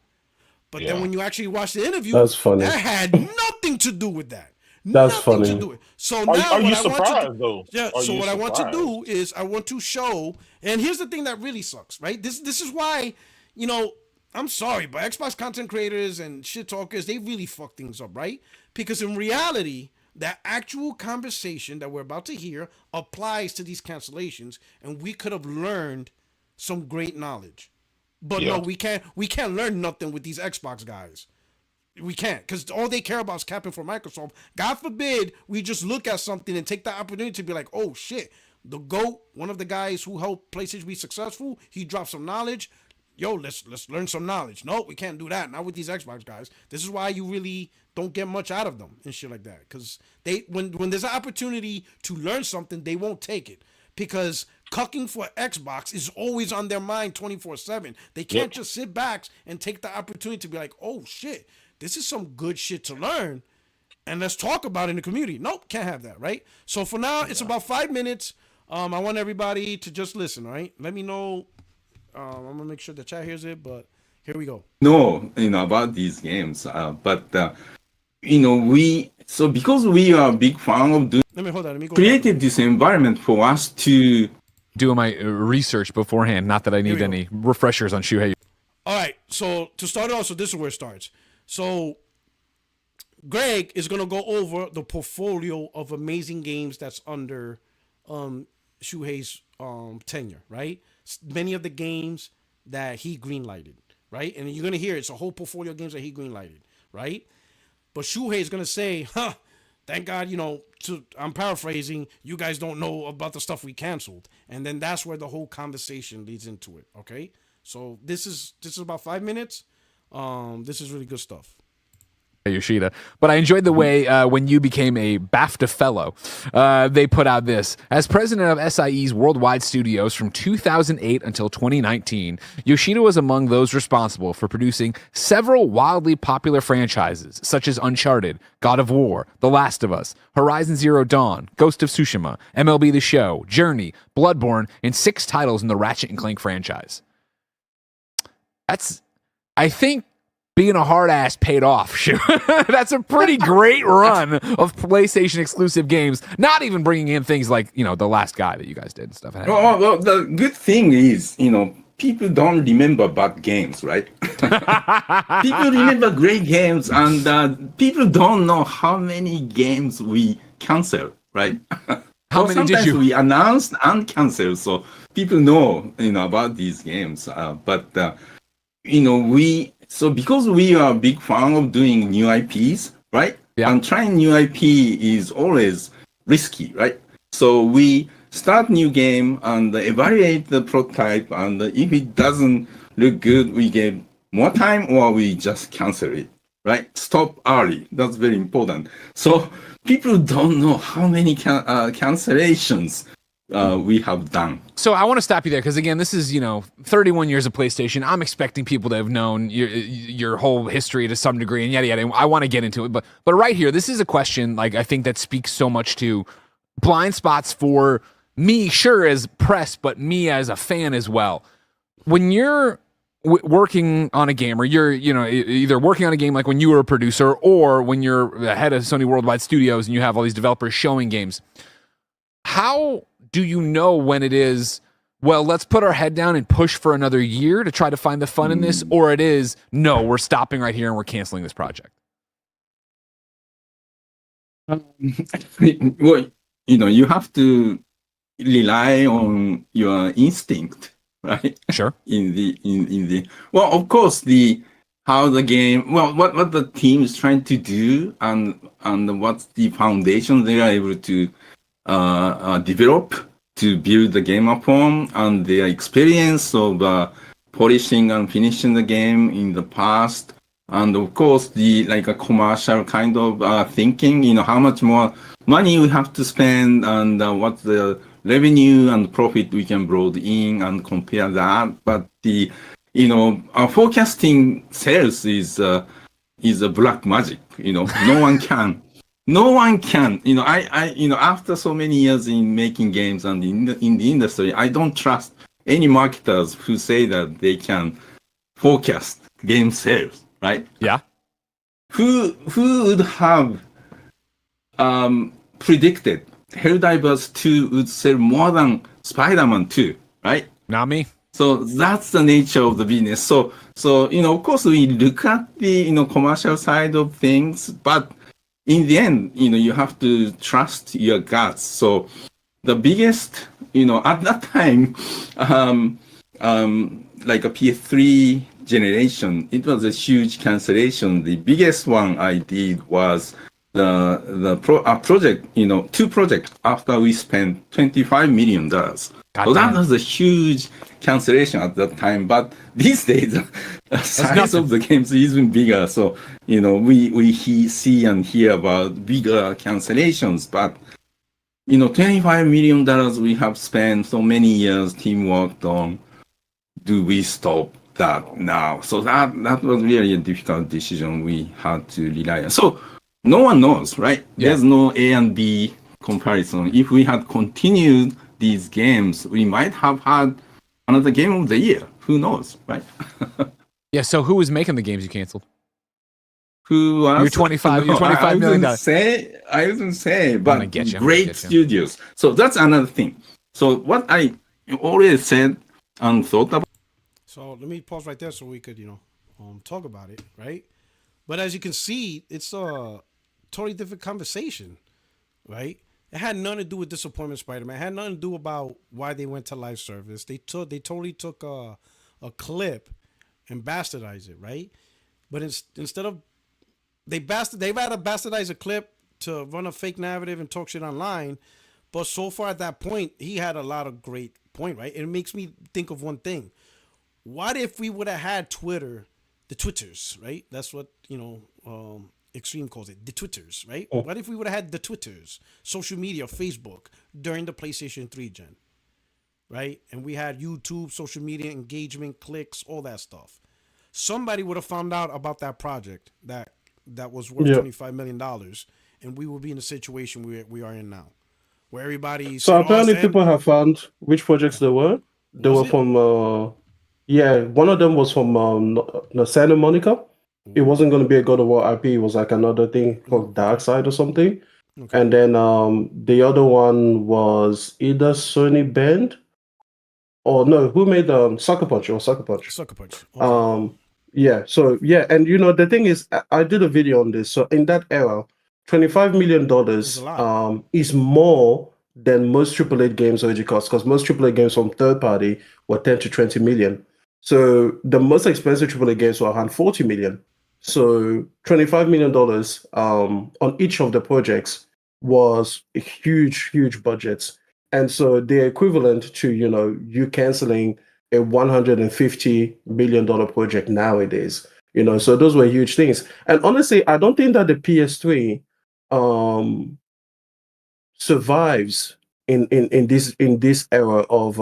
But then when you actually watch the interview, that had nothing to do with that. That's nothing funny. to do with. So now are you surprised though? Yeah. So what I want to do is I want to show, and here's the thing that really sucks, right? This is why, I'm sorry, but Xbox content creators and shit talkers, they really fuck things up, right? Because in reality, that actual conversation that we're about to hear applies to these cancellations, and we could have learned some great knowledge. But no, we can't learn nothing with these Xbox guys. We can't, because all they care about is capping for Microsoft. God forbid we just look at something and take the opportunity to be like, oh shit, the GOAT, one of the guys who helped PlayStation be successful, he dropped some knowledge. Yo, let's learn some knowledge. No, we can't do that. Not with these Xbox guys. This is why you really don't get much out of them and shit like that. Because when there's an opportunity to learn something, they won't take it. Because cucking for Xbox is always on their mind 24/7. They can't just sit back and take the opportunity to be like, oh shit, this is some good shit to learn, and let's talk about it in the community. Nope, can't have that, right? So for now, it's about 5 minutes. I want everybody to just listen, all right? Let me know. I'm gonna make sure the chat hears it, but here we go. No, about these games, but because we are a big fan of doing, Let me go created back. This environment for us to do my research beforehand. Not that I need any refreshers on Shuhei. All right, so to start off, so this is where it starts. So Greg is gonna go over the portfolio of amazing games that's under Shuhei's tenure, right? Many of the games that he greenlighted, right? And you're gonna hear it's a whole portfolio of games that he greenlighted, right? But Shuhei is gonna say, thank God, I'm paraphrasing, you guys don't know about the stuff we canceled. And then that's where the whole conversation leads into it. Okay. So this is about 5 minutes. This is really good stuff. Yoshida, but I enjoyed the way when you became a BAFTA fellow, they put out this. As president of SIE's worldwide studios from 2008 until 2019, Yoshida was among those responsible for producing several wildly popular franchises such as Uncharted, God of War, The Last of Us, Horizon Zero Dawn, Ghost of Tsushima, MLB The Show, Journey, Bloodborne, and 6 titles in the Ratchet & Clank franchise. I think being a hard ass paid off. That's a pretty great run of PlayStation exclusive games. Not even bringing in things like, The Last Guy that you guys did and stuff. Well, the good thing is, people don't remember bad games, right? People remember great games, and people don't know how many games we cancel, right? How many did you? We announced and canceled, so people know, about these games. Because we are a big fan of doing new IPs, right? Yeah. And trying new IP is always risky, right? So we start new game and evaluate the prototype, and if it doesn't look good, we give more time or we just cancel it, right? Stop early. That's very important. So people don't know how many cancellations we have done. So I want to stop you there because again, this is 31 years of PlayStation. I'm expecting people to have known your whole history to some degree, and yada yada. I want to get into it, but right here, this is a question I think that speaks so much to blind spots for me, sure as press, but me as a fan as well. When you're working on a game, or you're either working on a game like when you were a producer, or when you're the head of Sony Worldwide Studios and you have all these developers showing games. How do you know when it is, well, let's put our head down and push for another year to try to find the fun in this, or it is, no, we're stopping right here and we're canceling this project? Well, you have to rely on your instinct, right? Sure. In the well, of course, how the game, well, what the team is trying to do, and what's the foundation they are able to develop to build the game upon, and their experience of polishing and finishing the game in the past, and of course like a commercial kind of thinking. How much more money we have to spend, and what's the revenue and profit we can bring in, and compare that. But forecasting sales is a black magic. No one can. No one can. After so many years in making games and in the industry, I don't trust any marketers who say that they can forecast game sales, right? Yeah. Who would have predicted Helldivers 2 would sell more than Spider-Man 2, right? Not me. So that's the nature of the business. So of course we look at the commercial side of things, but in the end, you have to trust your guts. So the biggest, at that time, like a PS3 generation, it was a huge cancellation. The biggest one I did was project, two projects after we spent $25 million. So that was a huge cancellation at that time. But these days, the size of the games is even bigger. So, we see and hear about bigger cancellations. But, $25 million we have spent so many years, team worked on. Do we stop that now? So that was really a difficult decision we had to rely on. So no one knows, right? Yeah. There's no A and B comparison. If we had continued these games, we might have had another game of the year. Who knows, right? Yeah. So who was making the games you canceled? Who was? You're 25. You're $25 million. I wouldn't say, but great studios. So that's another thing. So what I already said and thought about. So let me pause right there so we could, talk about it, right? But as you can see, it's a totally different conversation, right? It had nothing to do with Disappointment Spider-Man. It had nothing to do about why they went to live service. They totally took a clip and bastardized it, right? But instead of they've had to bastardize a clip to run a fake narrative and talk shit online. But so far at that point, he had a lot of great point, right? And it makes me think of one thing. What if we would have had Twitter, the Twitters, right? That's what, Extreme calls it, the Twitters, right? Oh. What if we would have had the Twitters, social media, Facebook, during the PlayStation 3 gen, right? And we had YouTube, social media, engagement, clicks, all that stuff. Somebody would have found out about that project that was worth $25 million, and we would be in the situation we are in now, where everybody... So apparently people have found which projects they were. They were from... one of them was from Santa Monica. It wasn't going to be a God of War IP. It was like another thing called Dark Side or something. Okay. And then the other one was either Sony Band or no, who made Sucker Punch or Sucker Punch? Sucker Punch. Okay. And the thing is, I did a video on this. So in that era, $25 million is more than most AAA games already cost, because most AAA games from third party were 10 to 20 million. So the most expensive AAA games were around 40 million. So $25 million on each of the projects was a huge, huge budget. And so the equivalent to, you canceling a $150 million project nowadays, so those were huge things. And honestly, I don't think that the PS3 survives in this era of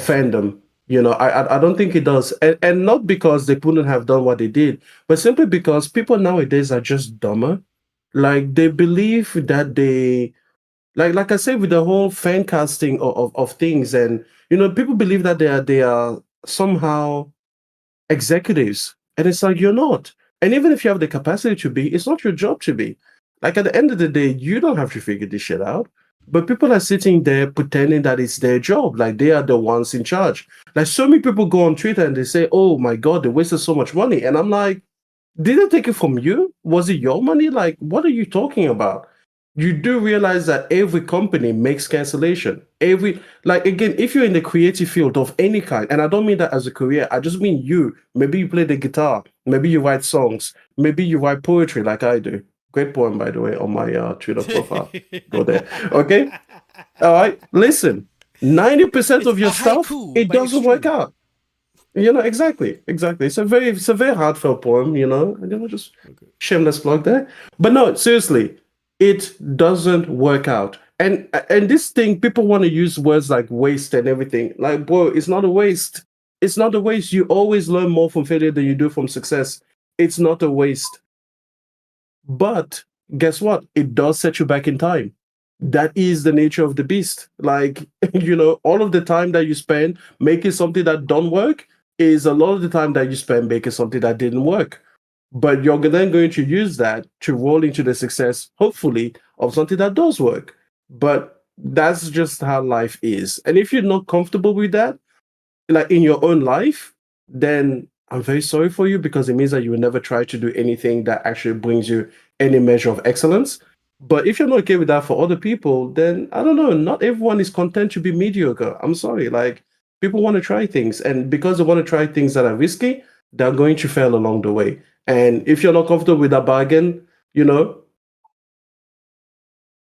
fandom. I don't think it does, and not because they couldn't have done what they did, but simply because people nowadays are just dumber. Like they believe that they, like I said, with the whole fan casting of things, and people believe that they are somehow executives. And it's like, you're not. And even if you have the capacity to be, it's not your job to be. Like at the end of the day, you don't have to figure this shit out. But people are sitting there pretending that it's their job, like they are the ones in charge. Like so many people go on Twitter and they say, "Oh my God, they wasted so much money," and I'm like, "Did they take it from you? Was it your money? Like, what are you talking about?" You do realize that every company makes cancellation. Like again, if you're in the creative field of any kind, and I don't mean that as a career, I just mean you. Maybe you play the guitar, maybe you write songs, maybe you write poetry like I do. Great poem, by the way, on my Twitter profile. Go there. Okay. All right. Listen, 90% of your stuff, it doesn't work out. Exactly. It's a very heartfelt poem, and just shameless plug there. But no, seriously, it doesn't work out. And this thing, people want to use words like waste and everything. Like, bro, it's not a waste. It's not a waste. You always learn more from failure than you do from success. It's not a waste. But guess what? It does set you back in time. That is the nature of the beast. Like, all of the time that you spend making something that don't work is a lot of the time that you spend making something that didn't work. But you're then going to use that to roll into the success, hopefully, of something that does work. But that's just how life is. And if you're not comfortable with that, like in your own life, then I'm very sorry for you, because it means that you will never try to do anything that actually brings you any measure of excellence. But if you're not okay with that for other people, then I don't know. Not everyone is content to be mediocre. I'm sorry. Like, people want to try things, and because they want to try things that are risky, they're going to fail along the way. And if you're not comfortable with that bargain,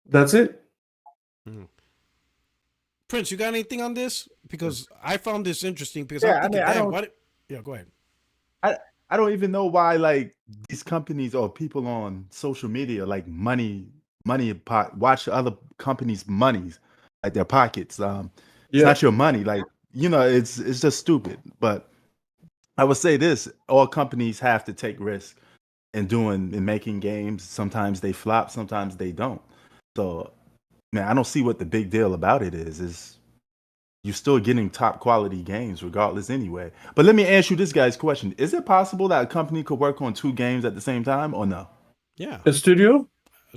that's it. Prince, you got anything on this? Because I found this interesting. Because Yeah, I'm thinking, I damn, don't- what? Yeah, go ahead. I don't even know why like these companies or people on social media like watch other companies' monies, like their pockets. It's not your money. Like, it's just stupid. But I would say this: all companies have to take risks in making games. Sometimes they flop, sometimes they don't. So, man, I don't see what the big deal about it is you're still getting top quality games regardless anyway. But let me ask you this guy's question. Is it possible that a company could work on 2 games at the same time or no? Yeah. A studio?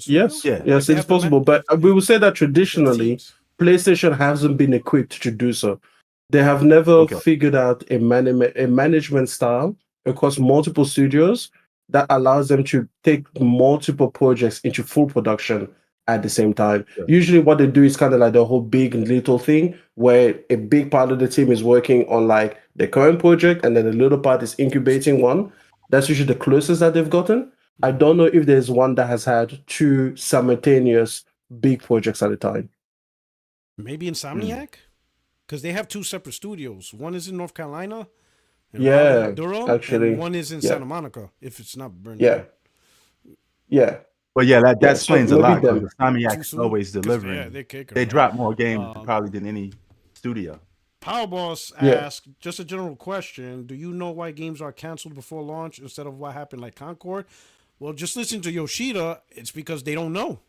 Yes. Yeah. Yes, it's possible. But we will say that traditionally, PlayStation hasn't been equipped to do so. They have never figured out a management style across multiple studios that allows them to take multiple projects into full production at the same time. Yeah. Usually what they do is kind of like the whole big and little thing, where a big part of the team is working on like the current project and then a little part is incubating one. That's usually the closest that they've gotten. I don't know if there's one that has had 2 simultaneous big projects at a time. Maybe Insomniac? Because they have 2 separate studios. One is in North Carolina, Durham, actually, and one is in Santa Monica, if it's not burned down. Yeah. Well, yeah, that explains a lot. Because Insomniac is always delivering. Yeah, they drop more games probably than any studio. Powerboss asked, just a general question, do you know why games are canceled before launch instead of what happened like Concord? Well, just listen to Yoshida. It's because they don't know.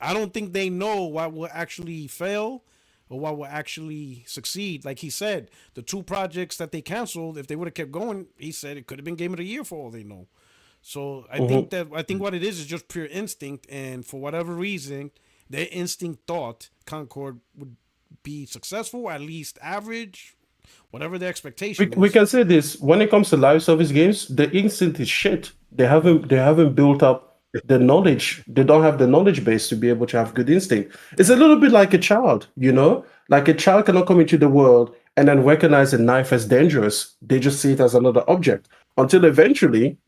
I don't think they know what will actually fail or what will actually succeed. Like he said, the 2 projects that they canceled, if they would have kept going, he said it could have been Game of the Year for all they know. So I think what it is just pure instinct, and for whatever reason, their instinct thought Concord would be successful, at least average, whatever the expectation is. We can say this: when it comes to live service games, the instinct is shit. They haven't built up the knowledge. They don't have the knowledge base to be able to have good instinct. It's a little bit like a child, like a child cannot come into the world and then recognize a knife as dangerous. They just see it as another object until eventually,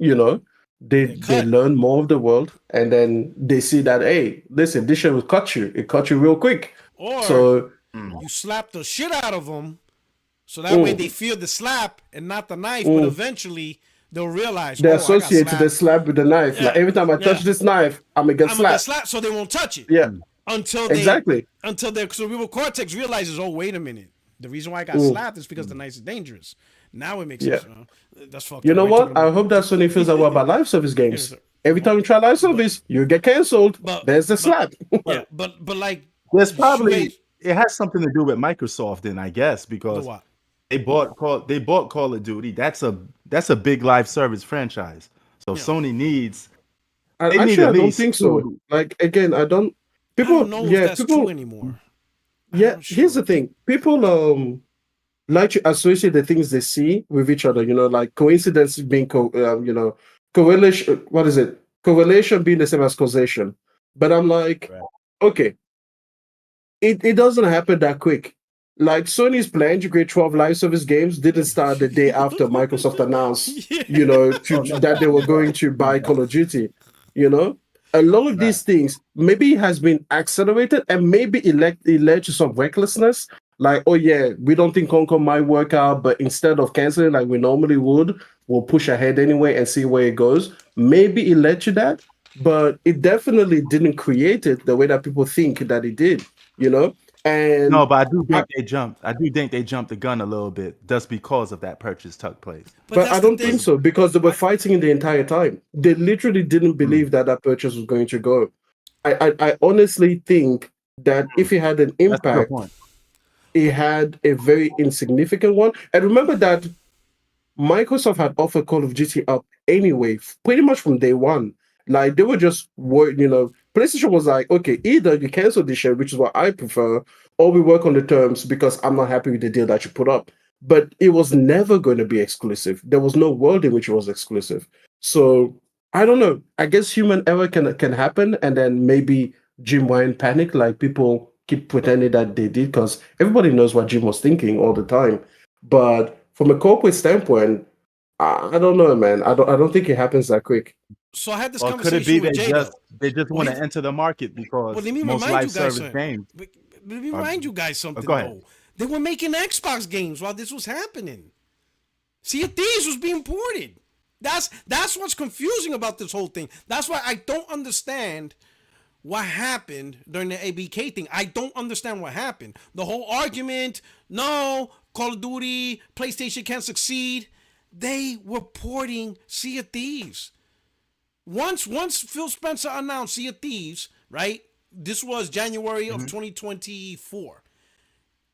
they learn more of the world, and then they see that, hey, listen, this shit will cut you. It cut you real quick. Or you slap the shit out of them, so that way they feel the slap and not the knife, but eventually they'll realize they associate the slap with the knife. Yeah. Like every time I touch this knife, I'm gonna get slapped. So they won't touch it. Yeah. Until their cerebral cortex realizes, oh, wait a minute. The reason why I got slapped is because the knife is dangerous. Now it makes sense. That's fucked. You know what? I hope that Sony feels that way about live service games. Every time you try live service, you get canceled. There's the slap. but like there's probably it has something to do with Microsoft, then I guess, because They bought Call of Duty. That's a big live service franchise. So Yeah. Sony needs I, they need actually, at I don't least think so. two. Like again, I don't. I People, don't know if yeah, that's true people, anymore. I'm yeah. not Here's the sure. thing: people like to associate the things they see with each other. You know, like coincidence being correlation. What is it? Correlation being the same as causation. But I'm like, Right. okay, it doesn't happen that quick. Like Sony's plan to create 12 live service games didn't start the day after Microsoft announced, Yeah. Oh, no. that they were going to buy Call of Duty. You know, a lot of Right. these things maybe it has been accelerated, and maybe it led to some recklessness. Like, oh yeah, we don't think Concord might work out, but instead of canceling like we normally would, we'll push ahead anyway and see where it goes. Maybe it led to that, but it definitely didn't create it the way that people think that it did. You know, No, and but I do think they jumped. I do think they jumped the gun a little bit just because of that purchase took place. But But that's I the don't think thing. so because they were fighting the entire time. They literally didn't Hmm. believe that that purchase was going to go. I honestly think that if it had an That's a good impact, point. it had a very insignificant one. And remember that Microsoft had offered Call of Duty up anyway, pretty much from day one. Like they were just PlayStation was like, okay, either you cancel this share, which is what I prefer, or we work on the terms because I'm not happy with the deal that you put up. But it was never going to be exclusive. There was no world in which it was exclusive. So I don't know. I guess human error can happen, and then maybe Jim Ryan panicked, like people keep pretending that they did, because everybody knows what Jim was thinking all the time. But from a corporate standpoint, I don't know, man. I don't think it happens that quick. So I had this Or could it be conversation with Jay though. they just Well, want to enter the market well, because let me most remind live you guys service something. games. Let me are- remind you guys something go ahead. though. They were making Xbox games while this was happening. Sea of Thieves was being ported. That's what's confusing about this whole thing. That's why I don't understand what happened during the ABK thing. I don't understand what happened. The whole argument, no, Call of Duty, PlayStation can't succeed. They were porting Sea of Thieves. Once Phil Spencer announced Sea of Thieves, right? This was January of 2024.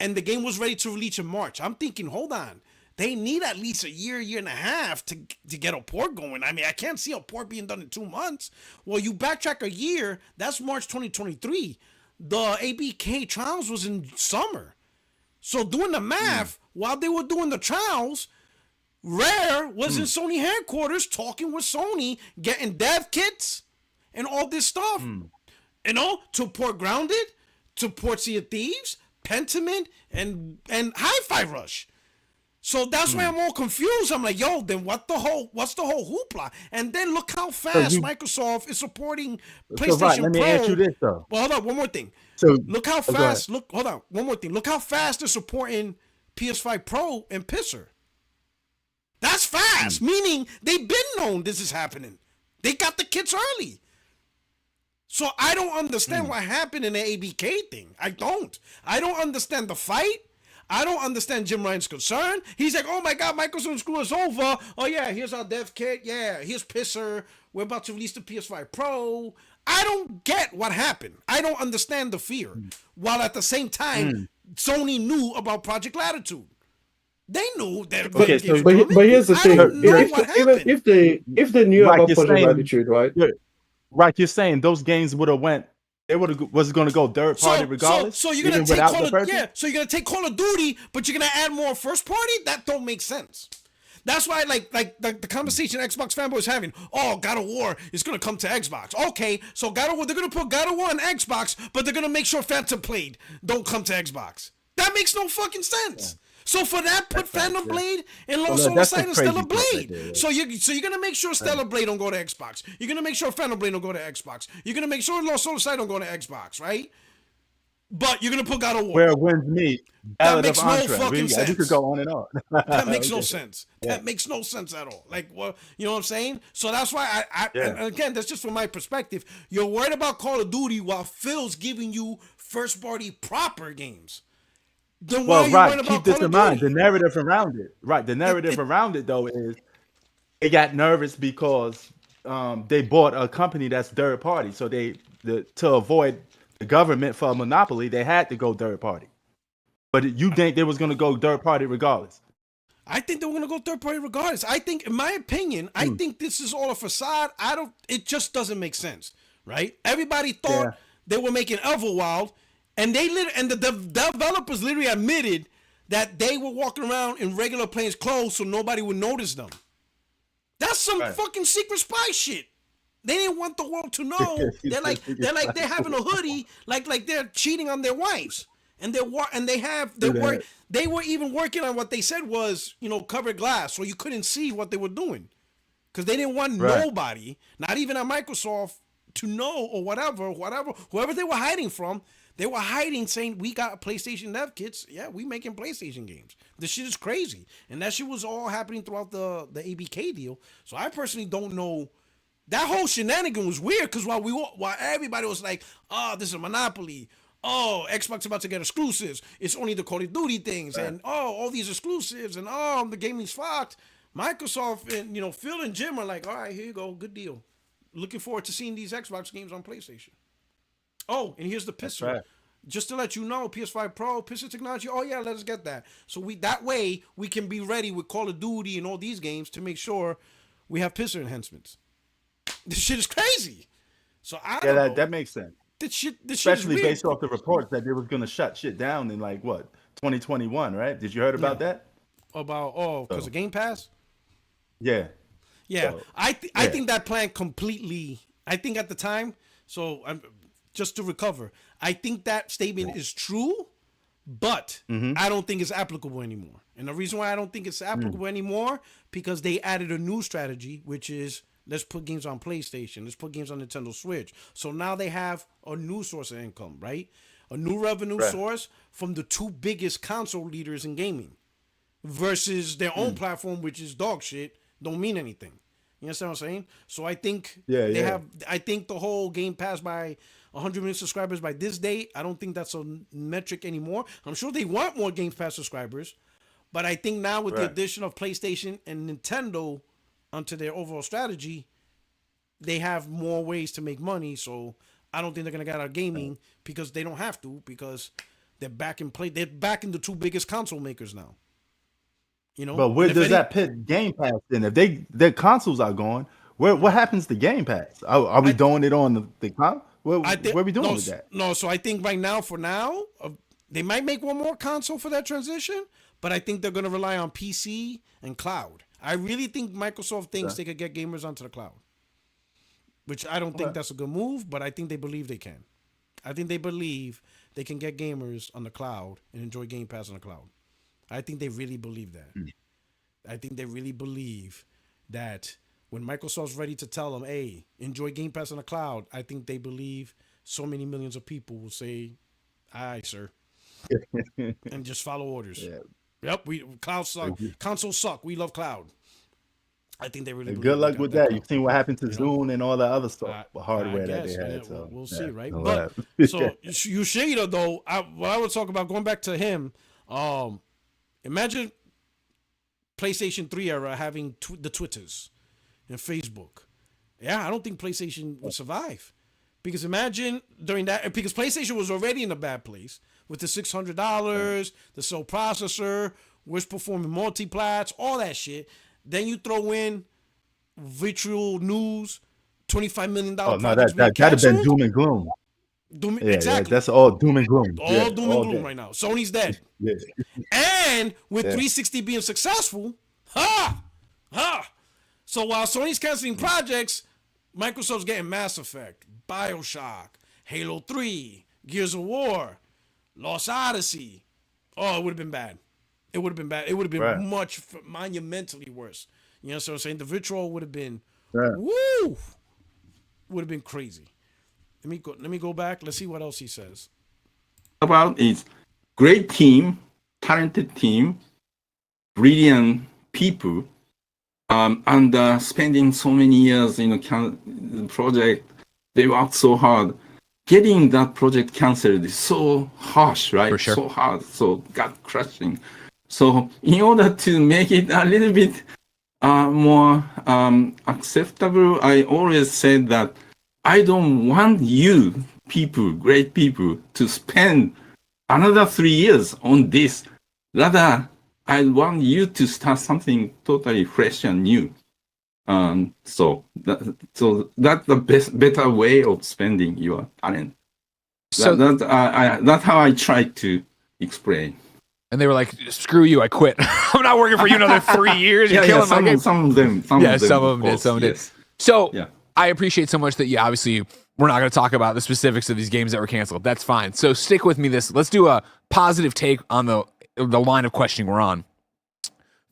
And the game was ready to release in March. I'm thinking, hold on. They need at least a year and a half to get a port going. I mean, I can't see a port being done in 2 months. Well, you backtrack a year, that's March 2023. The ABK trials was in summer. So doing the math, while they were doing the trials, Rare was in Sony headquarters talking with Sony, getting dev kits and all this stuff. You know, to port Grounded, to port Sea of Thieves, Pentiment, and Hi-Fi Rush. So that's why I'm all confused. I'm like, yo, then what's the whole hoopla? And then look how fast Microsoft is supporting PlayStation right, let me Pro. ask you this though. Well, hold on, one more thing. So Look how go ahead. fast. Hold on, one more thing. Look how fast they're supporting PS5 Pro and Pisser. That's fast, meaning they've been known this is happening. They got the kits early. So I don't understand what happened in the ABK thing. I don't understand the fight. I don't understand Jim Ryan's concern. He's like, oh my God, Microsoft screw us over. Oh yeah, here's our dev kit. Yeah, here's Pisser. We're about to release the PS5 Pro. I don't get what happened. I don't understand the fear. While at the same time, Sony knew about Project Latitude. They knew that. Okay, so- But here's the I thing: don't know if, what even happened. if they knew Right, about you're Project saying- Latitude, right? Right, you're saying those games would have went. They was going to go third party regardless. So you're gonna even take without Call the of purchase? So you're gonna take Call of Duty, but you're gonna add more first party. That don't make sense. That's why, like the conversation Xbox fanboys having. Oh, God of War is gonna come to Xbox. Okay, so God of War, they're gonna put God of War on Xbox, but they're gonna make sure Phantom Blade don't come to Xbox. That makes no fucking sense. So for that, put Phantom Blade and Lost Well, that's Soul the and crazy Stellar part right Blade. there, right? So you're gonna make sure Stellar Blade don't go to Xbox. You're gonna make sure Phantom Blade don't go to Xbox. You're gonna make sure Lost Soul don't go to Xbox, right? But you're gonna put God of War. Where wins me? That Ballad makes of no Entree. fucking We sense. could go on and on. That makes no Okay. sense. That makes no sense at all. Like, well, you know what I'm saying? So that's why and again, that's just from my perspective. You're worried about Call of Duty while Phil's giving you first party proper games. Then why Well, are you worried right. about Keep this Call in of mind. Duty? The narrative around it. Right. The narrative around it though is they got nervous because they bought a company that's third party. So to avoid the government for a monopoly, they had to go third party. But you think they was going to go third party regardless? I think they were gonna go third party regardless. I think, in my opinion, I think this is all a facade. It just doesn't make sense, right? Everybody thought they were making Everwild, and the developers literally admitted that they were walking around in regular plain clothes so nobody would notice them. That's some fucking secret spy shit. They didn't want the world to know. They're having a hoodie, like they're cheating on their wives. And they were even working on what they said was, covered glass, so you couldn't see what they were doing, because they didn't want nobody, not even at Microsoft, to know, or whoever they were hiding from. They were hiding, saying, we got PlayStation dev kits. Yeah, we making PlayStation games. This shit is crazy, and that shit was all happening throughout the ABK deal. So I personally don't know. That whole shenanigan was weird, because while everybody was like, oh, this is a monopoly. Oh, Xbox about to get exclusives. It's only the Call of Duty things, and all these exclusives, and the gaming's fucked. Microsoft and Phil and Jim are like, all right, here you go, good deal. Looking forward to seeing these Xbox games on PlayStation. Oh, and here's the pistol. Right. Just to let you know, PS5 Pro, pistol technology. Oh yeah, let us get that. So that way we can be ready with Call of Duty and all these games to make sure we have pistol enhancements. This shit is crazy. So I don't know. That makes sense. This shit Especially based off the reports that they were going to shut shit down in 2021, right? Did you heard about that? About because of Game Pass? Yeah. So, I think that plan completely. I think at the time. So just to recover, I think that statement is true, but I don't think it's applicable anymore. And the reason why I don't think it's applicable anymore, because they added a new strategy, which is, let's put games on PlayStation. Let's put games on Nintendo Switch. So now they have a new source of income, right? A new revenue source from the two biggest console leaders in gaming, versus their own platform, which is dog shit, don't mean anything. You understand what I'm saying? So I think I think the whole Game Pass by 100 million subscribers by this date, I don't think that's a metric anymore. I'm sure they want more Game Pass subscribers, but I think now with the addition of PlayStation and Nintendo onto their overall strategy, they have more ways to make money. So I don't think they're gonna get out of gaming, because they don't have to, because they're back in play. They're back in the two biggest console makers now. But where does that pit Game Pass in? If their consoles are gone, what happens to Game Pass? Are we doing it on the console? What are we doing with that? No, so I think right now, they might make one more console for that transition, but I think they're gonna rely on PC and cloud. I really think Microsoft thinks they could get gamers onto the cloud, which I don't think that's a good move, but I think they believe they can. I think they believe they can get gamers on the cloud and enjoy Game Pass on the cloud. I think they really believe that. I think they really believe that when Microsoft's ready to tell them, hey, enjoy Game Pass on the cloud, I think they believe so many millions of people will say, all right, sir, and just follow orders. Yep, cloud suck. Consoles suck. We love cloud. I think they really. Good luck with that. You've seen what happened to Zune and all the other stuff, hardware that they had. So we'll see, right? But so Yoshida, though, what I would talk about, going back to him, imagine PlayStation 3 era having the Twitters and Facebook. Yeah, I don't think PlayStation would survive, because imagine during that, because PlayStation was already in a bad place with the $600, the sole processor, worst performing multiplats, all that shit. Then you throw in virtual news, $25 million. Oh no, that'd have been doom and gloom. Exactly. That's all doom and gloom. All doom and gloom right now. Sony's dead. And with 360 being successful, so while Sony's canceling projects, Microsoft's getting Mass Effect, BioShock, Halo 3, Gears of War, Lost Odyssey. Oh, it would have been bad. It would have been bad. It would have been much monumentally worse. You know what I'm saying? The virtual would have been, would have been crazy. Let me go back. Let's see what else he says. About is great team, talented team, brilliant people, and spending so many years in a project. They worked so hard. Getting that project canceled is so harsh, right? For sure. So hard, so gut crushing. So in order to make it a little bit more acceptable, I always said that I don't want you people, great people, to spend another 3 years on this. Rather, I want you to start something totally fresh and new. So that's the better way of spending your talent. So That's how I try to explain. And they were like, "Screw you! I quit. I'm not working for you another 3 years. You're killing my game." Some of them. Some of them did. Some did. So I appreciate so much that obviously we're not going to talk about the specifics of these games that were canceled. That's fine. So stick with me. Let's do a positive take on the line of questioning we're on.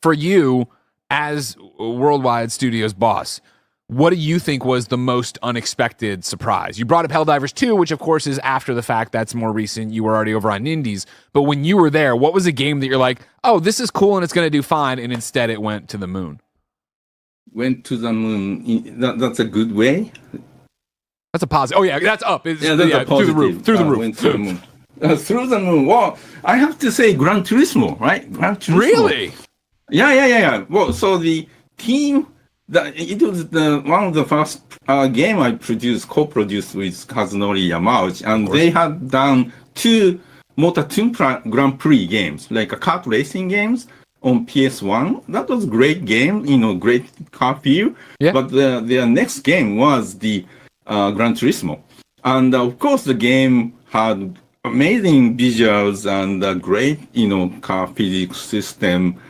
For you, as Worldwide Studios boss, what do you think was the most unexpected surprise? You brought up Helldivers 2, which of course is after the fact. That's more recent. You were already over on Indies. But when you were there, what was a game that you're like, oh, this is cool and it's going to do fine, and instead it went to the moon? Went to the moon. That's a good way. That's a positive. Oh, yeah, that's up. That's a positive. Through the roof. Went to the moon. Through the moon. Well, I have to say Gran Turismo, right? Gran Turismo. Really? Yeah. Well, so the team... it was one of the first game I co-produced with Kazunori Yamauchi, and they had done 2 Motor2 Grand Prix games, like a kart racing games on PS1. That was a great game, great car feel. Yeah. But their next game was the Gran Turismo, and of course the game had amazing visuals and a great, car physics system,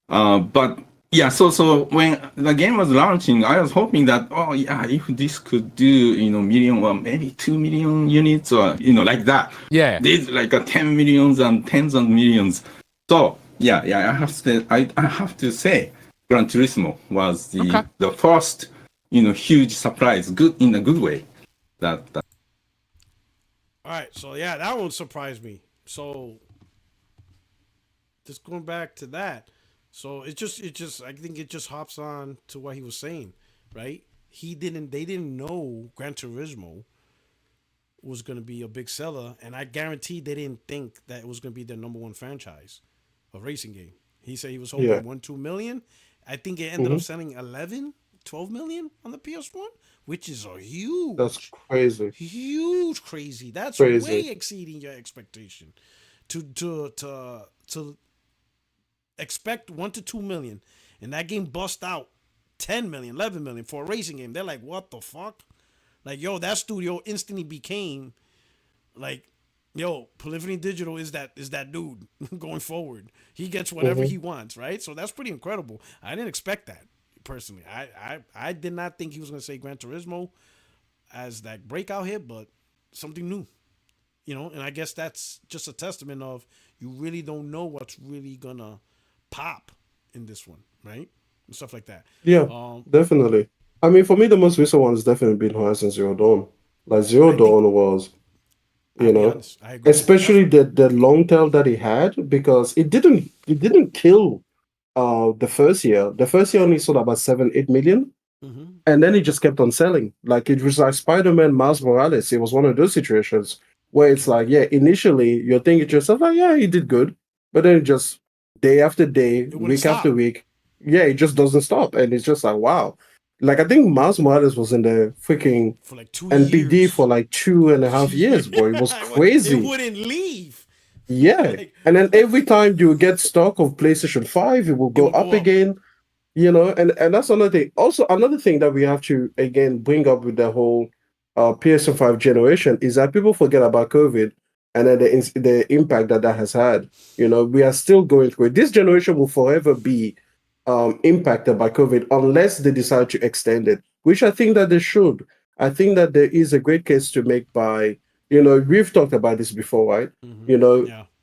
but yeah, so when the game was launching, I was hoping that, if this could do, million or maybe 2 million units or, like that. Yeah. Did like 10 millions and tens of millions. So, yeah, I have to say, Gran Turismo was the first, huge surprise, in a good way. That. All right, so yeah, that one surprised me. So, just going back to that. So it just I think it just hops on to what he was saying, right? They didn't know Gran Turismo was going to be a big seller, and I guarantee they didn't think that it was going to be their number 1 franchise, a racing game. He said he was hoping 1-2 million. I think it ended up selling 11-12 million on the PS1, which is a huge. That's crazy. Huge crazy. That's crazy. Way exceeding your expectation. To expect 1-2 million, and that game bust out 10 million, 11 million for a racing game. They're like, what the fuck? Like, yo, that studio instantly became like, yo, Polyphony Digital is that dude going forward. He gets whatever he wants, right? So that's pretty incredible. I didn't expect that personally. I did not think he was gonna say Gran Turismo as that breakout hit, but something new. And I guess that's just a testament of you really don't know what's really gonna pop in this one, right? And stuff like that. Yeah, definitely. I mean, for me, the most recent one has definitely been Horizon Zero Dawn. Like Zero Dawn was, honest, I agree. especially the long tail that he had, because it didn't kill the first year. The first year only sold about 7-8 million. And then it just kept on selling. Like it was like Spider-Man Miles Morales. It was one of those situations where it's like, initially you're thinking to yourself, like, he did good, but then it just day after day, week after week, it just doesn't stop, and it's just like, wow. Like I think Miles Morales was in the freaking for like 2 NPD years. for like 2.5 years, boy. It was crazy. It wouldn't leave. Yeah, and then every time you get stock of PlayStation 5, it will go up again. And that's another thing. Also, another thing that we have to again bring up with the whole PS5 generation is that people forget about COVID. And then the impact that has had. We are still going through it. This generation will forever be impacted by COVID unless they decide to extend it, which I think that they should. I think that there is a great case to make by, we've talked about this before, right?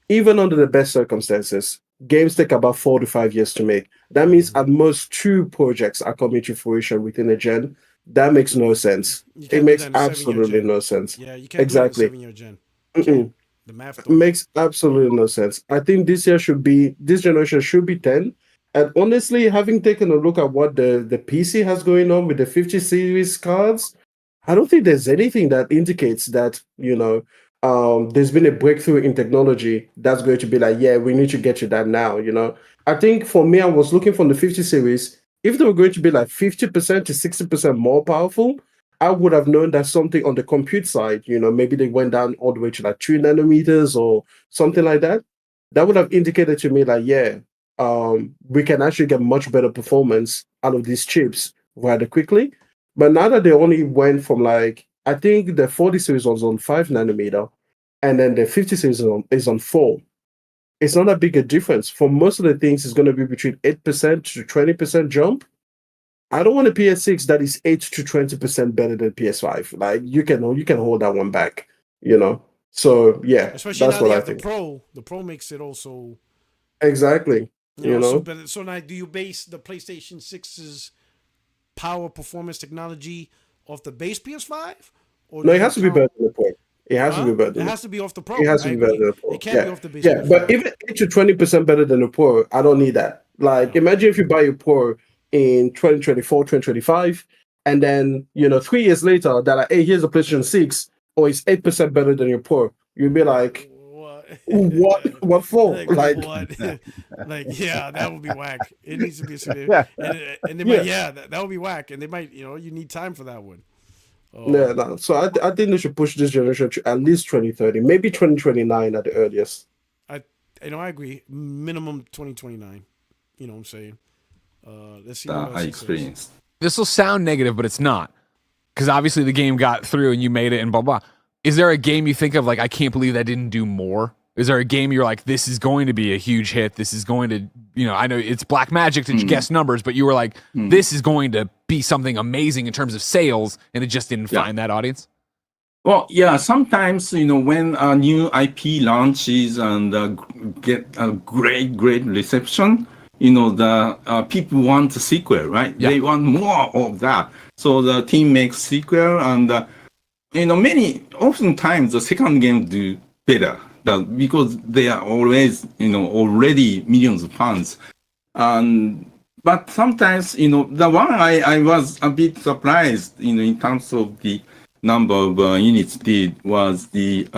Even under the best circumstances, games take about 4 to 5 years to make. That means at most 2 projects are coming to fruition within a gen. That makes no sense. It makes absolutely no sense. Yeah, you can't exactly. do it in 7-year gen. The math makes absolutely no sense. I think this generation should be 10. And honestly, having taken a look at what the PC has going on with the 50 series cards, I don't think there's anything that indicates that, there's been a breakthrough in technology that's going to be like, we need to get you that now, I think for me, I was looking from the 50 series, if they were going to be like 50% to 60% more powerful, I would have known that something on the compute side, maybe they went down all the way to like 2 nanometers or something like that. That would have indicated to me like, we can actually get much better performance out of these chips rather quickly. But now that they only went from like, I think the 40 series was on 5 nanometer, and then the 50 series is on 4. It's not that big a difference. For most of the things, it's going to be between 8% to 20% jump. I don't want a PS6 that is 8 to 20% better than PS5. Like you can hold that one back, you know. So yeah, Especially that's now they what I have the think. Pro. The Pro makes it also, Exactly. You so know, better. So now, do you base the PlayStation 6's power performance technology off the base PS5, or no, do it you has to be better count? than the Pro. It has to be Huh? better It than the has to be off the It Pro. has I to be better agree. than the It Pro. can't be Yeah. off the base Yeah. But PS5. even 8 to 20% better than the Pro, I don't need that. Like, No. imagine if you buy a Pro in 2024, 2025, and then, 3 years later, they're like, hey, here's a PlayStation 6, or it's 8% better than your Pro. You'd be like, What? what? What for? Like Like, what? Like yeah, that would be whack. It needs to be severe, Yeah. and they might yeah. that would be whack, and they might you need time for that one. Yeah, no. So I think they should push this generation to at least 2030, maybe 2029 at the earliest. I I agree. Minimum 2029. You know what I'm saying? Let's see what That I else he says. experienced. This will sound negative, but it's not. Because obviously the game got through and you made it and blah, blah. Is there a game you think of like, I can't believe that didn't do more? Is there a game you're like, this is going to be a huge hit? This is going to, I know it's black magic to guess numbers, but you were like, this is going to be something amazing in terms of sales, and it just didn't Yeah. find that audience? Well, yeah, sometimes, when a new IP launches and get a great reception, the people want a sequel, right? Yeah. They want more of that. So the team makes sequel and, oftentimes the second game do better because they are always, already millions of fans. But sometimes, the one I was a bit surprised, in terms of the number of units did was the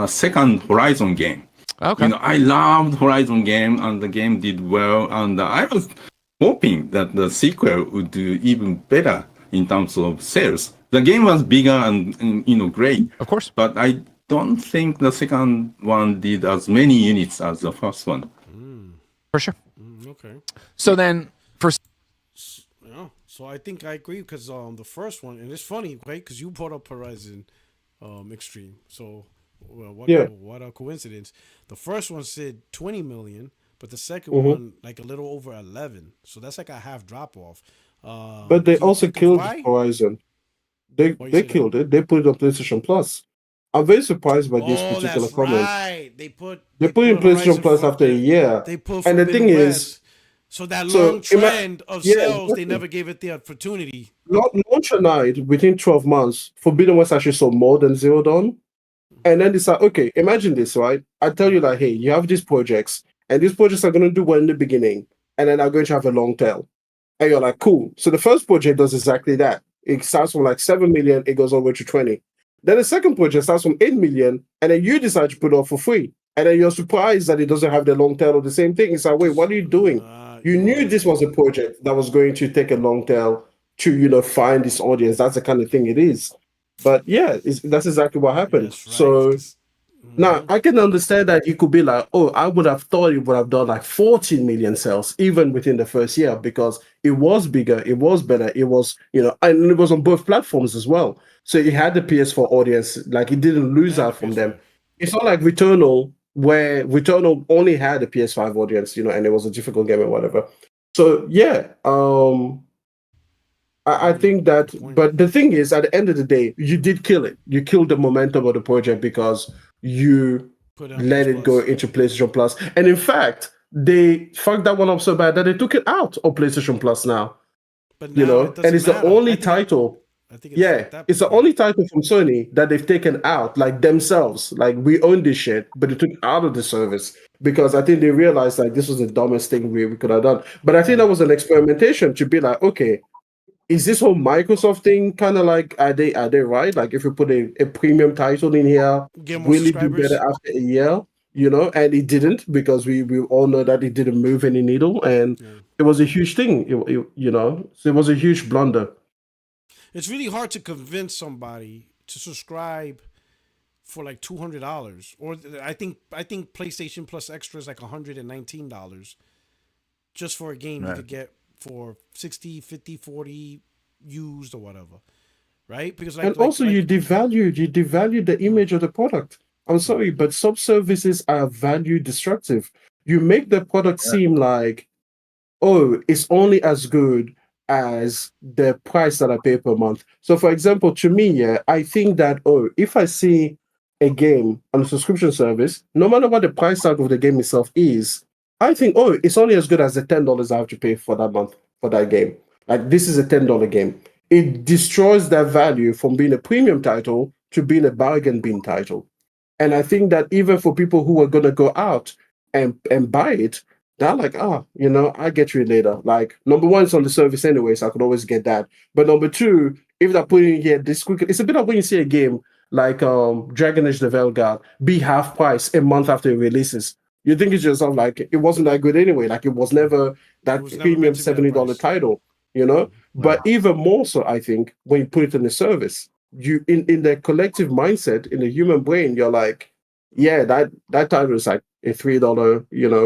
second Horizon game. Okay. I loved Horizon game and the game did well. And I was hoping that the sequel would do even better in terms of sales. The game was bigger and great. Of course. But I don't think the second one did as many units as the first one. For sure. Okay. So then, for Yeah. So I think I agree because the first one, and it's funny, right? Because you brought up Horizon Extreme. So Yeah. what a coincidence. The first one said 20 million, but the second Mhm. one like a little over 11. So that's like a half drop off. But they Can you also think of killed why? Horizon. They Why you they say that? killed it. They put it on PlayStation Plus. I'm very surprised by this Oh, particular that's comment. right. They They put put in PlayStation Horizon Plus after a year. they put And the thing Forbidden is, West. So that long so trend of yeah, sales, they exactly. never gave it the opportunity. Launch a night within 12 months, Forbidden West actually sold more than Zero Dawn. And then it's like, okay, imagine this, right? I tell you like, hey, you have these projects, and these projects are going to do well in the beginning, and then are going to have a long tail. And you're like, cool. So the first project does exactly that. It starts from like 7 million, it goes all the way to 20. Then the second project starts from 8 million, and then you decide to put it off for free. And then you're surprised that it doesn't have the long tail of the same thing. It's like, wait, what are you doing? You knew this was a project that was going to take a long tail to, find this audience. That's the kind of thing it is. But yeah, that's exactly what happened. That's right. So now I can understand that you could be like, oh, I would have thought it would have done like 14 million sales even within the first year because it was bigger, it was better, it was, and it was on both platforms as well. So it had the PS4 audience, like it didn't lose And the out from them. PS5. It's not like Returnal, where Returnal only had a PS5 audience, and it was a difficult game or whatever. So yeah, I think that, but the thing is, at the end of the day, you did kill it. You killed the momentum of the project because you Put it on let PS it go Plus. into PlayStation Plus. And in fact, they fucked that one up so bad that they took it out of PlayStation Plus now. But now it And doesn't it's the matter. only title. I think it's Yeah, at that it's the point. only title from Sony that they've taken out, like themselves. Like, we own this shit, but they took it out of the service because I think they realized like this was the dumbest thing we could have done. But I think that was an experimentation to be like, okay, is this whole Microsoft thing kind of like, are they right? Like, if you put a premium title in here, Get more will it do subscribers. better after a year? And it didn't, because we all know that it didn't move any needle, and it was a huge thing. So it was a huge blunder. It's really hard to convince somebody to subscribe for like $200, or I think PlayStation Plus Extra is like $119. just for a game you Right. could get for 60, 50, 40 used or whatever, right? Because And also, you devalue the mm, image of the product. I'm mm, sorry, but sub services are value destructive. You make the product seem like, oh, it's only as good as the price that I pay per month. So, for example, to me, yeah, I think that, oh, if I see a game on a subscription service, no matter what the price tag of the game itself is, I think, oh, it's only as good as the $10 I have to pay for that month for that game. Like, this is a $10 game. It destroys that value from being a premium title to being a bargain bin title. And I think that even for people who are going to go out and buy it, they're like, I get you later. Like, number one, it's on the service anyway, so I could always get that. But number two, if they're putting it here this quick, it's a bit like when you see a game like Dragon Age the Veilguard be half price a month after it releases. You think it's yourself like it wasn't that good anyway. Like it was never it that was never premium meant to be that $70 price. title, you know? Right. But even more so, I think, when you put it in the service, you in the collective mindset, in the human brain, you're like, yeah, that title is like a $3,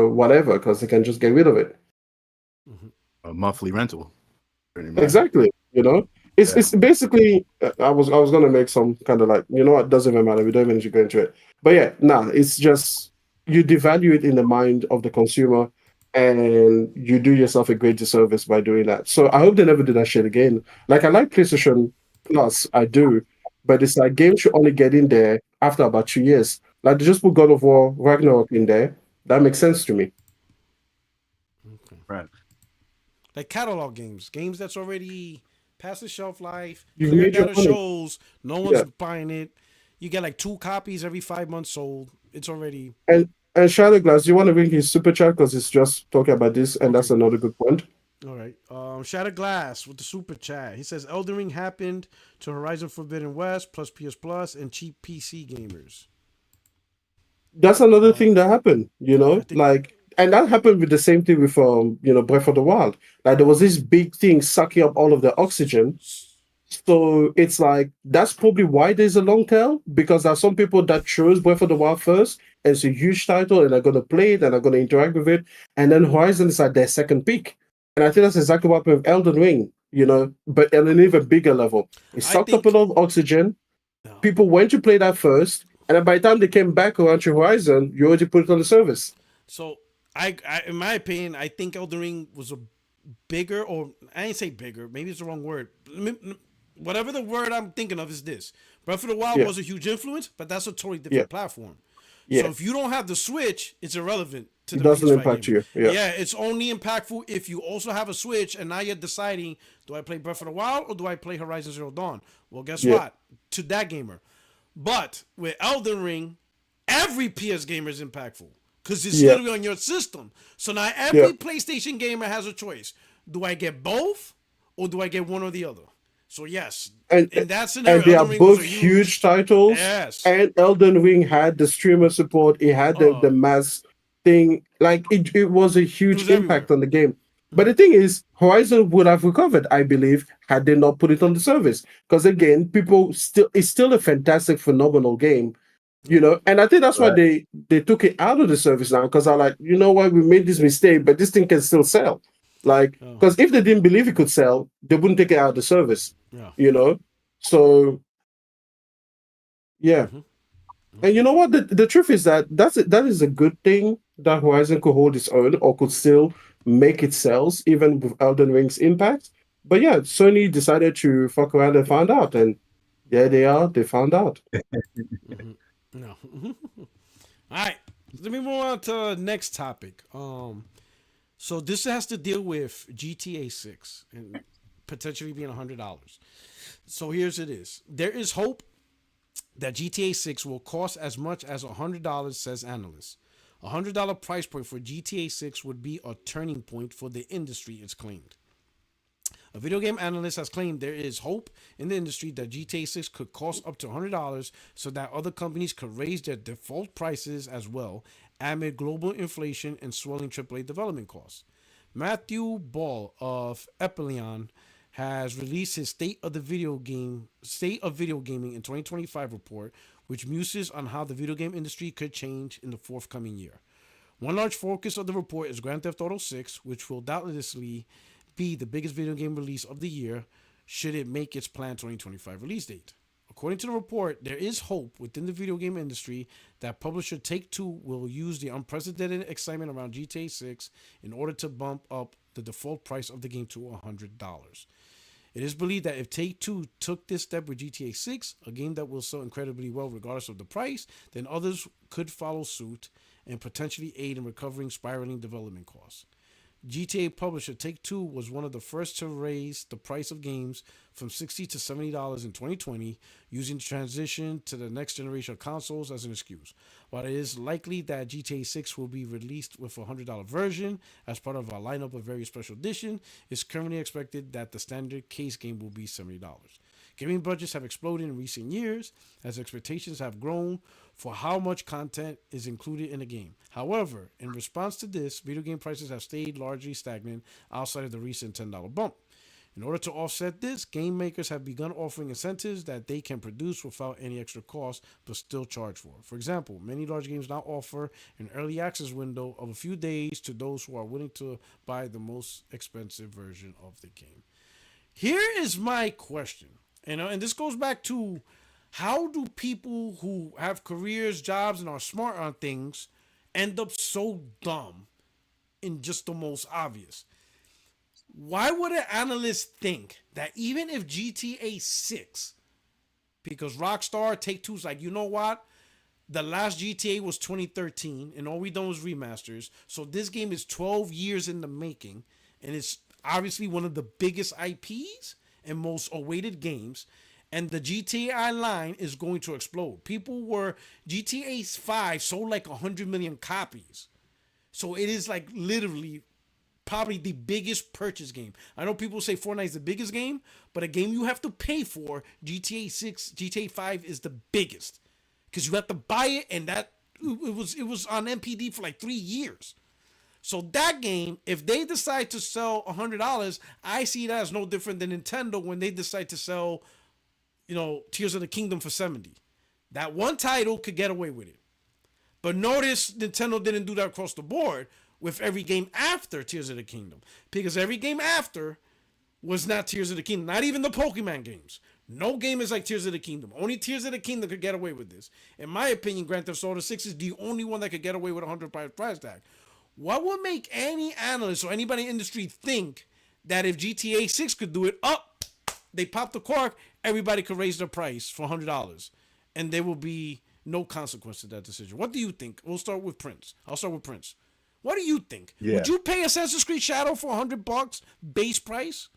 whatever, because they can just get rid of it. Mhm. A monthly rental, pretty much. Exactly. It's Yeah. it's basically. I was gonna make some kind of like, what, doesn't even matter. We don't even need to go into it. But yeah, it's just you devalue it in the mind of the consumer, and you do yourself a great disservice by doing that. So I hope they never do that shit again. Like I like PlayStation Plus, I do, but it's like games should only get in there after about 2 years. Like they just put God of War Ragnarok in there. That makes sense to me. Okay. Right. Like catalog games that's already past the shelf life, You've clear made your data money. shows, no one's Yeah. buying it. You get like 2 copies every 5 months sold. It's already And Shadow Glass, do you want to bring his super chat because he's just talking about this, and that's okay. another good point. All right. Shatter Glass with the super chat. He says Elden Ring happened to Horizon Forbidden West plus PS Plus and cheap PC gamers. That's another Uh, thing that happened, I think. like, and that happened with the same thing with Breath of the Wild. Like there was this big thing sucking up all of the oxygen. So it's like that's probably why there's a long tail, because there are some people that chose Breath of the Wild first, and it's a huge title, and are gonna play it and are gonna interact with it, and then Horizon is at their second peak. And I think that's exactly what happened with Elden Ring, but at an even bigger level. It I sucked up a think. lot of oxygen. No. People went to play that first, and then by the time they came back around to Horizon, you already put it on the service. So in my opinion, I think Elden Ring was a bigger, or I ain't say bigger. Maybe it's the wrong word. Whatever the word I'm thinking of is this. Breath of the Wild Yeah, was a huge influence, but that's a totally yeah, different platform. So yeah. if you don't have the Switch, it's irrelevant to It the doesn't PS5 impact gamer. you. Yeah, Yeah, it's only impactful if you also have a Switch and now you're deciding, do I play Breath of the Wild or do I play Horizon Zero Dawn? Well, guess yeah, what? To that gamer. But with Elden Ring, every PS gamer is impactful because it's yeah, literally on your system. So now yeah. every PlayStation gamer has a choice. Do I get both or do I get one or the other? So yes, and in that scenario, and they are Elden Ring was both a huge huge titles. yes. And Elden Ring had the streamer support. It had the Uh, mass thing. Like it was a it huge was everywhere. impact on the game. But the thing is, Horizon would have recovered, I believe, had they not put it on the service. Because again, it's still a fantastic, phenomenal game. And I think that's why Right. they took it out of the service now, because I like, you know what, we made this mistake, but this thing can still sell. Like, Oh, because if they didn't believe it could sell, they wouldn't take it out of the service. yeah. You know, so yeah. Mm-hmm. And you Okay. know what? The truth is that is a good thing that Horizon could hold its own or could still make its sales even with Elden Ring's impact. But yeah, Sony decided to fuck around and find out, and there they are. They found out. Mm-hmm. No. All right. Let me move on to the next topic. So this has to deal with GTA 6 and potentially being $100. So here's it is. There is hope that GTA 6 will cost as much as $100, says analysts. $100 price point for GTA 6 would be a turning point for the industry, it's claimed. A video game analyst has claimed there is hope in the industry that GTA 6 could cost up to $100 so that other companies could raise their default prices as well amid global inflation and swelling AAA development costs. Matthew Ball of Epilion has released his State of Video Gaming in 2025 report, which muses on how the video game industry could change in the forthcoming year. One large focus of the report is Grand Theft Auto 6, which will doubtlessly be the biggest video game release of the year should it make its planned 2025 release date. According to the report, there is hope within the video game industry that publisher Take-Two will use the unprecedented excitement around GTA 6 in order to bump up the default price of the game to $100. It is believed that if Take-Two took this step with GTA 6, a game that will sell incredibly well regardless of the price, then others could follow suit and potentially aid in recovering spiraling development costs. GTA publisher Take-Two was one of the first to raise the price of games from $60 to $70 in 2020, using the transition to the next generation of consoles as an excuse. While it is likely that GTA 6 will be released with a $100 version as part of a lineup of various special editions, it's currently expected that the standard case game will be $70. Gaming budgets have exploded in recent years as expectations have grown for how much content is included in a game. However, in response to this, video game prices have stayed largely stagnant outside of the recent $10 bump. In order to offset this, game makers have begun offering incentives that they can produce without any extra cost but still charge for. For example, many large games now offer an early access window of a few days to those who are willing to buy the most expensive version of the game. Here is my question. And this goes back to, how do people who have careers, jobs, and are smart on things end up so dumb in just the most obvious? Why would an analyst think that even if GTA 6, because Rockstar, Take-Two's like, you know what? The last GTA was 2013, and all we done was remasters. So this game is 12 years in the making, and it's obviously one of the biggest IPs and most awaited games, and the GTA line is going to explode. GTA 5 sold like 100 million copies. So it is like literally probably the biggest purchase game. I know people say Fortnite is the biggest game, but a game you have to pay for, GTA 5 is the biggest. Because you have to buy it, and that it was on MPD for like 3 years. So that game, if they decide to sell $100, I see that as no different than Nintendo when they decide to sell, Tears of the Kingdom for $70. That one title could get away with it. But notice Nintendo didn't do that across the board with every game after Tears of the Kingdom. Because every game after was not Tears of the Kingdom. Not even the Pokemon games. No game is like Tears of the Kingdom. Only Tears of the Kingdom could get away with this. In my opinion, Grand Theft Auto 6 is the only one that could get away with a $100 price tag. What would make any analyst or anybody in the industry think that if GTA 6 could do it, they pop the cork, everybody could raise their price for $100, and there will be no consequence to that decision? What do you think? We'll start with Prince. I'll start with Prince. What do you think? Yeah. Would you pay Assassin's Creed Shadow for $100 base price?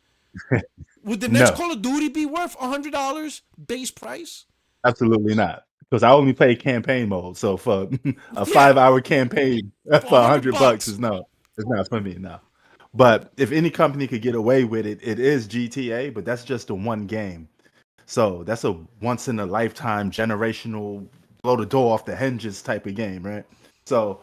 Would the next No. Call of Duty be worth $100 base price? Absolutely not. Because I only play campaign mode. So for a 5-hour campaign for $100 is it's not for me now. But if any company could get away with it, it is GTA, but that's just a one game. So that's a once in a lifetime generational blow the door off the hinges type of game, right? So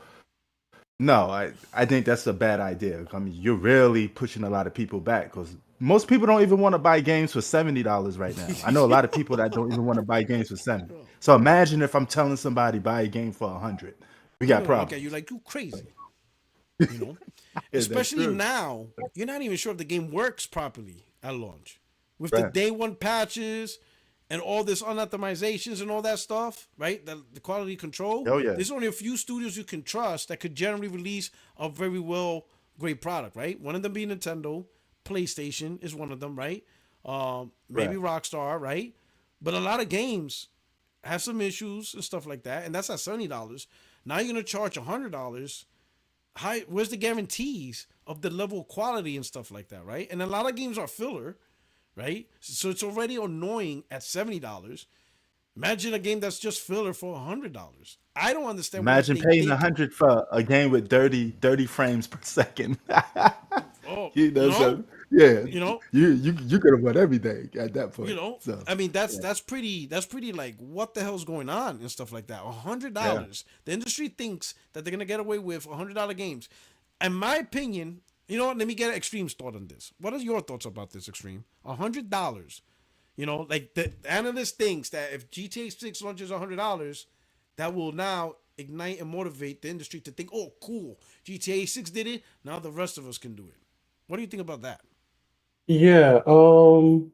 no, I think that's a bad idea. I mean, you're really pushing a lot of people back because most people don't even want to buy games for $70 right now. I know a lot of people that don't even want to buy games for $70. So imagine if I'm telling somebody buy a game for $100. We got problems. Okay, you're like, you crazy. Especially now, you're not even sure if the game works properly at launch. With the day one patches and all this unoptimizations and all that stuff, right? The quality control. Oh, yeah. There's only a few studios you can trust that could generally release a very well great product, right? One of them being Nintendo, PlayStation is one of them, right? Maybe Rockstar, right? But a lot of games have some issues and stuff like that, and that's at $70. Now you're gonna charge $100. Where's the guarantees of the level of quality and stuff like that, right? And a lot of games are filler, right? So it's already annoying at $70. Imagine a game that's just filler for $100. I don't understand. Imagine paying $100 for a game with 30 frames per second. You could have won everything at that point. So, I mean, that's pretty like, what the hell's going on and stuff like that. $100. Yeah. The industry thinks that they're gonna get away with $100 games. In my opinion, you know what? Let me get Extreme's thought on this. What are your thoughts about this, Extreme? $100. Like the analyst thinks that if GTA 6 launches $100, that will now ignite and motivate the industry to think, oh, cool, GTA 6 did it. Now the rest of us can do it. What do you think about that? Yeah. Hmm.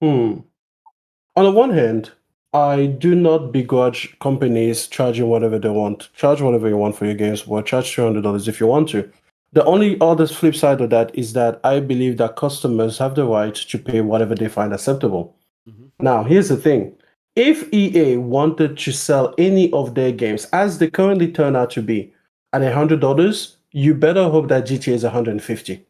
On the one hand, I do not begrudge companies charging whatever they want. Charge whatever you want for your games, but charge $200 if you want to. The only other flip side of that is that I believe that customers have the right to pay whatever they find acceptable. Mm-hmm. Now, here's the thing. If EA wanted to sell any of their games, as they currently turn out to be, at $100, you better hope that GTA is 150.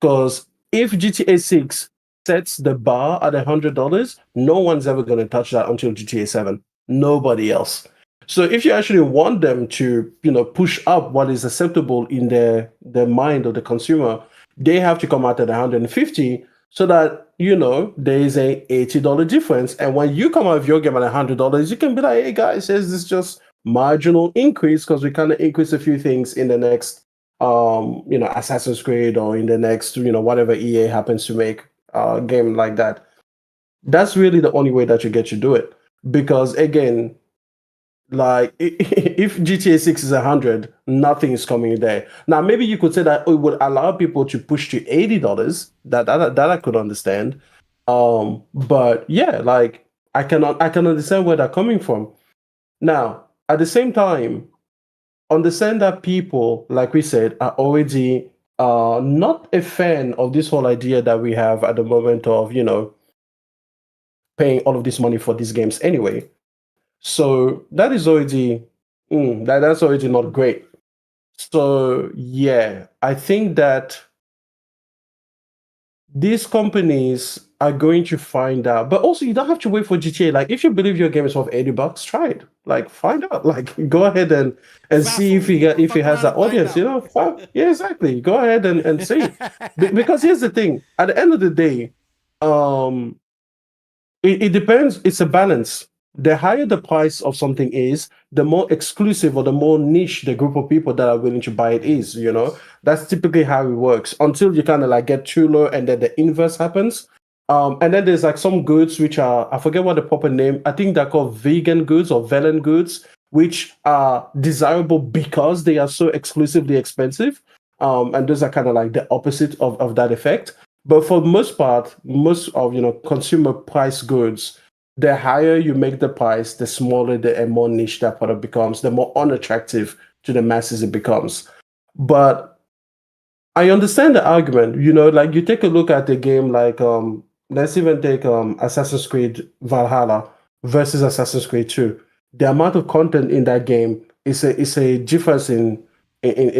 Because if GTA 6 sets the bar at $100, no one's ever going to touch that until GTA 7. Nobody else. So if you actually want them to, push up what is acceptable in their mind of the consumer, they have to come out at 150 so that there is a $80 difference. And when you come out of your game at $100, you can be like, hey guys, is this just marginal increase because we kind of increase a few things in the next Assassin's Creed or in the next, whatever EA happens to make game like that. That's really the only way that you get to do it. Because again, like if GTA 6 is 100, nothing is coming there. Now, maybe you could say that it would allow people to push to $80. That I could understand. But yeah, like I can understand where they're coming from. Now, at the same time, understand that people, like we said, are already not a fan of this whole idea that we have at the moment of, paying all of this money for these games anyway. So that is already that's already not great. So yeah, I think that these companies are going to find out, but also you don't have to wait for GTA. Like, if you believe your game is worth $80, try it. Like, find out. Like, go ahead and see if he has that audience. Yeah, exactly. Go ahead and see. Because here's the thing: at the end of the day, um, it depends. It's a balance. The higher the price of something is, the more exclusive or the more niche the group of people that are willing to buy it is. That's typically how it works until you kind of like get too low and then the inverse happens. And then there's like some goods which are, I forget what the proper name, I think they're called vegan goods or vegan goods, which are desirable because they are so exclusively expensive. And those are kind of like the opposite of that effect. But for the most part, most of consumer price goods, the higher you make the price, the smaller and more niche that product becomes, the more unattractive to the masses it becomes. But I understand the argument. Like you take a look at the game, like let's even take Assassin's Creed Valhalla versus Assassin's Creed 2. The amount of content in that game is a difference in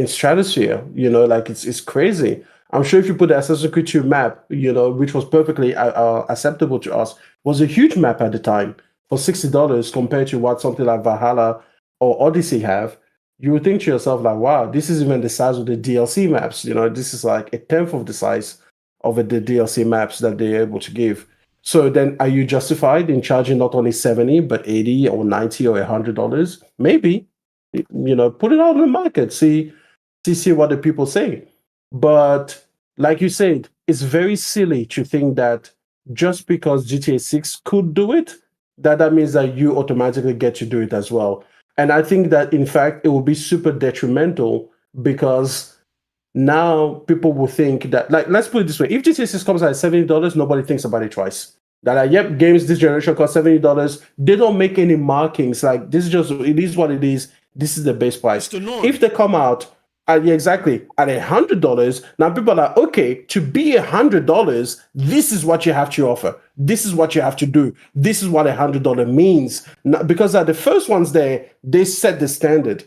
stratosphere. Like it's crazy. I'm sure if you put the Assassin's Creed 2 map, which was perfectly acceptable to us, was a huge map at the time for $60 compared to what something like Valhalla or Odyssey have. You would think to yourself like, wow, this is even the size of the DLC maps. This is like a tenth of the size of the DLC maps that they're able to give. So then are you justified in charging not only 70, but 80 or 90 or $100? Maybe. Put it out on the market, see what the people say. But like you said, it's very silly to think that just because GTA 6 could do it, that means that you automatically get to do it as well. And I think that, in fact, it will be super detrimental because now people will think that, like, let's put it this way. If GTA 6 comes out at $70, nobody thinks about it twice. That, like, yep, games this generation cost $70. They don't make any markings. Like, this is just, it is what it is. This is the base price. If they come out, yeah, exactly, at $100, now people are like, okay, to be $100, this is what you have to offer. This is what you have to do. This is what $100 means. Now, because the first ones there, they set the standard.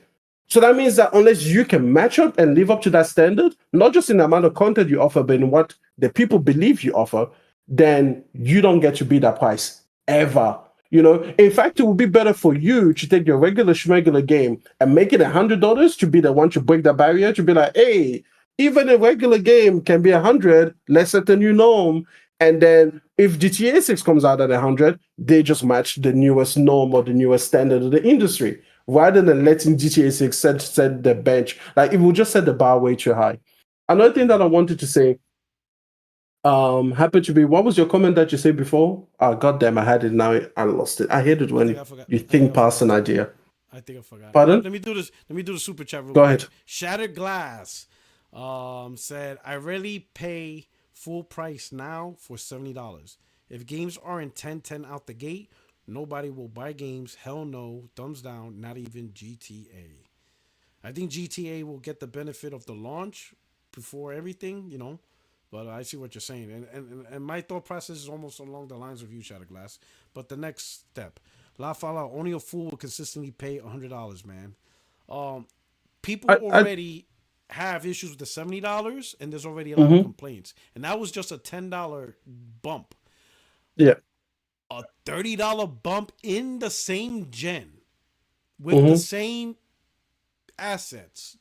So that means that unless you can match up and live up to that standard, not just in the amount of content you offer, but in what the people believe you offer, then you don't get to be that price ever. In fact, it would be better for you to take your regular schmegular game and make it $100 to be the one to break the barrier, to be like, hey, even a regular game can be 100. Let's set the new norm. And then if GTA 6 comes out at 100, they just match the newest norm or the newest standard of the industry, rather than letting GTA 6 set the bench. Like, it will just set the bar way too high. Another thing that I wanted to say, happy to be. What was your comment that you said before? God damn, I had it now. I lost it. I hate it when you think past an idea. I think I forgot. Pardon? Let me do this. Let me do the super chat real Go quick. ahead. Shattered Glass said, I rarely pay full price now for $70. If games aren't 10 out the gate, nobody will buy games. Hell no. Thumbs down. Not even GTA. I think GTA will get the benefit of the launch before everything, you know. But I see what you're saying. And my thought process is almost along the lines of you, Shattered Glass. But the next step. La Fallout, only a fool will consistently pay $100, man. People I already have issues with the $70, and there's already a lot of mhm. complaints. And that was just a $10 bump. Yeah. A $30 bump in the same gen with the same assets,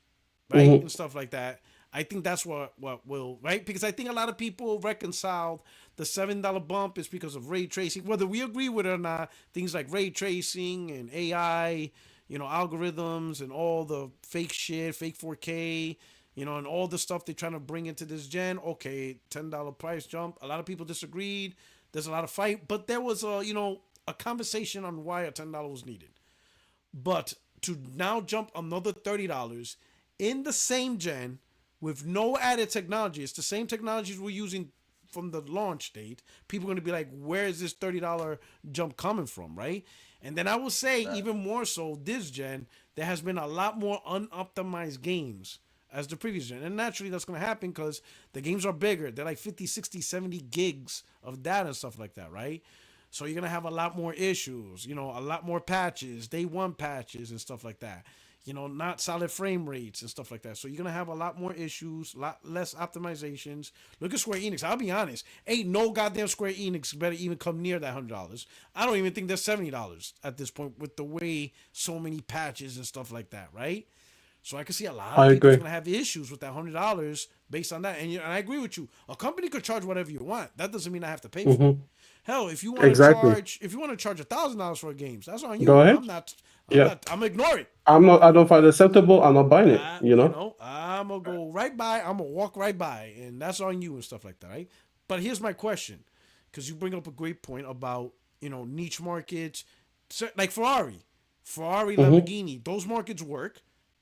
right? And stuff like that. I think that's what will, right? Because I think a lot of people reconciled the $7 bump is because of ray tracing. Whether we agree with it or not, things like ray tracing and AI, you know, algorithms and all the fake shit, fake 4K, you know, and all the stuff they're trying to bring into this gen. Okay, $10 price jump. A lot of people disagreed. There's a lot of fight, but there was a, you know, a conversation on why a $10 was needed. But to now jump another $30 in the same gen with no added technology, it's the same technologies we're using from the launch date. People are going to be like, where is this $30 jump coming from, right? And then I will say, even more so, this gen, there has been a lot more unoptimized games as the previous gen. And naturally, that's going to happen because the games are bigger. They're like 50, 60, 70 gigs of data and stuff like that, right? So you're going to have a lot more issues, you know, a lot more patches, day one patches and stuff like that. You know, not solid frame rates and stuff like that. So you're going to have a lot more issues, a lot less optimizations. Look at Square Enix. I'll be honest. Ain't no goddamn Square Enix better even come near that $100. I don't even think that's $70 at this point with the way so many patches and stuff like that, right? So I can see a lot of I people agree. going to have issues with that $100 based on that. And I agree with you. A company could charge whatever you want. That doesn't mean I have to pay for it. Hell, if you want to Exactly. charge, $1,000 for games, that's on Go you. ahead. I'm not. Yeah. I'm gonna ignore it. I don't find it acceptable. I'm not buying it. You You know. know, I'm gonna go right by. I'm gonna walk right by, and that's on you and stuff like that, right? But here's my question, because you bring up a great point about, you know, niche markets, like Ferrari, Lamborghini. Those markets work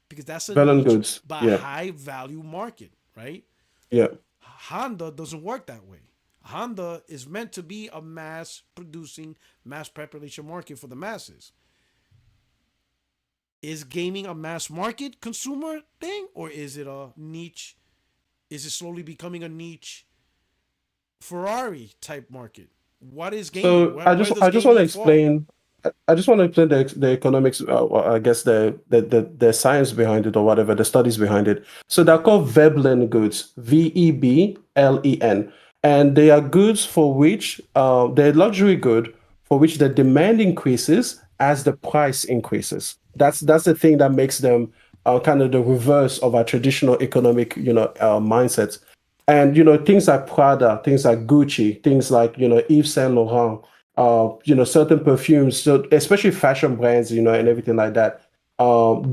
because that's a Well and niche goods. but Yeah. high value market, right? Yeah. Honda doesn't work that way. Honda is meant to be a mass producing, mass population market for the masses. Is gaming a mass market consumer thing, or is it a niche? Is it slowly becoming a niche Ferrari type market? What is gaming? So Where does I just want to gaming fall? explain. I just want to explain the economics. I guess the science behind it or whatever the studies behind it. So they're called Veblen goods. Veblen, and they are goods for which they're luxury good for which the demand increases as the price increases. That's the thing that makes them kind of the reverse of our traditional economic mindsets. And things like Prada, things like Gucci, things like Yves Saint Laurent, certain perfumes, so especially fashion brands, and everything like that.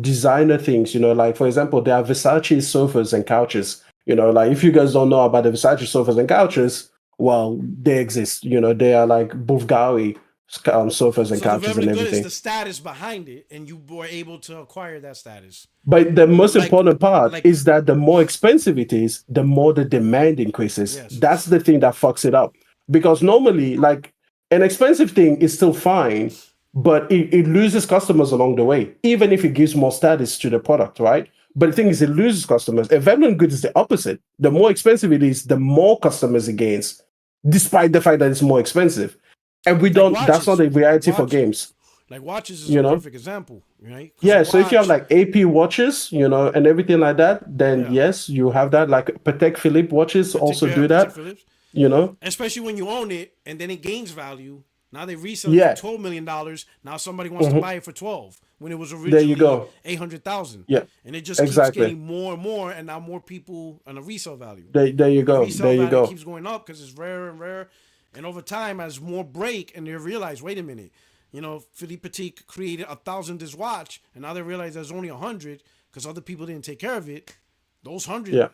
Designer things, like for example, there are Versace sofas and couches. Like if you guys don't know about the Versace sofas and couches, well, they exist. They are like Bulgari sofas and So the couches and revenue good is everything. the status behind it, and you were able to acquire that status. But the most Like, important part like is that the more expensive it is, the more the demand increases. yes, That's the thing that fucks it up. Because normally, like an expensive thing is still fine, but it loses customers along the way, even if it gives more status to the product, right? But the thing is, it loses customers. A Veblen good is the opposite. The more expensive it is, the more customers it gains, despite the fact that it's more expensive. And we like don't, that's not watches, the reality for games, like watches is a you know? perfect example, right? Because a Yeah, so if you have watch, like AP watches, and everything like that, then yeah, yes, you have that. Like Patek Philippe watches also do Patek that, Philippe, you know? especially when you own it and then it gains value. Now they resell it for Yeah. $12 million. Now somebody wants to hmm buy it for 12 when it was There you originally go. 800,000, Yeah, and it just keeps exactly. getting more and more, and now more people on the resale value. There you The go. resale There you value go. keeps going up because it's rarer and rarer, and over time, as more break, and they realize, wait a minute, Philippe Petit created 1,000 this watch, and now they realize there's only 100 because other people didn't take care of it. Those 100 Yeah.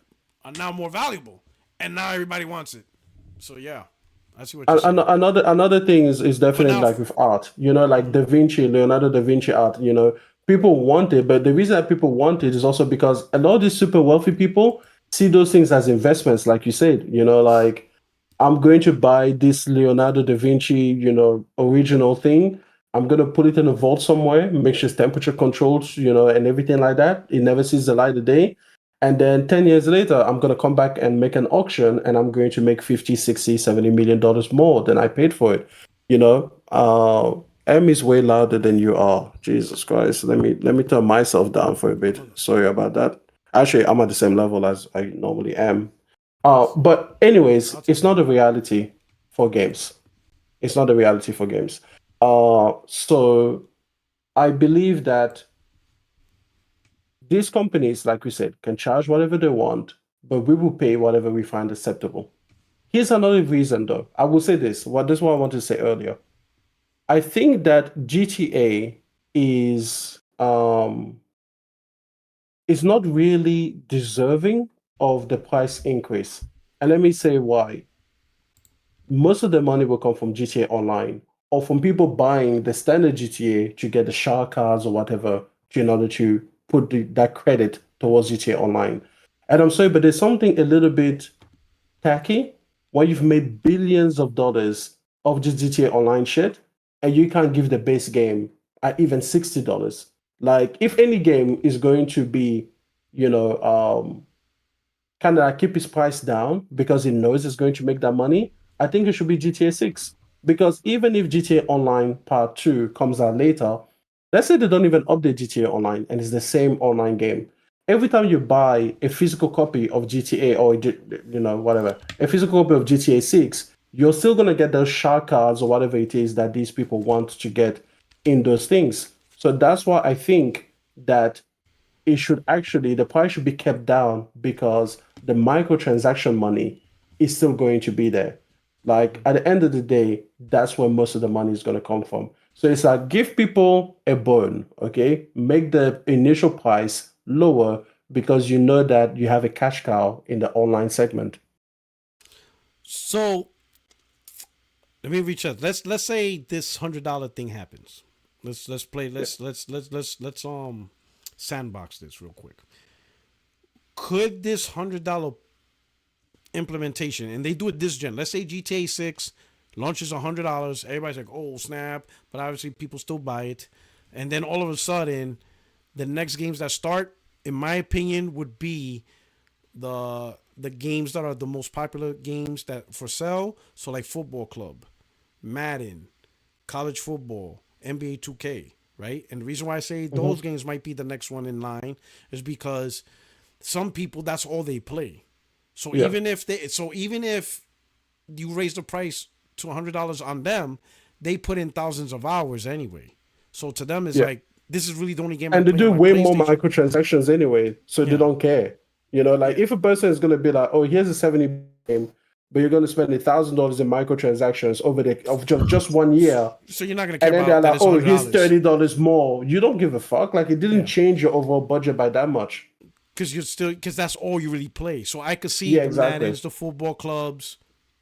are now more valuable, and now everybody wants it. So yeah, I see what you're saying. Another thing is But definitely now, like with art, like Da Vinci, Leonardo da Vinci art, people want it, but the reason that people want it is also because a lot of these super wealthy people see those things as investments, like you said. Like I'm going to buy this Leonardo da Vinci, original thing. I'm gonna put it in a vault somewhere, make sure it's temperature controlled, and everything like that. It never sees the light of day. And then 10 years later, I'm gonna come back and make an auction, and I'm going to make 50, 60, 70 million dollars more than I paid for it. M is way louder than you are. Jesus Christ. Let me turn myself down for a bit. Sorry about that. Actually, I'm at the same level as I normally am. But anyways, it's not a reality for games. It's not a reality for games. So I believe that these companies, like we said, can charge whatever they want, but we will pay whatever we find acceptable. Here's another reason, though. I will say this. This is what I wanted to say earlier. I think that GTA is not really deserving of the price increase. And let me say why. Most of the money will come from GTA Online or from people buying the standard GTA to get the shark cards or whatever in order to put that credit towards GTA Online. And I'm sorry, but there's something a little bit tacky when you've made billions of dollars of just GTA Online shit and you can't give the base game at even $60. Like, if any game is going to be, kind of keep its price down because it knows it's going to make that money, I think it should be GTA 6. Because even if GTA Online Part 2 comes out later, let's say they don't even update GTA Online and it's the same online game. Every time you buy a physical copy of GTA or, whatever, a physical copy of GTA 6, you're still going to get those shark cards or whatever it is that these people want to get in those things. So that's why I think that the price should be kept down because the microtransaction money is still going to be there. Like, at the end of the day, that's where most of the money is going to come from. So it's like, give people a bone, okay? Make the initial price lower because you know that you have a cash cow in the online segment. So let me reach out. Let's say this $100 thing happens. Let's sandbox this real quick. Could this $100 implementation, and they do it this gen, let's say GTA 6 launches $100, everybody's like, oh snap, but obviously people still buy it, and then all of a sudden the next games that start, in my opinion, would be the games that are the most popular games that for sale. So like Football Club, Madden, college football, NBA 2K, right? And the reason why I say those games might be the next one in line is because some people, that's all they play. So even if you raise the price to $100 on them, they put in thousands of hours anyway. So to them, it's like, this is really the only game. And they do way more microtransactions anyway, so they don't care. If a person is going to be like, oh, here's a 70 game, but you're going to spend $1,000 in microtransactions of just 1 year. So you're not going to care about that. And then they're like, oh, here's $30 more. You don't give a fuck. Like, it didn't change your overall budget by that much. Because that's all you really play. So I could see the Maddens, the football clubs,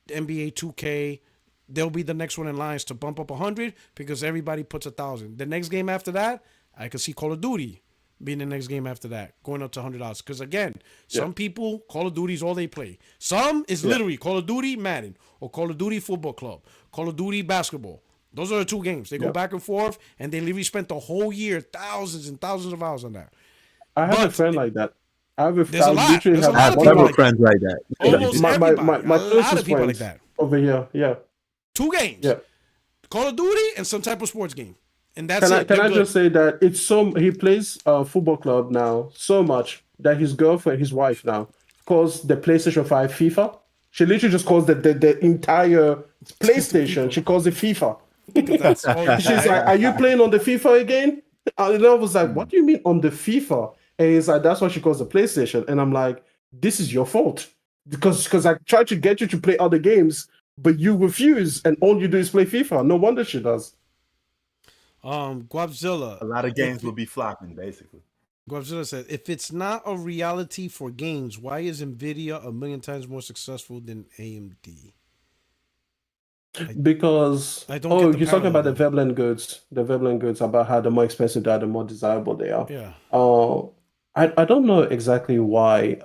the NBA 2K. They'll be the next one in lines to bump up 100 because everybody puts 1,000. The next game after that, I could see Call of Duty being the next game after that, going up to $100. Because again, some people, Call of Duty is all they play. Some is literally Call of Duty Madden or Call of Duty Football Club, Call of Duty Basketball. Those are the two games. They go back and forth, and they literally spent the whole year thousands and thousands of hours on that. I have a friend like that. I have a there's a lot. There's a lot of several friends like that. Almost everybody. My a lot of people like that. Over here, yeah. 2 games. Yeah. Call of Duty and some type of sports game. And that's it. Can I just say that he plays Football Club now so much that his girlfriend, his wife now, calls the PlayStation 5 FIFA. She literally just calls the entire PlayStation, she calls it FIFA. She's like, are you playing on the FIFA again? And I was like, what do you mean on the FIFA? And he's like, that's what she calls the PlayStation. And I'm like, this is your fault. Because I tried to get you to play other games, but you refuse, and all you do is play FIFA. No wonder she does. Guapzilla. A lot of games will be flopping, basically. Guapzilla said, if it's not a reality for games, why is Nvidia a million times more successful than AMD? Because I don't get the you're talking about parallel, the Veblen goods about how the more expensive they are, the more desirable they are. Yeah. I don't know exactly why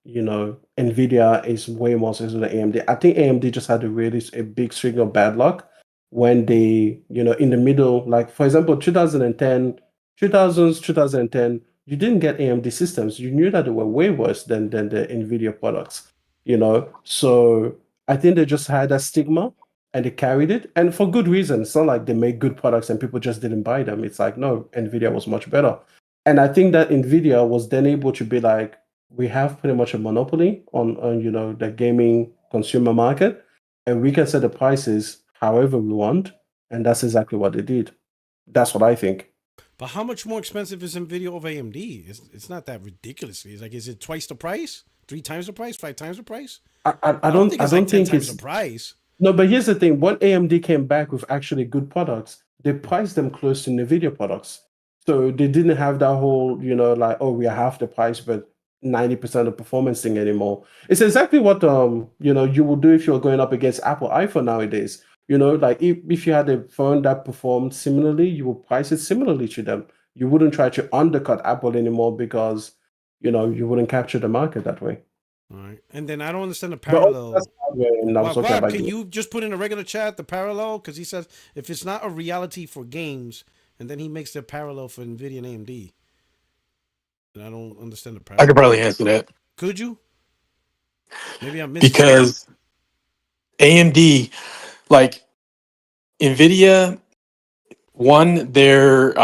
Nvidia is way more expensive than AMD. I think AMD just had a big string of bad luck when they, in the middle, like for example, 2010, 2000s, 2010, you didn't get AMD systems. You knew that they were way worse than the Nvidia products, So I think they just had that stigma and they carried it, and for good reason. It's not like they make good products and people just didn't buy them. It's like, no, Nvidia was much better. And I think that Nvidia was then able to be like, we have pretty much a monopoly on the gaming consumer market, and we can set the prices however we want, and that's exactly what they did. That's what I think. But how much more expensive is Nvidia over AMD? It's not that ridiculously. It's like, is it twice the price, 3 times the price, 5 times the price? I don't think don't it's like 10 think times it's the price. no, but here's the thing: when AMD came back with actually good products, they priced them close to Nvidia products. So they didn't have that whole, like, oh, we are half the price, but 90% of performance thing anymore. It's exactly what you would do if you're going up against Apple iPhone nowadays. Like if you had a phone that performed similarly, you would price it similarly to them. You wouldn't try to undercut Apple anymore because you wouldn't capture the market that way. All right. And then I don't understand the But also that's parallel. hardware, and I was talking Guap, about can games. you just put in a regular chat the parallel? Because he says if it's not a reality for games, and then he makes the parallel for Nvidia and AMD. And I don't understand the I could parallel. probably answer that Could you? Maybe I'm missing something. because AMD, like Nvidia, one, they're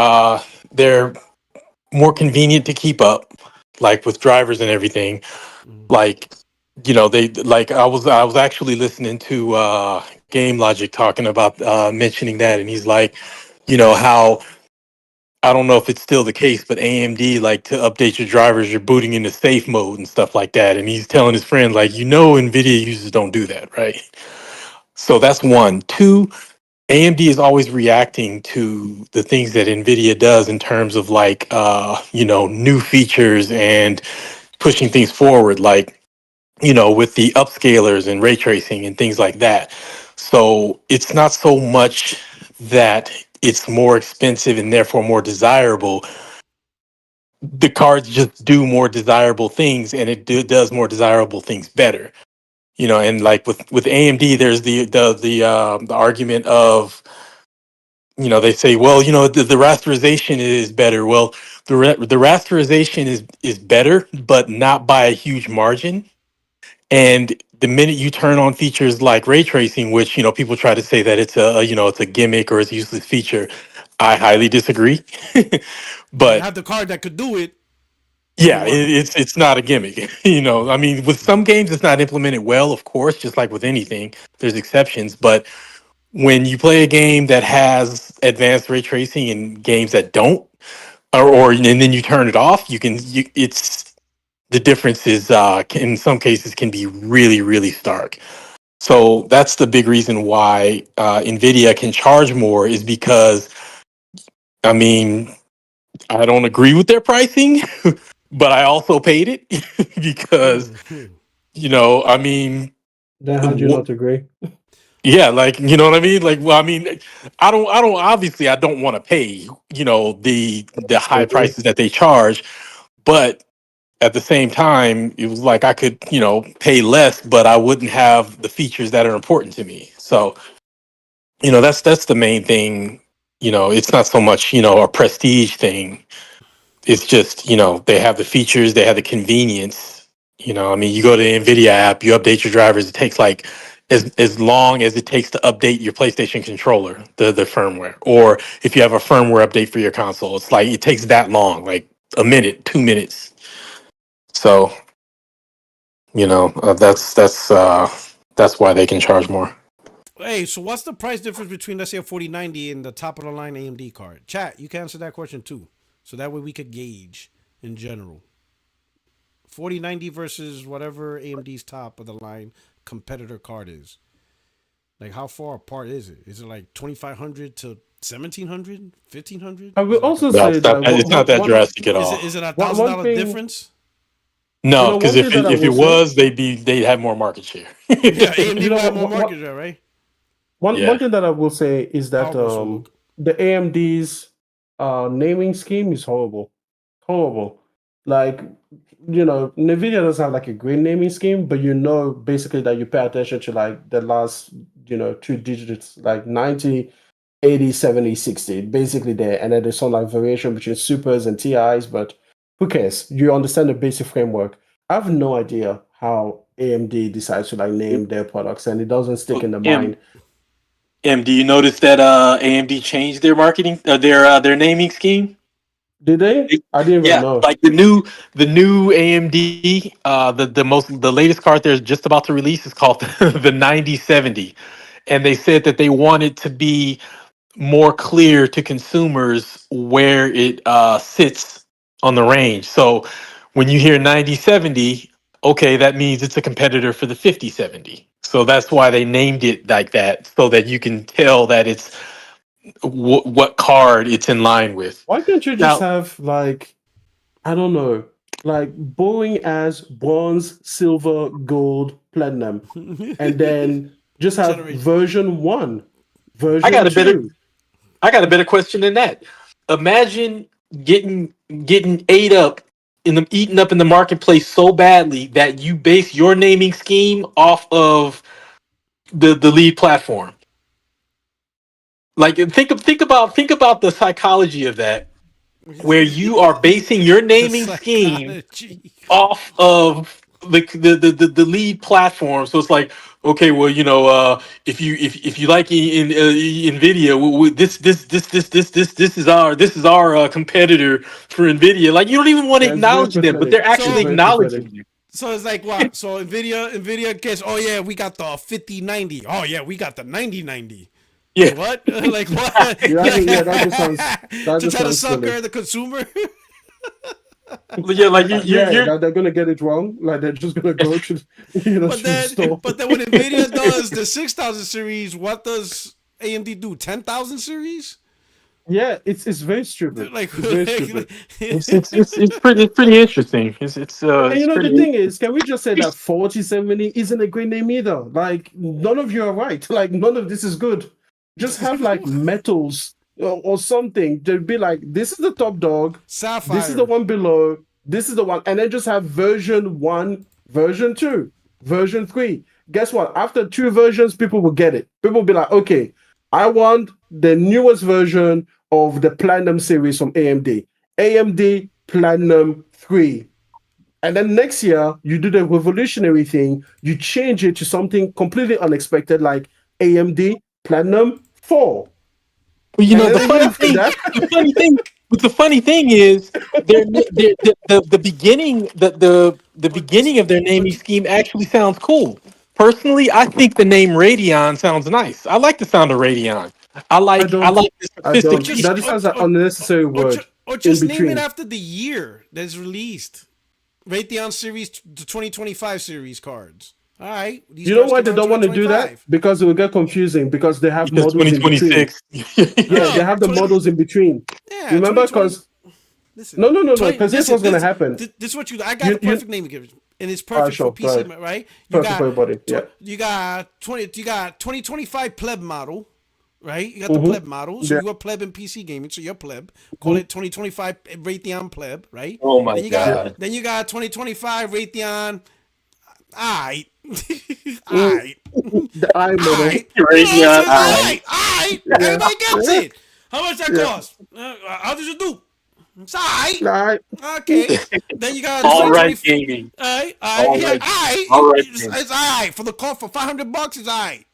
more convenient to keep up, like with drivers and everything. Like, they like I was actually listening to Game Logic talking about mentioning that, and he's like, how I don't know if it's still the case, but AMD, like, to update your drivers, you're booting into safe mode and stuff like that. And he's telling his friend, like, NVIDIA users don't do that, right? So that's one. Two, AMD is always reacting to the things that NVIDIA does in terms of like, new features and pushing things forward, like, with the upscalers and ray tracing and things like that. So it's not so much that it's more expensive and therefore more desirable. The cards just do more desirable things, and it does more desirable things better. And like with AMD, there's the argument of, they say, well, the rasterization is better. Well, the rasterization is better, but not by a huge margin. And the minute you turn on features like ray tracing, which people try to say that it's it's a gimmick or it's a useless feature, I highly disagree. When you But have the card that could do it, you yeah, want it. it's not a gimmick. I mean, with some games, it's not implemented well, of course, just like with anything, there's exceptions. But when you play a game that has advanced ray tracing and games that don't, and then you turn it off, it's the difference is in some cases can be really, really stark. So that's the big reason why Nvidia can charge more, is because, I mean, I don't agree with their pricing, but I also paid it because, I mean, Then how do you not agree? yeah, like, you know what I mean? Like, well, I mean, obviously I don't want to pay, the I high agree. prices that they charge, but at the same time, it was like I could, pay less, but I wouldn't have the features that are important to me. So, that's the main thing. It's not so much, a prestige thing. It's just, they have the features, they have the convenience. I mean, you go to the NVIDIA app, you update your drivers, it takes like as long as it takes to update your PlayStation controller, the firmware. Or if you have a firmware update for your console, it's like it takes that long, like a minute, 2 minutes. So, that's why they can charge more. Hey, so what's the price difference between, let's say, a 4090 and the top of the line AMD card? Chat, you can answer that question too. So that way we could gauge in general. 4090 versus whatever AMD's top of the line competitor card is. Like, how far apart is it? Is it like 2500 to 1700, 1500? I will Is it like a also No, say it's not that that, it's not that drastic at all. is it a thousand one dollar thing, difference? No, because one thing that I if will it say, was, they'd have more market share. Yeah, AMD you would know have more what, market share, right? One thing that I will say is that the AMD's naming scheme is horrible. Horrible. Like, NVIDIA doesn't have like a great naming scheme, but basically that you pay attention to like the last, two digits, like 90, 80, 70, 60, basically there. And then there's some like variation between supers and TIs, but who cares? You understand the basic framework. I have no idea how AMD decides to like name their products, and it doesn't stick in the mind. Do you notice that AMD changed their marketing, their naming scheme? Did they? I didn't even know. Like the new AMD, the latest card they're just about to release is called the 9070, and they said that they wanted to be more clear to consumers where it sits on the range. So when you hear 9070, okay, that means it's a competitor for the 5070. So that's why they named it like that, so that you can tell that it's what card it's in line with. Why can't you just have like, I don't know, like boring as bronze, silver, gold, platinum, and then just have version 1, version 2. I got a better question than that. Imagine getting eaten up in the marketplace so badly that you base your naming scheme off of the lead platform. Like think about the psychology of that, where you are basing your naming scheme off of the lead platform. So it's like, okay, well, if you like in Nvidia, this is our competitor for Nvidia. Like, you don't even want to acknowledge them, but they're actually acknowledging you. So it's like what? So Nvidia gets, oh yeah, we got the 5090. Oh yeah, we got the 9090. Yeah. What? Like what? That to try to sucker the consumer. Yeah, like they're gonna get it wrong. Like they're just gonna go to the store. But then when Nvidia does the 6000 series, what does AMD do? 10,000 series? Yeah, it's very stupid. Like, it's very stupid. It's pretty interesting. It's the thing is, can we just say that 4070 isn't a great name either? Like, none of you are right. Like, none of this is good. Just have like metals or something. They'd be like, this is the top dog. Sapphire. This is the one below. This is the one. And then just have version 1, version 2, version 3. Guess what? After 2 versions, people will get it. People will be like, okay, I want the newest version of the Platinum series from AMD. AMD Platinum 3. And then next year, you do the revolutionary thing. You change it to something completely unexpected, like AMD Platinum 4. Well, the funny thing is, the beginning of their naming scheme actually sounds cool. Personally, I think the name Radeon sounds nice. I like the sound of Radeon. I like the sophistication. That just sounds an unnecessary word. Or just name it after the year that's released. Radeon series, the 2025 series cards. All right. You know why they don't want to do that? Because it will get confusing. Because they have models in between. Yeah, they have the models in between. Yeah, remember? Because no. Because this was going to happen. This is what I got the perfect name to give it, and it's perfect for PC, right? Perfect for everybody. Yeah. You got 2025 pleb model. Right, you got the pleb model, so you are pleb in PC gaming, so you're pleb. Call it 2025 Raytheon pleb, right? Oh my god! Then you got 2025 Raytheon. Alright, alright. Raytheon. Alright. Everybody gets it. How much that cost? How did you do? It's alright. Okay. Then you got all right gaming. Alright. It's alright for the call for $500. It's alright.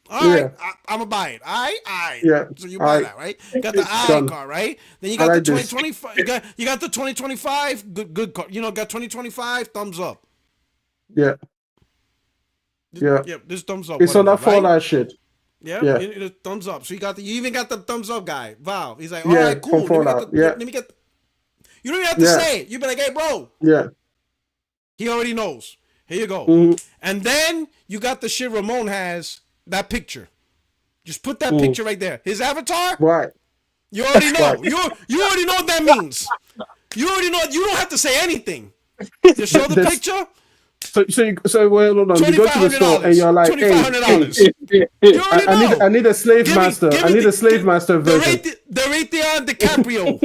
All right, I'm gonna buy it. All right. Yeah. So you buy that, right? You got the I card, right? Then you got the 2025. You got the 2025. Good card. Got 2025. Thumbs up. Yeah. This thumbs up. It's on that Fallout shit. Yeah. Thumbs up. So you even got the thumbs up guy, Valve. He's like, all right, cool. Let me get. You don't even have to say it. You be like, hey, bro. Yeah. He already knows. Here you go. And then you got the shit Ramon has. That picture. Just put that picture right there. His avatar? Right. You already know. You already know what that means. You already know. You don't have to say anything. Just show the picture. So well, hold on. You go to the store and you're like, hey, $2,500. You already know. I need a slave master. I need a slave master version. The Raytheon DiCaprio.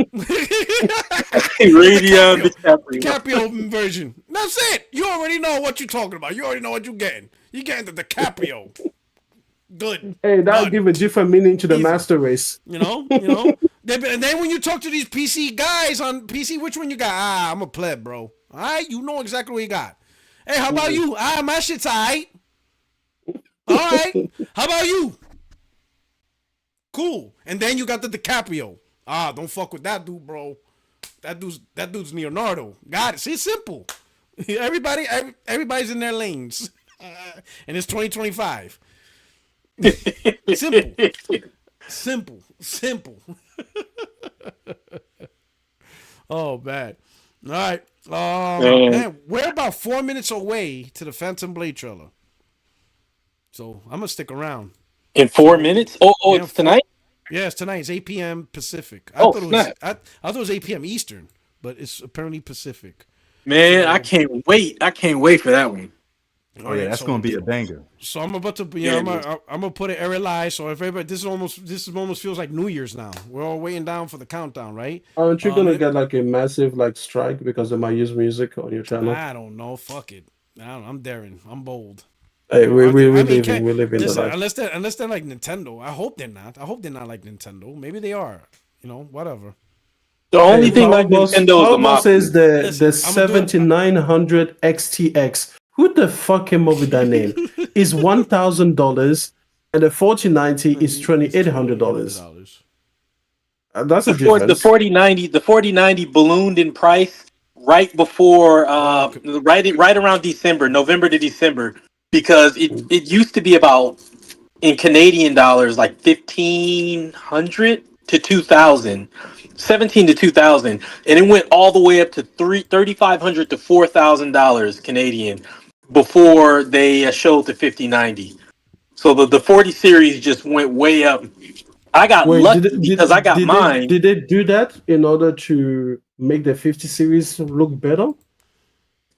Raytheon DiCaprio. DiCaprio version. That's it. You already know what you're talking about. You already know what you're getting. You're getting the DiCaprio. Good. Hey, that'll give a different meaning to the Easy. master race. You know. And then when you talk to these PC guys on PC, which one you got? I'm a pleb, bro. All right, you know exactly what you got. Hey, how about you? My shit's all right. All right. How about you? Cool. And then you got the DiCaprio. Don't fuck with that dude, bro. That dude's Leonardo. Got it. See, it's simple. Everybody's in their lanes. And it's 2025. Simple. Oh, bad. All right. Man, we're about 4 minutes away to the Phantom Blade trailer. So I'm gonna stick around. In 4 minutes? It's tonight? Yeah, it's tonight. It's 8 p.m. Pacific. I thought it was 8 p.m. Eastern, but it's apparently Pacific. Man, I can't wait. I can't wait for that one. Oh yeah, that's gonna be a banger. So I'm about to, I'm gonna put it every live. So if everybody, this almost feels like New Year's now. We're all waiting down for the countdown, right? Aren't you gonna get like a massive like strike because they might use music on your channel? I don't know. Fuck it. I'm daring. I'm bold. Hey, we live in the life. Unless they're like Nintendo. I hope they're not. I hope they're not like Nintendo. Maybe they are. Whatever. The only thing like Nintendo is the mop. Says the 7900 XTX. Who the fuck came up with that name? Is $1,000 and the 4090 is $2,800. That's a difference. The 4090 ballooned in price right before right around December, November to December, because it used to be about, in Canadian dollars, like 1,500 to 2,000. 17 to 2,000, and it went all the way up to $3,500 to $4,000 Canadian before they showed the 5090. So the 40 series just went way up. I got lucky because I got mine. Did they do that in order to make the 50 series look better?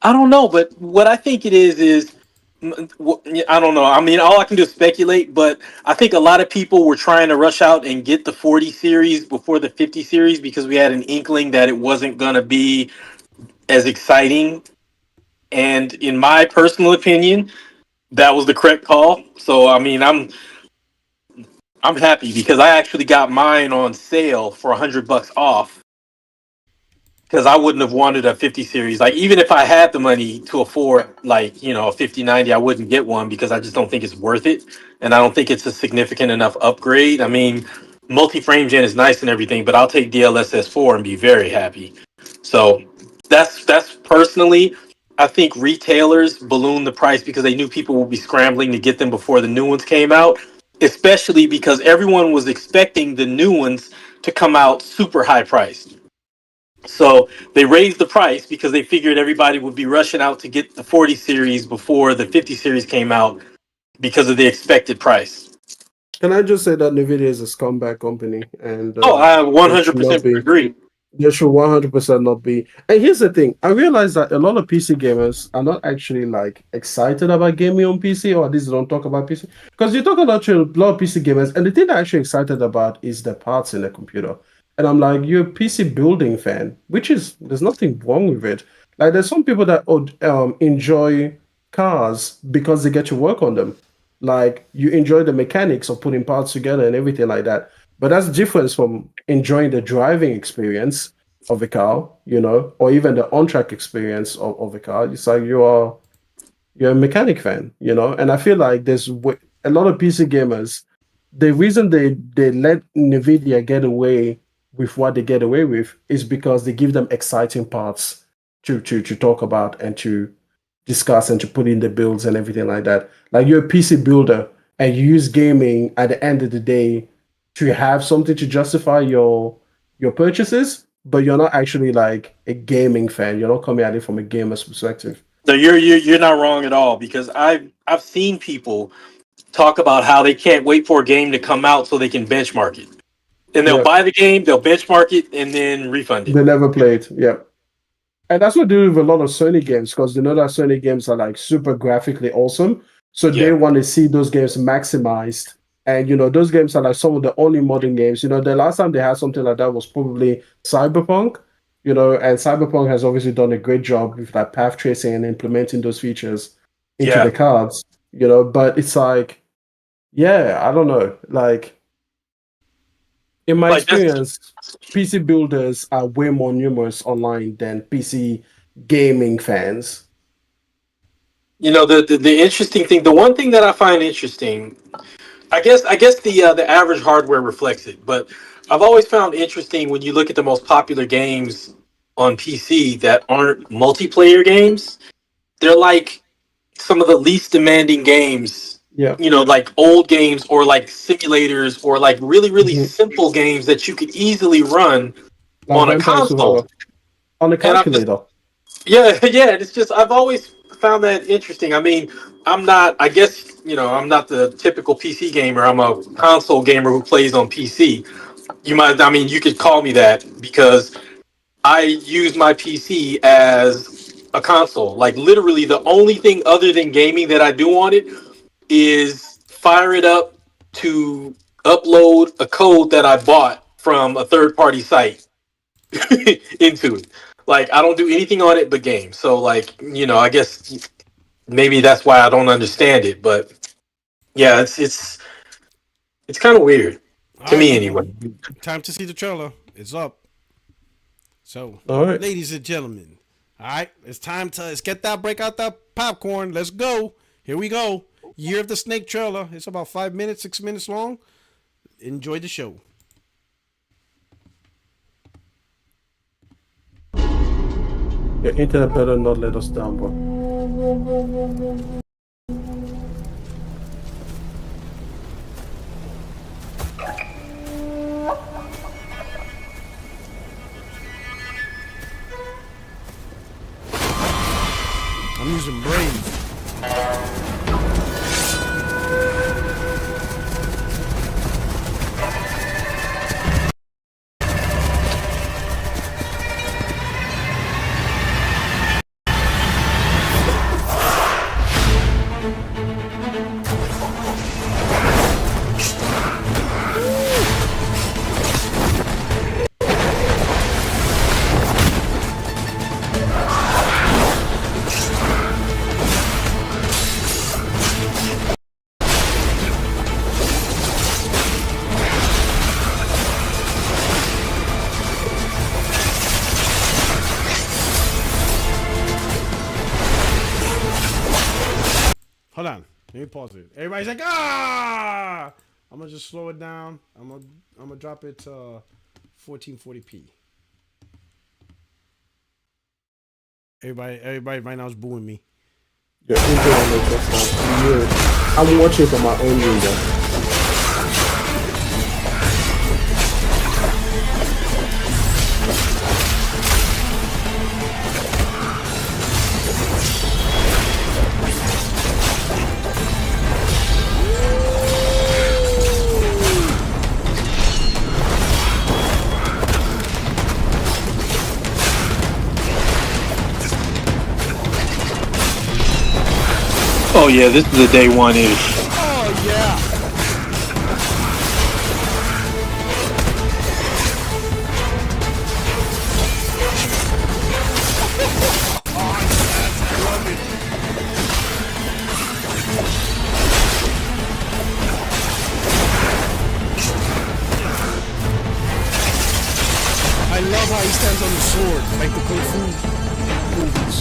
I don't know, but what I think it is I don't know. I mean, all I can do is speculate, but I think a lot of people were trying to rush out and get the 40 series before the 50 series because we had an inkling that it wasn't going to be as exciting. And in my personal opinion, that was the correct call. So, I mean, I'm happy because I actually got mine on sale for $100 off. Because I wouldn't have wanted a 50 series. Like, even if I had the money to afford, like, a 5090, I wouldn't get one because I just don't think it's worth it. And I don't think it's a significant enough upgrade. I mean, multi-frame gen is nice and everything, but I'll take DLSS 4 and be very happy. So that's personally, I think retailers ballooned the price because they knew people would be scrambling to get them before the new ones came out, especially because everyone was expecting the new ones to come out super high priced. So they raised the price because they figured everybody would be rushing out to get the 40 series before the 50 series came out because of the expected price. Can I just say that NVIDIA is a scumbag company? And I 100% agree. There should 100% not be. And here's the thing. I realize that a lot of PC gamers are not actually like excited about gaming on PC, or at least they don't talk about PC. Because you talk about a lot of PC gamers, and the thing they're actually excited about is the parts in the computer. And I'm like, you're a PC building fan, which is, there's nothing wrong with it. Like, there's some people that enjoy cars because they get to work on them. Like, you enjoy the mechanics of putting parts together and everything like that. But that's different from enjoying the driving experience of a car, or even the on-track experience of a car. It's like you're a mechanic fan, And I feel like there's a lot of PC gamers, the reason they let NVIDIA get away with what they get away with is because they give them exciting parts to talk about and to discuss and to put in the builds and everything like that. Like, you're a PC builder and you use gaming at the end of the day to have something to justify your purchases, but you're not actually like a gaming fan. You're not coming at it from a gamer's perspective. So you're not wrong at all, because I've seen people talk about how they can't wait for a game to come out so they can benchmark it. And they'll buy the game, they'll benchmark it, and then refund it. They never play it. Yeah. And that's what they do with a lot of Sony games, because they know that Sony games are like super graphically awesome. So they Yeah. want to see those games maximized. And those games are like some of the only modern games. The last time they had something like that was probably Cyberpunk. And Cyberpunk has obviously done a great job with like path tracing and implementing those features into Yeah. the cards. But it's like, yeah, I don't know. Like in my Like that's experience, PC builders are way more numerous online than PC gaming fans. the interesting thing, the one thing that I find interesting, I guess the average hardware reflects it, but I've always found interesting when you look at the most popular games on PC that aren't multiplayer games, they're like some of the least demanding games, Yeah. like old games or like simulators or like really, really Mhm. simple games that you could easily run Like on a Vampire console. Survivor on the And I'm just, calculator. yeah, yeah, it's just, I've always found that interesting. I mean, I guess, I'm not the typical PC gamer. I'm a console gamer who plays on PC. You could call me that because I use my PC as a console. Like literally the only thing other than gaming that I do on it is fire it up to upload a code that I bought from a third party site into it. Like I don't do anything on it but game. So like, I guess maybe that's why I don't understand it, but yeah, it's kind of weird All to right, me people. anyway. Time to see the trailer. It's up. So, All right. ladies and gentlemen, all right, let's get that, break out that popcorn. Let's go. Here we go. Year of the Snake trailer. It's about 5 minutes, 6 minutes long. Enjoy the show. Your internet better not let us down, bro. I'm using Brave. Hold on. Let me pause it. Everybody's like, ah! I'm gonna just slow it down. I'm gonna drop it to 1440p. Everybody right now is booing me. Your internet let us down. Weird. I'm watching from my own window. Oh yeah, this is a day one ish. Oh yeah. I love how he stands on the sword, like the Kung Fu movies.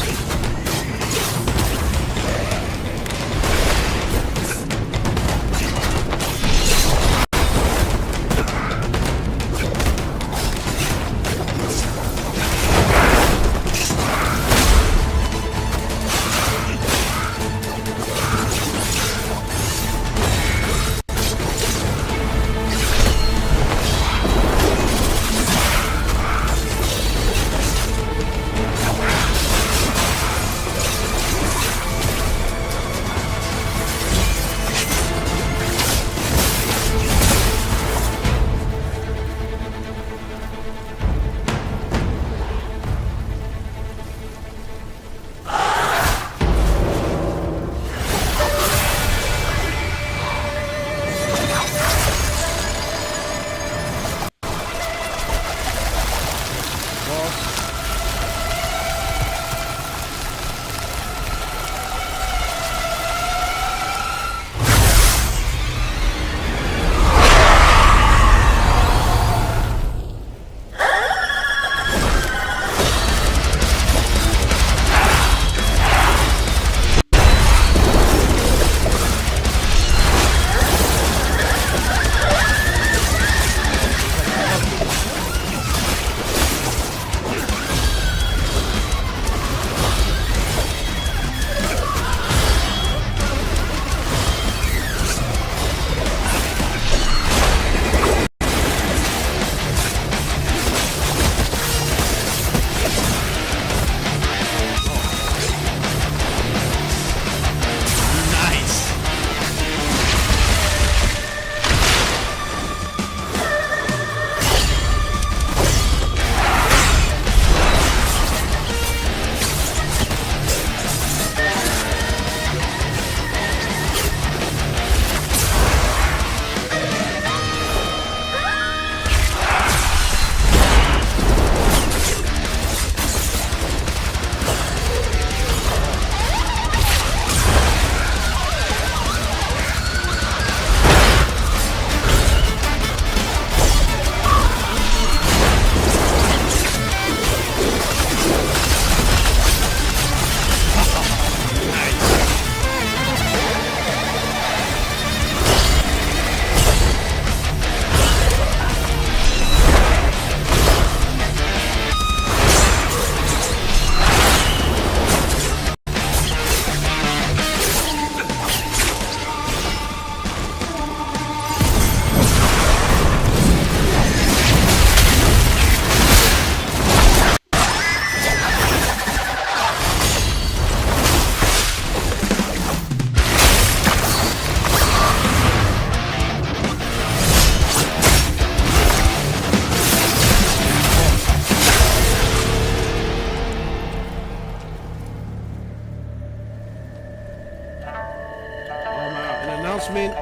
announcement.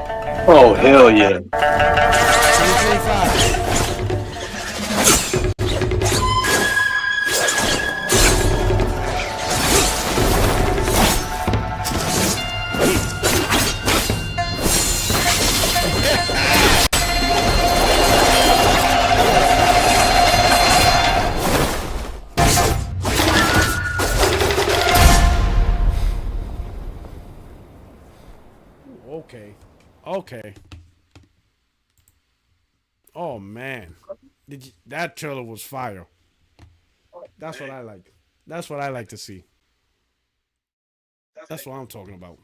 Oh hell yeah! 2025. Okay. Oh man, that trailer was fire. That's what I like. That's what I like to see. That's what I'm talking about.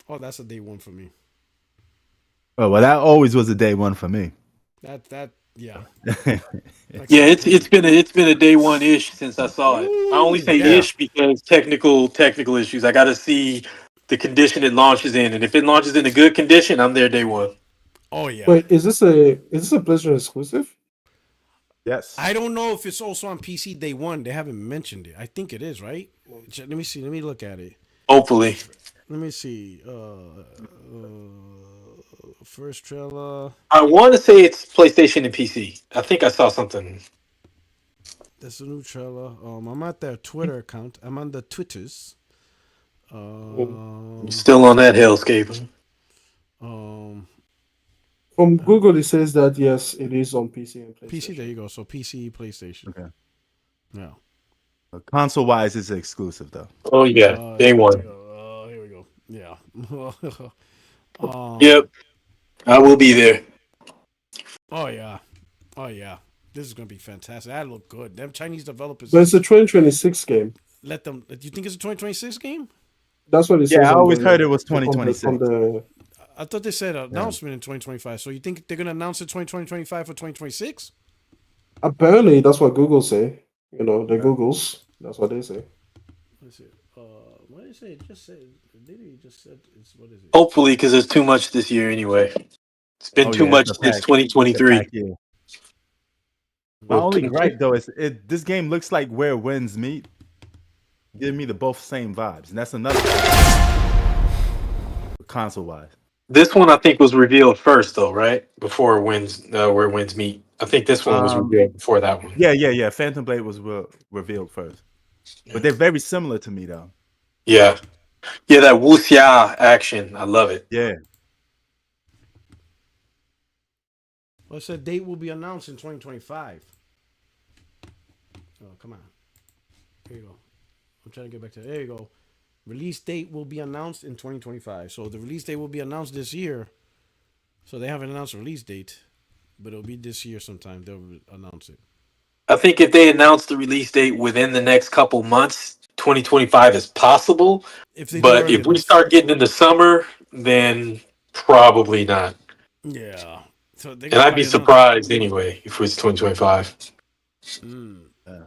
Oh, that's a day one for me. Oh well, that always was a day one for me. Yeah. Like Yeah, some it's been a day one ish since I saw it. I only Ooh, say yeah. ish because technical issues. I got to see the condition it launches in, and if it launches in a good condition, I'm there day one. Oh yeah. Wait, is this a PlayStation exclusive? Yes. I don't know if it's also on PC day one. They haven't mentioned it. I think it is, right? Let me see. Let me look at it. Hopefully, Let me see. First trailer. I want to say it's PlayStation and PC. I think I saw something. That's a new trailer. I'm at their Twitter account. I'm on the Twitters. Still on that hellscape. Um, From Google, it says that yes, it is on PC and PC. There PlayStation. you go. So PC, PlayStation. Okay. Yeah. Console wise, it's exclusive though. Oh yeah, day Here we one. go. Here we go. Yeah. Yep, I will be there. Oh yeah. Oh yeah. This is gonna be fantastic. That look good. Them Chinese developers. But it's a 2026 game. Let them. Do you think it's a 2026 game? That's what it Yeah, says I on always heard it the was from 2026. the I thought they said announcement in 2025. So you think they're gonna announce it 2025 for 2026? apparently that's what Google say. You know, the Okay. Googles. That's what they say. Let's see. What did it say? It just said. Literally just said. It's what is it? Hopefully, because there's too much this year anyway. It's been Oh too yeah, it's much a since pack. It's a pack 2023. year. My Well, only gripe though is this game looks like where winds meet. Give me the both same vibes, and that's another console wise. this one I think was revealed first, though, right? Before wins, where wins meet. I think this one was revealed before that one. Yeah. Phantom Blade was revealed first, but they're very similar to me though. Yeah, yeah, that wuxia action, I love it. Yeah. Well, it said date will be announced in 2025. Oh, come on. Here you go. I'm trying to get back to there you go. Release date will be announced in 2025. So the release date will be announced this year. So they haven't announced a release date, but it'll be this year sometime. They'll announce it. I think if they announce the release date within the next couple months, 2025 is possible. If they do But early if we enough. start getting into summer, then probably not. Yeah. So they're And gonna I'd be probably announce. surprised anyway if it's 2025. Yeah.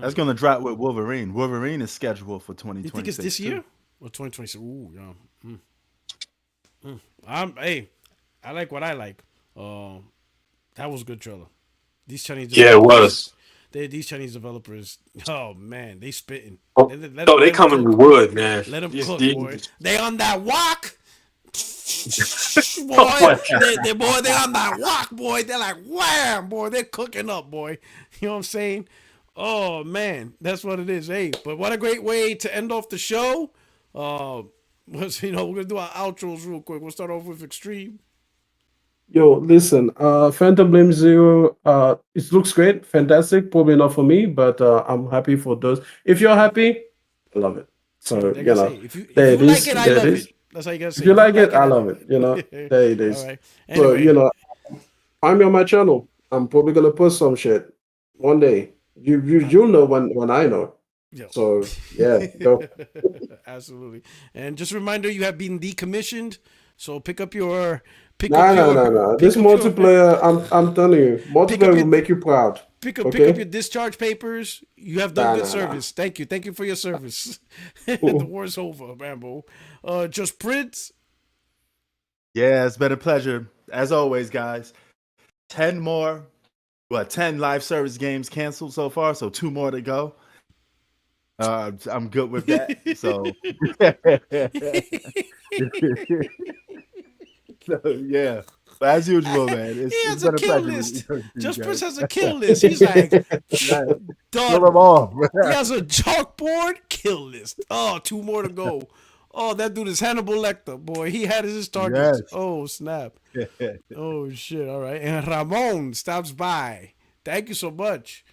That's gonna drop with Wolverine. Wolverine is scheduled for You think it's 2026 this year too. or 2026? Ooh, yeah. Hey, I like what I like. That was a good trailer. These Chinese Yeah, it was. these Chinese developers. Oh man, they spitting. Oh, they coming with wood, man. Let them These- cook, these- boy. They on that walk, Oh my boy. They on that walk, boy. They're like wham, boy. They're cooking up, boy. You know what I'm saying? Oh man, that's what it is. Hey, but what a great way to end off the show. We're gonna do our outros real quick. We'll start off with Extreme. Yo, listen, Phantom Blame Zero, it looks great, fantastic. Probably not for me, but I'm happy for those. If you're happy, I love it. So Like I say, if there you it like is. it, I There it love is. it. That's how you gotta say. If you like it, I I love it. There it is. All right. So Anyway, find me on my channel. I'm probably gonna post some shit one day. You'll know when I know. yeah. So yeah, go. Absolutely. And just a reminder, you have been decommissioned. So pick up your No. This multiplayer, I'm telling you, multiplayer will make you proud. pick up Okay. your discharge papers. You have done good service. Thank you for your service. The war's over, Rambo. Just Prince. Yeah, it's been a pleasure as always, guys. 10 live service games canceled so far, so 2 more to go. I'm good with that. So, so yeah. But as usual, man, He it's has a been a kill pleasure list. talking to you Just Prince guys. has a kill list. He's like, Yeah, kill them done. all. He has a chalkboard kill list. Oh, 2 more to go. Oh, that dude is Hannibal Lecter, boy. He had his targets. Yes. Oh, snap. Oh, shit. All right. And Ramon stops by. Thank you so much,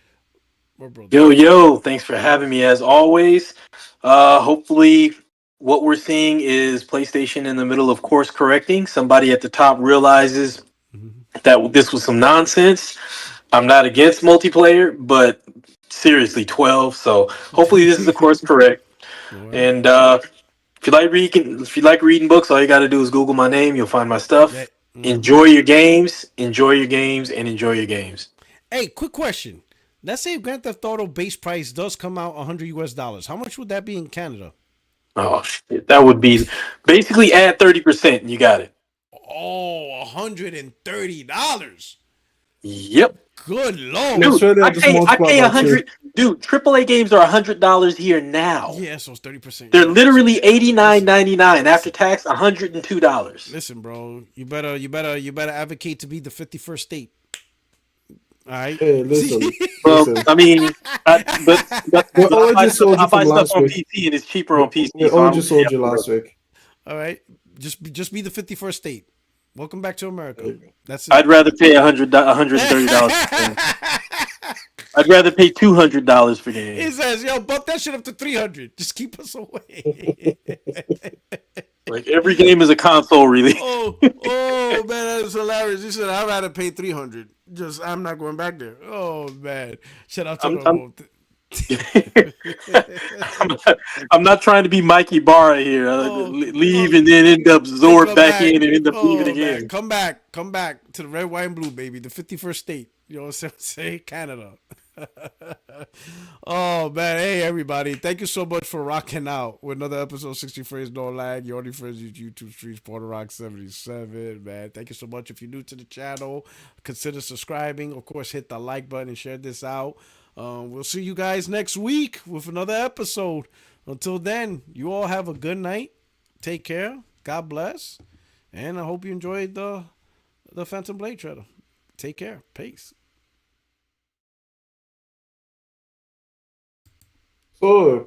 my brother. Yo, thanks for having me as always. Hopefully, what we're seeing is PlayStation in the middle of course correcting. Somebody at the top realizes that this was some nonsense. I'm not against multiplayer, but seriously, 12. So hopefully, this is a course correct. All right. And if you like reading books, all you got to do is Google my name. You'll find my stuff. That, Enjoy your games. Enjoy your games, and enjoy your games. Hey, quick question. Let's say Grand Theft Auto base price does come out $100. How much would that be in Canada? Oh shit, that would be basically add 30%. And you got it. Oh, $130. Yep. Good In lord. Dude, Australia, just I multiply pay by two. 100. Dude, AAA games are $100 here now. Yeah, so it's 30%. They're literally $89.99 after tax. $102. Listen, bro. You better advocate to be the 51st state. All right. Hey, listen, Well, listen. I mean, but We I already sold I you buy from stuff last on week. PC and it's cheaper on PC. We So I already don't really sold have you to worry. last week. All right. Just be the 51st state. Welcome back to America. That's I'd it. rather pay $130 for games. I'd rather pay $200 for He games. says, "Yo, bump that shit up to 300. Just keep us away." Like every game is a console release. oh man, that's hilarious. He said, "I'd rather pay 300. Just I'm not going back there." Oh man, shout out to I'm, the I'm, I'm not trying to be Mikey Barra here. Leave and then end up Then absorb come back back. in and end up leaving Oh man, again. come back to the red, white, and blue, baby. The 51st state. You know what I'm saying? Canada. Oh man, hey everybody! Thank you so much for rocking out with another episode of 60 Frames No Lag. Your only friends is YouTube streets PorterRock77. Man, thank you so much. If you're new to the channel, consider subscribing. Of course, hit the like button and share this out. We'll see you guys next week with another episode. Until then, you all have a good night. Take care. God bless, and I hope you enjoyed the Phantom Blade Treader. Take care. Peace. So,